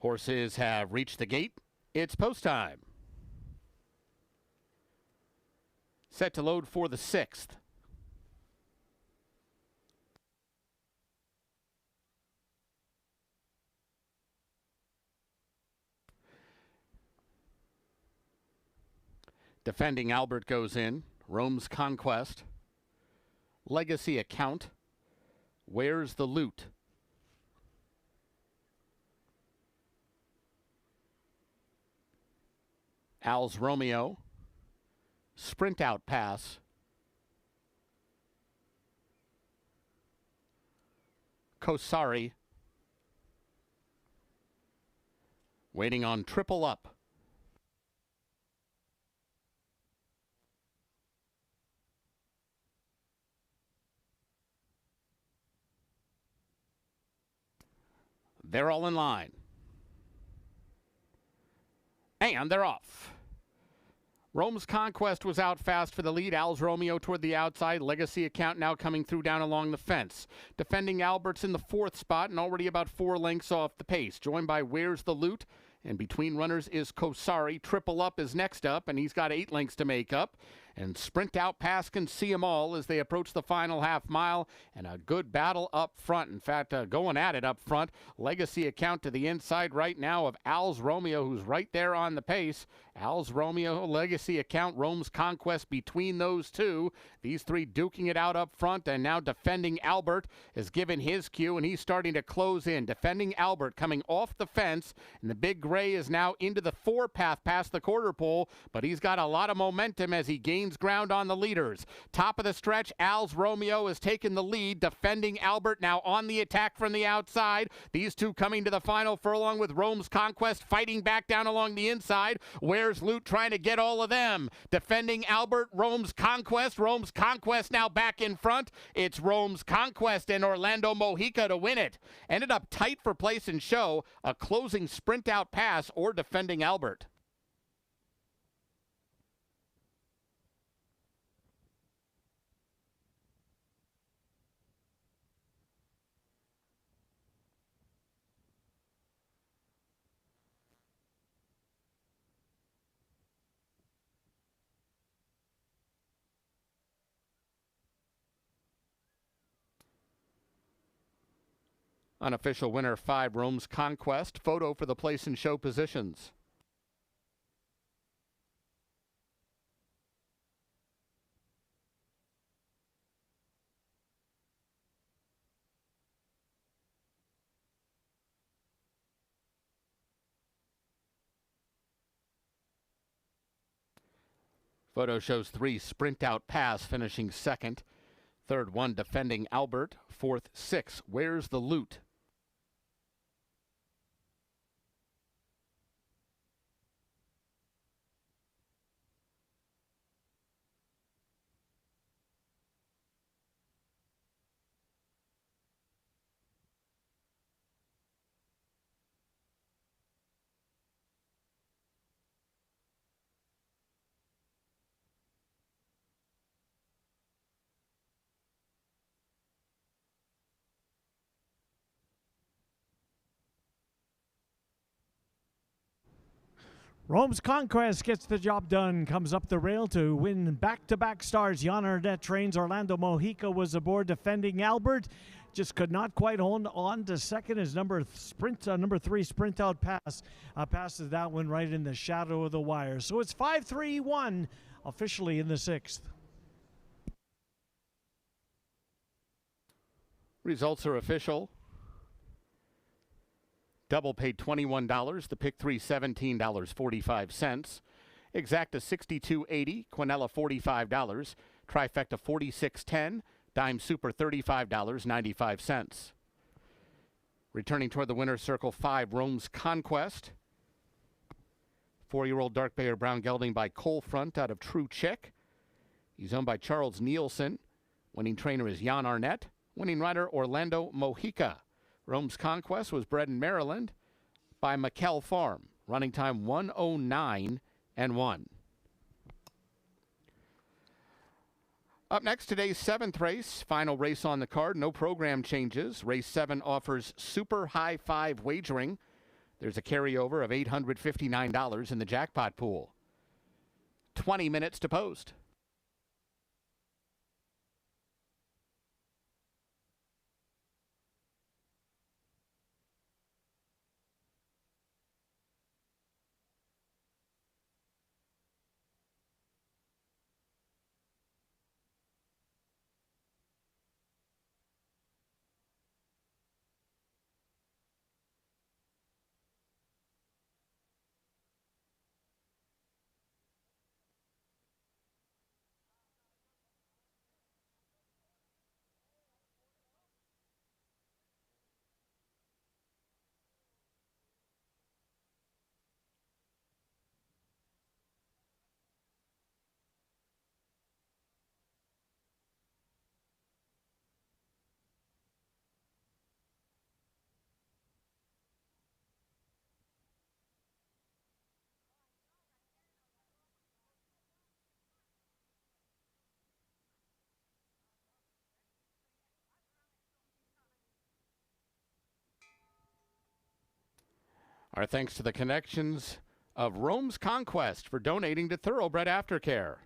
Horses have reached the gate. It's post time. Set to load for the 6th. Defending Albert goes in. Rome's Conquest. Legacy Account. Where's the Loot? Al's Romeo. Sprint Out Pass. Kosari. Waiting on Triple Up. They're all in line. And they're off. Rome's Conquest was out fast for the lead. Al's Romeo toward the outside. Legacy Account now coming through down along the fence. Defending Albert's in the 4th spot and already about 4 lengths off the pace. Joined by Where's the Loot? And between runners is Kosari. Triple Up is next up, and he's got 8 lengths to make up. And Sprint Out Pass can see them all as they approach the final half mile. And a good battle up front. In fact, going at it up front. Legacy Account to the inside right now of Al's Romeo, who's right there on the pace. Al's Romeo, Legacy Account, Rome's Conquest between those two. These three duking it out up front, and now Defending Albert is given his cue, and he's starting to close in. Defending Albert coming off the fence, and the big gray is now into the 4 path past the quarter pole, but he's got a lot of momentum as he gains ground on the leaders. Top of the stretch, Al's Romeo has taken the lead. Defending Albert now on the attack from the outside. These two coming to the final furlong with Rome's Conquest fighting back down along the inside. Where's Loot trying to get all of them? Defending Albert, Rome's Conquest. Rome's Conquest now back in front. It's Rome's Conquest and Orlando Mojica to win it. Ended up tight for place and show. A closing Sprint Out Pass or Defending Albert. Unofficial winner 5, Rome's Conquest. Photo for the place and show positions. Photo shows 3, Sprint Out Pass finishing 2nd. 3rd, 1, Defending Albert. 4th, 6, Where's the Loot? Rome's Conquest gets the job done, comes up the rail to win back-to-back stars. Jan Arnett trains. Orlando Mojica was aboard. Defending Albert just could not quite hold on to second. His number 3 Sprint Out Pass passes that one right in the shadow of the wire. So it's 5-3-1 officially in the 6th. Results are official. Double paid $21. The pick 3 $17.45. Exacta $62.80. Quinella $45. Trifecta $46.10. Dime Super $35.95. Returning toward the winner's circle 5, Rome's Conquest. 4-year-old Dark Bay or Brown Gelding by Cole Front out of True Chick. He's owned by Charles Nielsen. Winning trainer is Jan Arnett. Winning rider Orlando Mojica. Rome's Conquest was bred in Maryland by McKell Farm. Running time 1:09.1. Up next, today's 7th race. Final race on the card. No program changes. Race 7 offers super high 5 wagering. There's a carryover of $859 in the jackpot pool. 20 minutes to post. Our thanks to the connections of Rome's Conquest for donating to Thoroughbred Aftercare.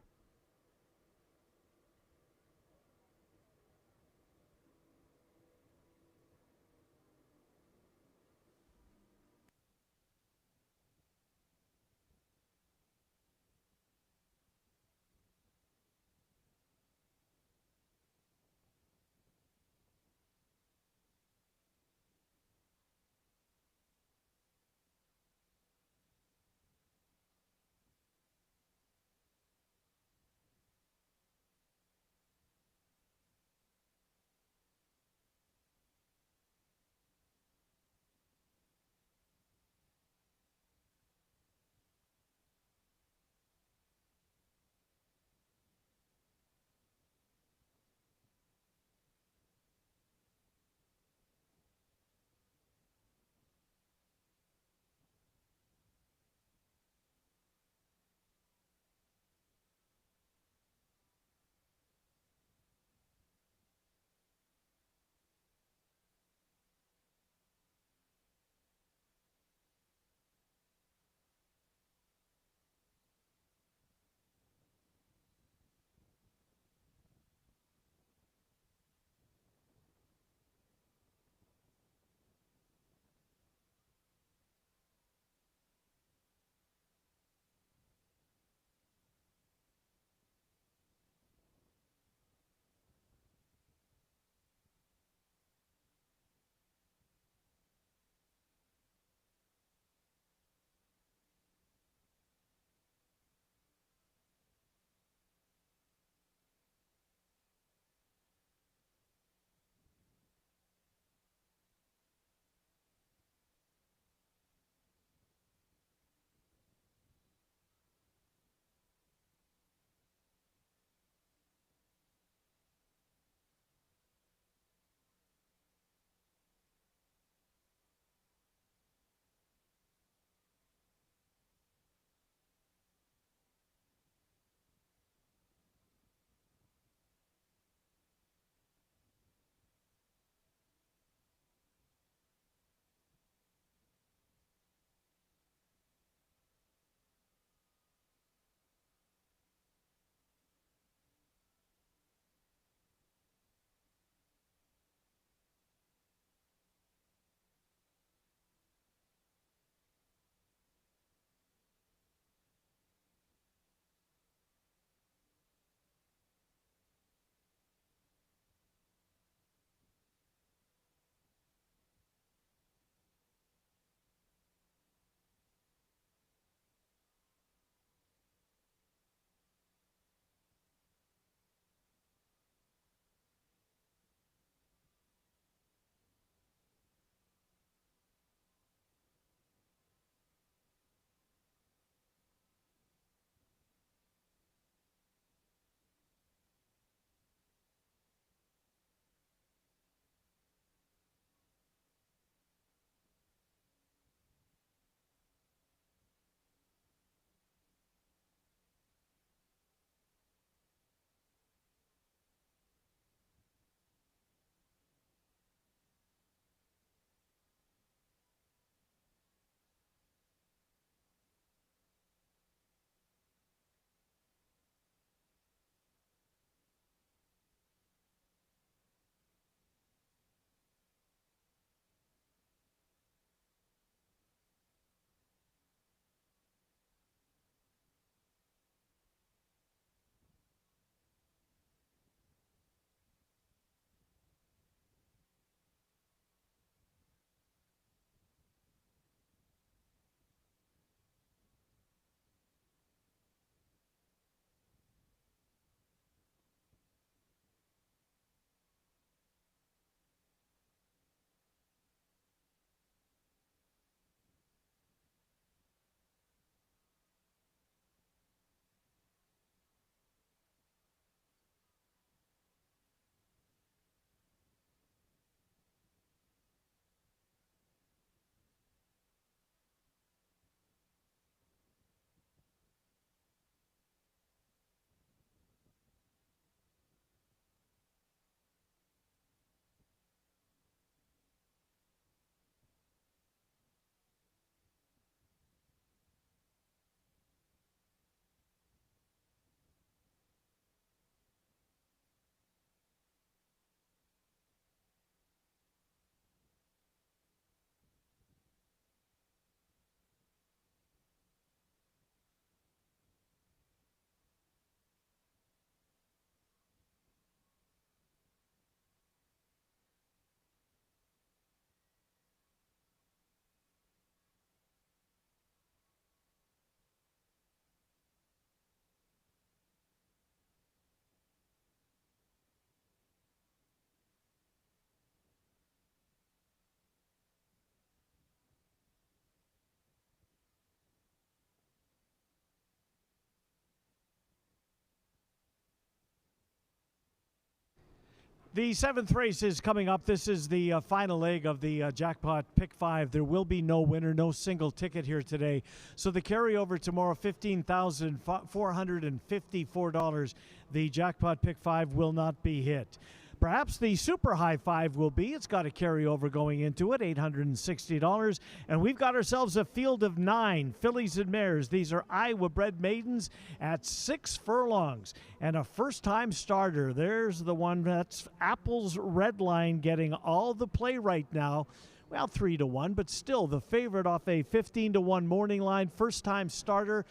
The seventh race is coming up. This is the final leg of the jackpot pick 5. There will be no winner, no single ticket here today. So the carryover tomorrow, $15,454. The jackpot pick 5 will not be hit. Perhaps the super high 5 will be. It's got a carryover going into it, $860. And we've got ourselves a field of 9 fillies and mares. These are Iowa bred maidens at 6 furlongs. And a first-time starter. There's the one that's Apple's Red Line getting all the play right now. Well, 3-1, but still the favorite off a 15-1 morning line. First-time starter.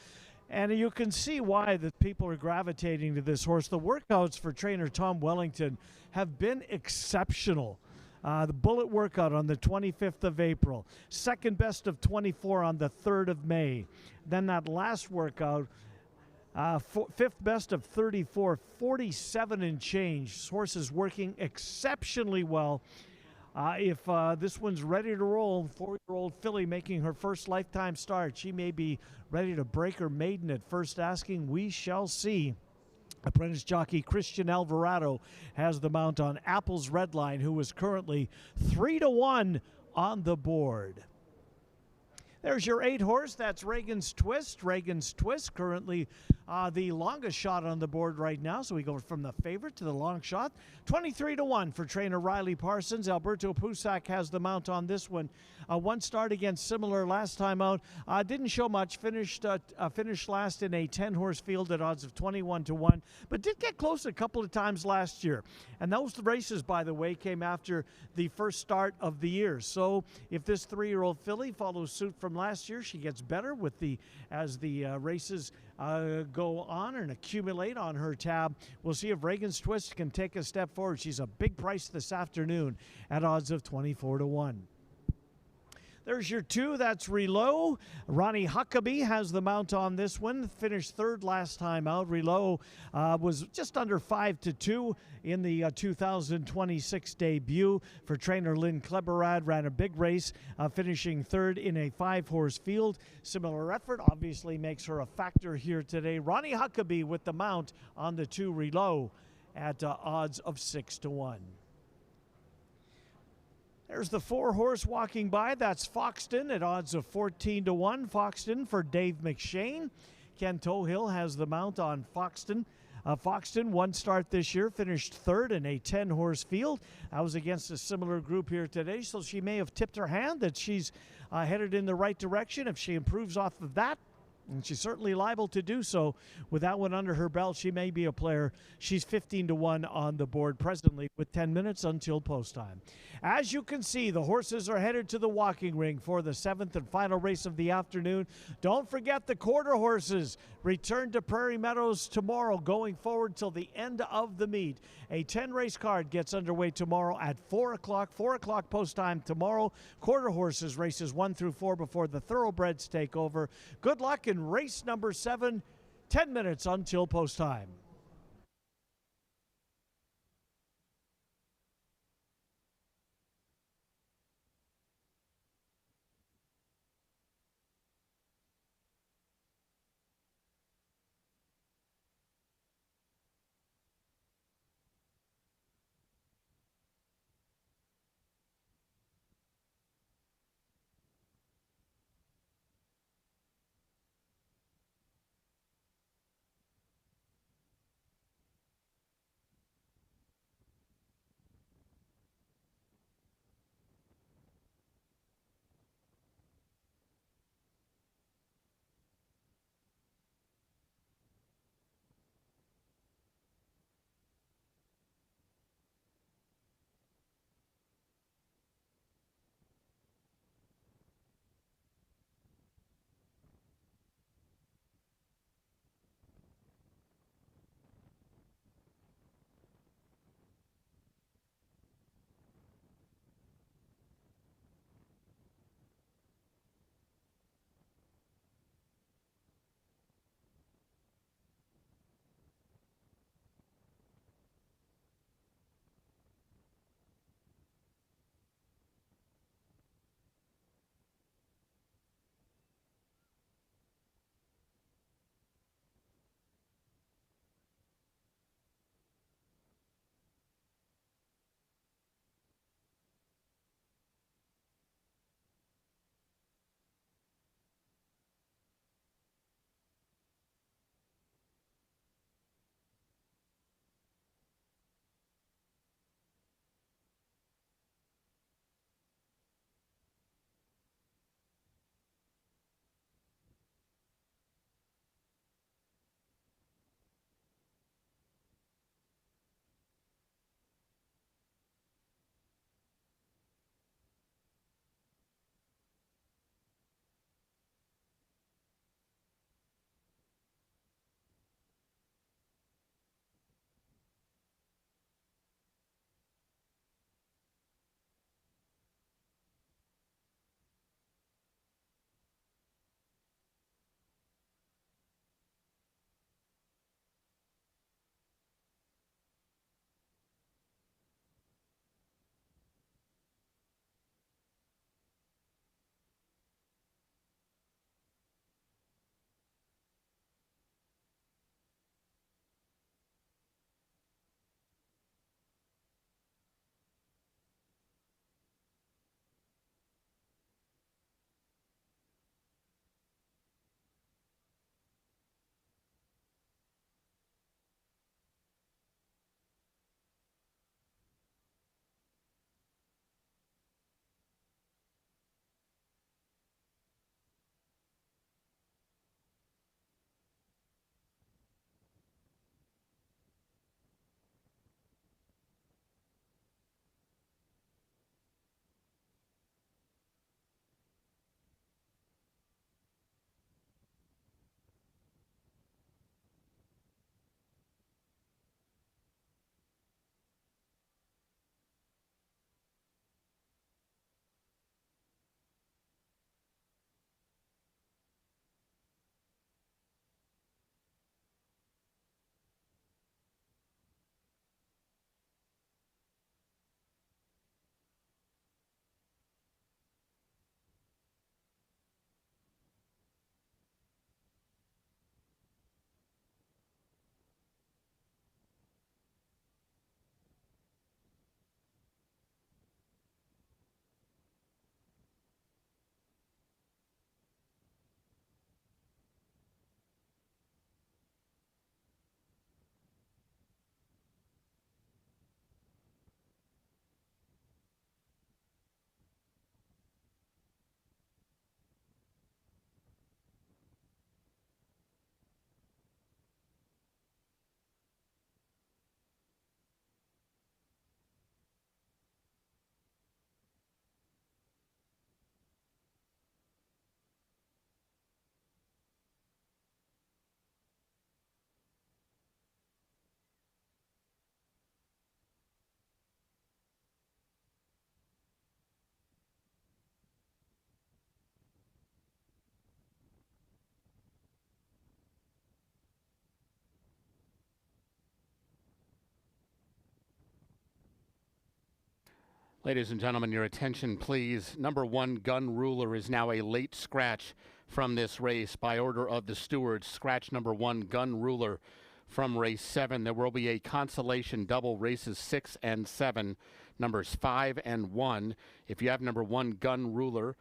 And you can see why the people are gravitating to this horse. The workouts for trainer Tom Wellington have been exceptional. The Bullet workout on the 25th of April, second best of 24 on the 3rd of May. Then that last workout, fifth best of 34, 47 and change. This horse is working exceptionally well. If this one's ready to roll, 4-year-old filly making her first lifetime start. She may be ready to break her maiden at first asking. We shall see. Apprentice jockey Christian Alvarado has the mount on Apple's Red Line, who is currently 3-1 on the board. There's your 8 horse. That's Reagan's Twist. Reagan's Twist, currently the longest shot on the board right now. So we go from the favorite to the long shot. 23-1 for trainer Riley Parsons. Alberto Pusac has the mount on this one. One start against Similar last time out. Didn't show much. Finished last in a 10-horse field at odds of 21-1. But did get close a couple of times last year. And those races, by the way, came after the first start of the year. So if this 3-year-old filly follows suit from last year, she gets better with as the races go on and accumulate on her tab. We'll see if Reagan's Twist can take a step forward. She's a big price this afternoon at odds of 24-1. There's your 2. That's Relo. Ronnie Huckabee has the mount on this one. Finished 3rd last time out. Relo was just under 5-2 in the 2026 debut for trainer Lynn Kleberad. Ran a big race, finishing 3rd in a 5-horse field. Similar effort obviously makes her a factor here today. Ronnie Huckabee with the mount on the 2 Relo at odds of 6-1. There's the 4-horse walking by. That's Foxton at odds of 14-1. Foxton for Dave McShane. Ken Tohill has the mount on Foxton. Foxton, one start this year, finished 3rd in a 10-horse field. I was against a similar group here today, so she may have tipped her hand that she's headed in the right direction. If she improves off of that, and she's certainly liable to do so. With that one under her belt, she may be a player. She's 15-1 on the board presently with 10 minutes until post time. As you can see, the horses are headed to the walking ring for the 7th and final race of the afternoon. Don't forget the quarter horses return to Prairie Meadows tomorrow, going forward till the end of the meet. A 10-race card gets underway tomorrow at 4 o'clock. 4 o'clock post time tomorrow. Quarter horses races 1 through 4 before the thoroughbreds take over. Good luck in race number 7, 10 minutes until post time. Ladies and gentlemen, your attention, please. Number 1, Gun Ruler, is now a late scratch from this race by order of the stewards. Scratch number 1, Gun Ruler, from race 7. There will be a consolation double, races 6 and 7, numbers 5 and 1. If you have number 1, Gun Ruler,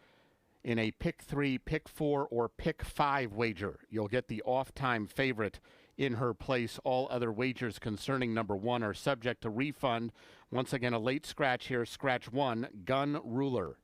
in a pick 3, pick 4, or pick 5 wager, you'll get the off-time favorite in her place. All other wagers concerning number 1 are subject to refund. Once again, a late scratch here. Scratch 1, Gun Ruler.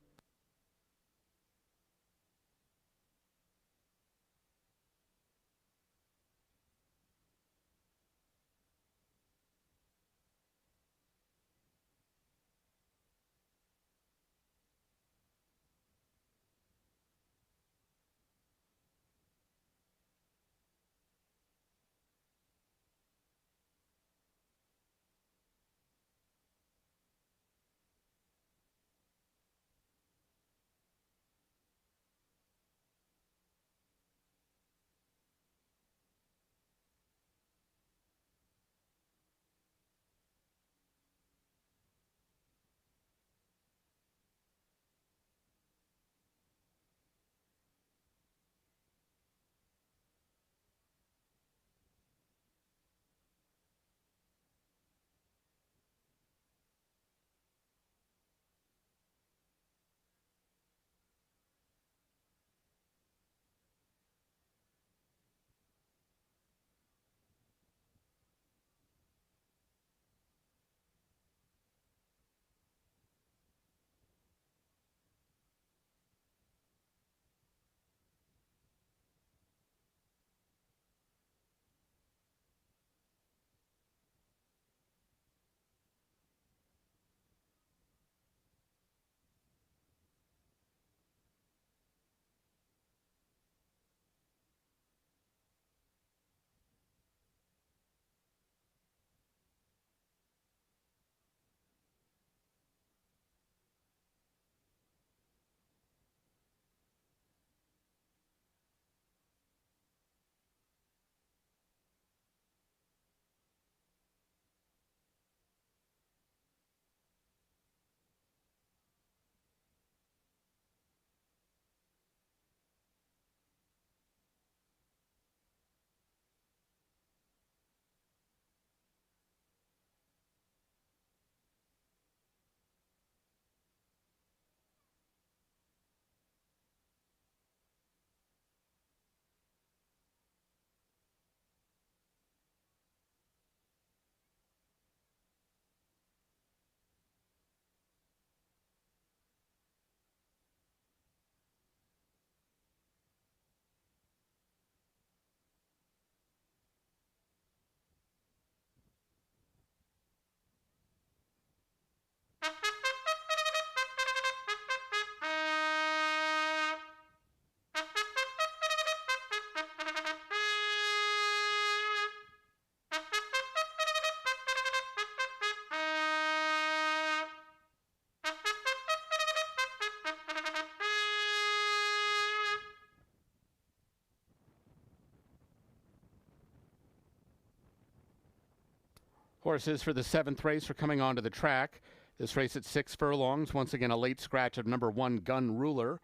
Horses for the 7th race are coming onto the track. This race at 6 furlongs. Once again, a late scratch of number 1, Gun Ruler.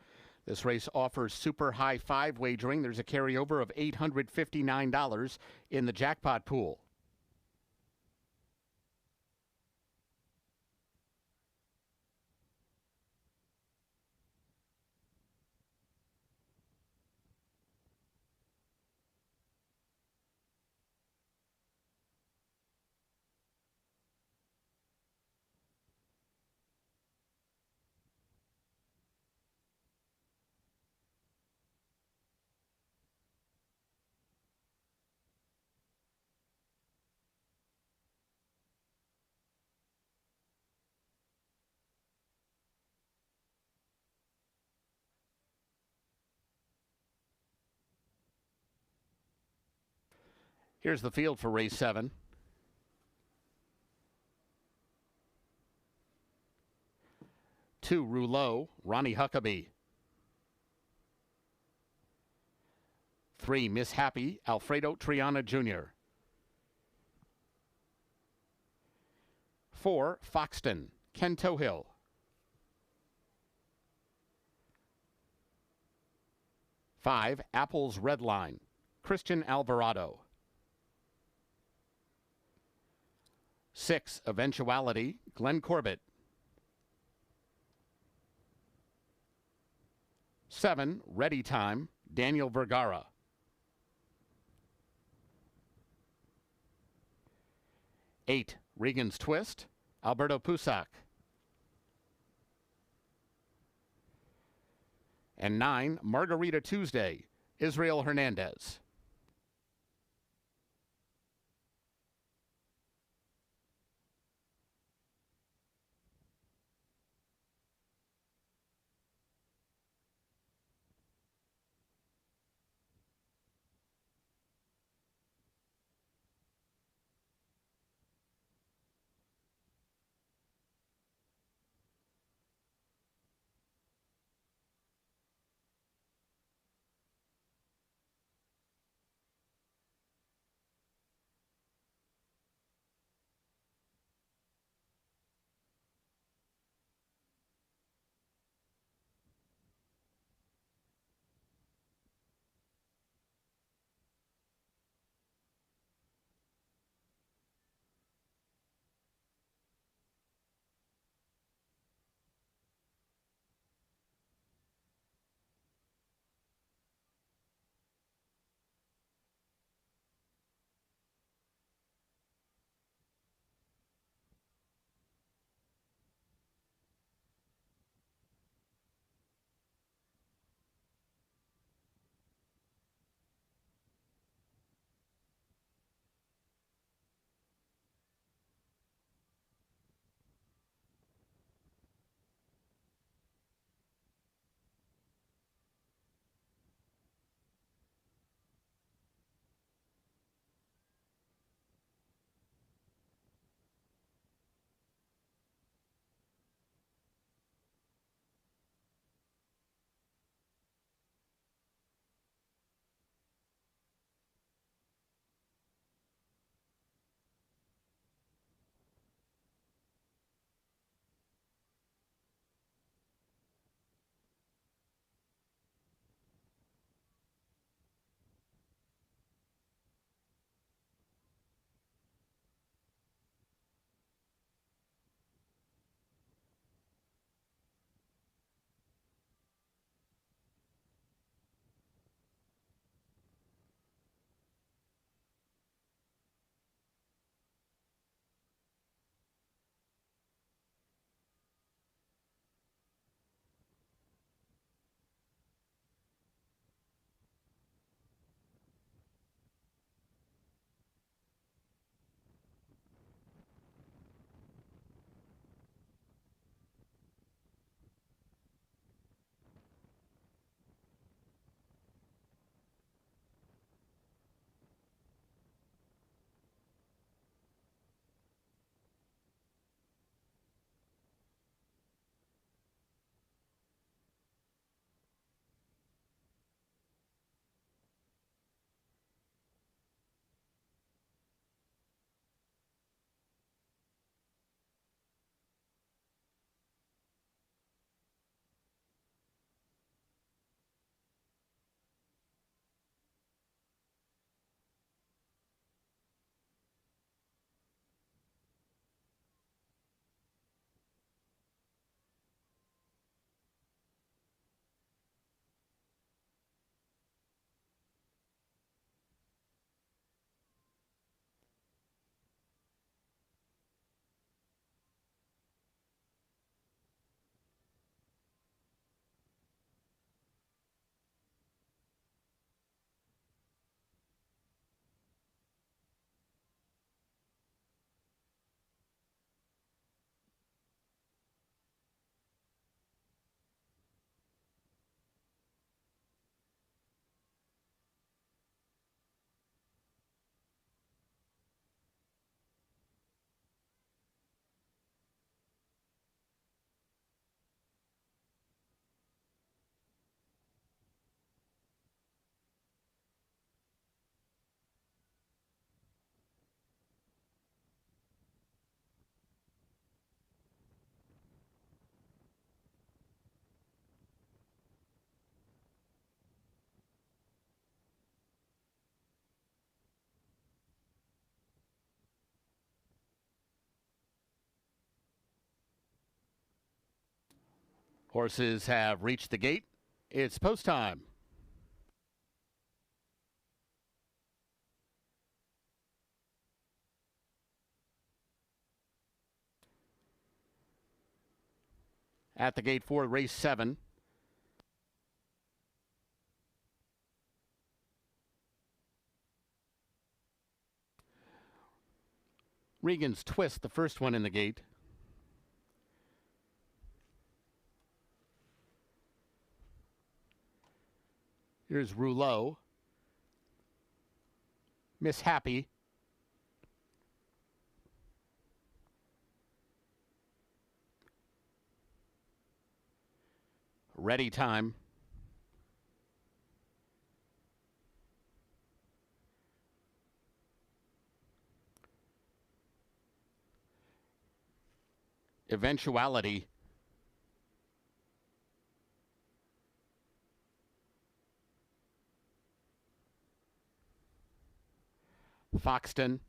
This race offers super high 5 wagering. There's a carryover of $859 in the jackpot pool. Here's the field for race 7. Two, Rouleau, Ronnie Huckabee. 3, Miss Happy, Alfredo Triana Jr. 4, Foxton, Ken Tohill. 5, Apple's Red Line, Christian Alvarado. 6, Eventuality, Glenn Corbett. 7, Ready Time, Daniel Vergara. 8, Regan's Twist, Alberto Pusac. And 9, Margarita Tuesday, Israel Hernandez. Horses have reached the gate. It's post time. At the gate for race 7. Regan's Twist, the first one in the gate. Here's Rouleau. Miss Happy. Ready Time. Eventuality. Foxton.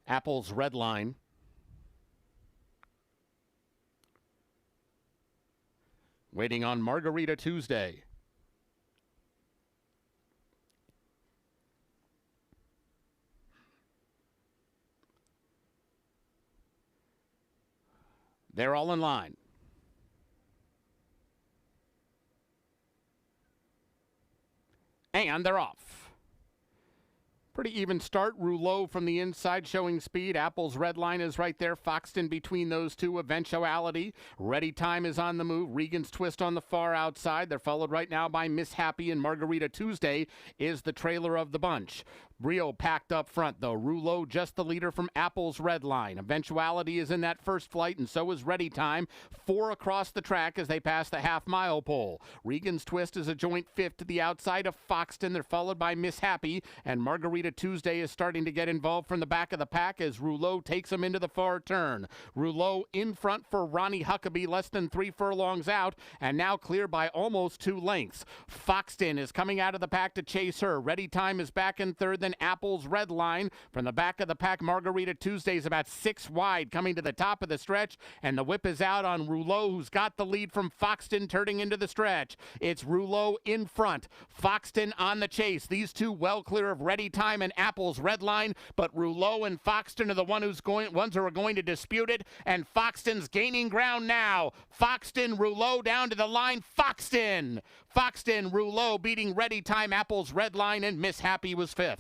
Apple's Red Line. Waiting on Margarita Tuesday. They're all in line. And they're off. Pretty even start. Rouleau from the inside showing speed. Apple's Red Line is right there. Foxton between those two. Eventuality. Ready Time is on the move. Regan's Twist on the far outside. They're followed right now by Miss Happy, and Margarita Tuesday is the trailer of the bunch. Brio packed up front, though. Rouleau just the leader from Apple's Red Line. Eventuality is in that first flight, and so is Ready Time. 4 across the track as they pass the half-mile pole. Regan's Twist is a joint fifth to the outside of Foxton. They're followed by Miss Happy, and Margarita Tuesday is starting to get involved from the back of the pack as Rouleau takes them into the far turn. Rouleau in front for Ronnie Huckabee, less than 3 furlongs out, and now clear by almost 2 lengths. Foxton is coming out of the pack to chase her. Ready Time is back in third, then Apple's Red Line. From the back of the pack, Margarita Tuesday is about 6 wide, coming to the top of the stretch, and the whip is out on Rouleau, who's got the lead from Foxton turning into the stretch. It's Rouleau in front, Foxton on the chase. These two well clear of Ready Time and Apple's Red Line, but Rouleau and Foxton are the ones who are going to dispute it, and Foxton's gaining ground now. Foxton, Rouleau down to the line. Foxton, Rouleau beating Ready Time, Apple's Red Line, and Miss Happy was 5th.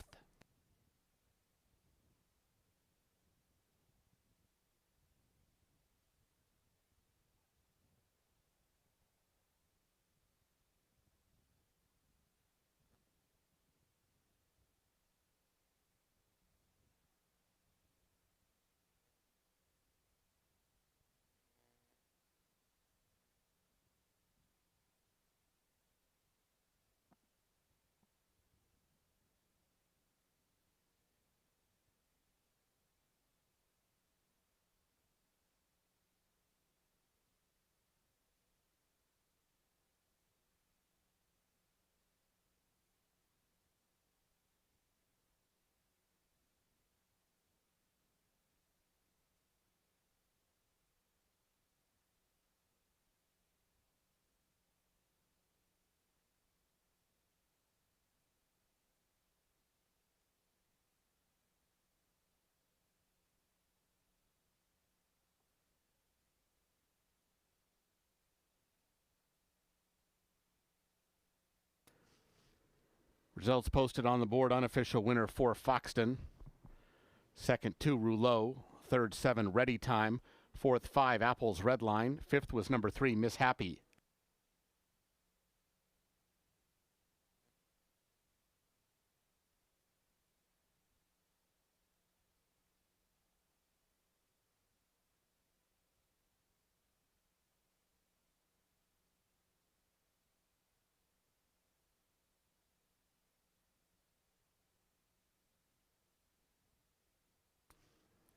Results posted on the board. Unofficial winner for Foxton. Second, 2 Rouleau. Third, 7 Ready Time. Fourth, 5 Apple's Red Line. Fifth was number 3 Miss Happy.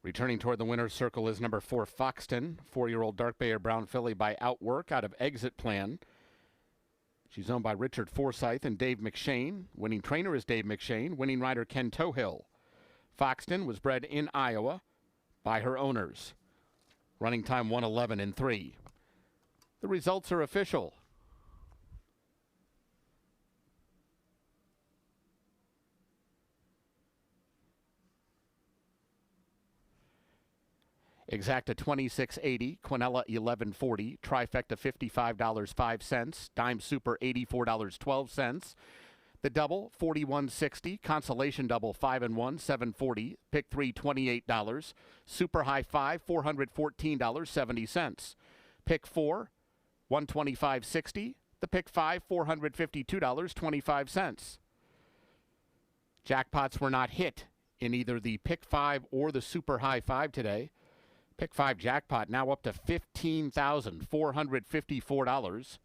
Returning toward the winner's circle is number 4, Foxton, 4-year-old Dark Bay or Brown filly by Outwork out of Exit Plan. She's owned by Richard Forsyth and Dave McShane. Winning trainer is Dave McShane. Winning rider Ken Tohill. Foxton was bred in Iowa by her owners. Running time 1:11.3. The results are official. Exacta $26.80, Quinella $11.40, Trifecta $55.05, Dime Super $84.12. The double $41.60, Consolation double 5 and 1 $7.40, Pick 3 $28, Super High 5 $414.70, Pick 4 $125.60, the Pick 5 $452.25. Jackpots were not hit in either the Pick 5 or the Super High 5 today. Pick 5 jackpot now up to $15,454.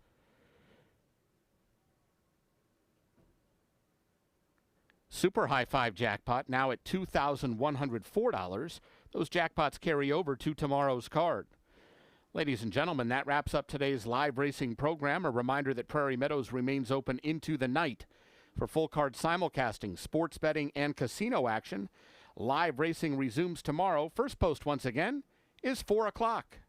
Super High 5 jackpot now at $2,104. Those jackpots carry over to tomorrow's card. Ladies and gentlemen, that wraps up today's live racing program. A reminder that Prairie Meadows remains open into the night for full card simulcasting, sports betting, and casino action. Live racing resumes tomorrow. First post once again is 4 o'clock.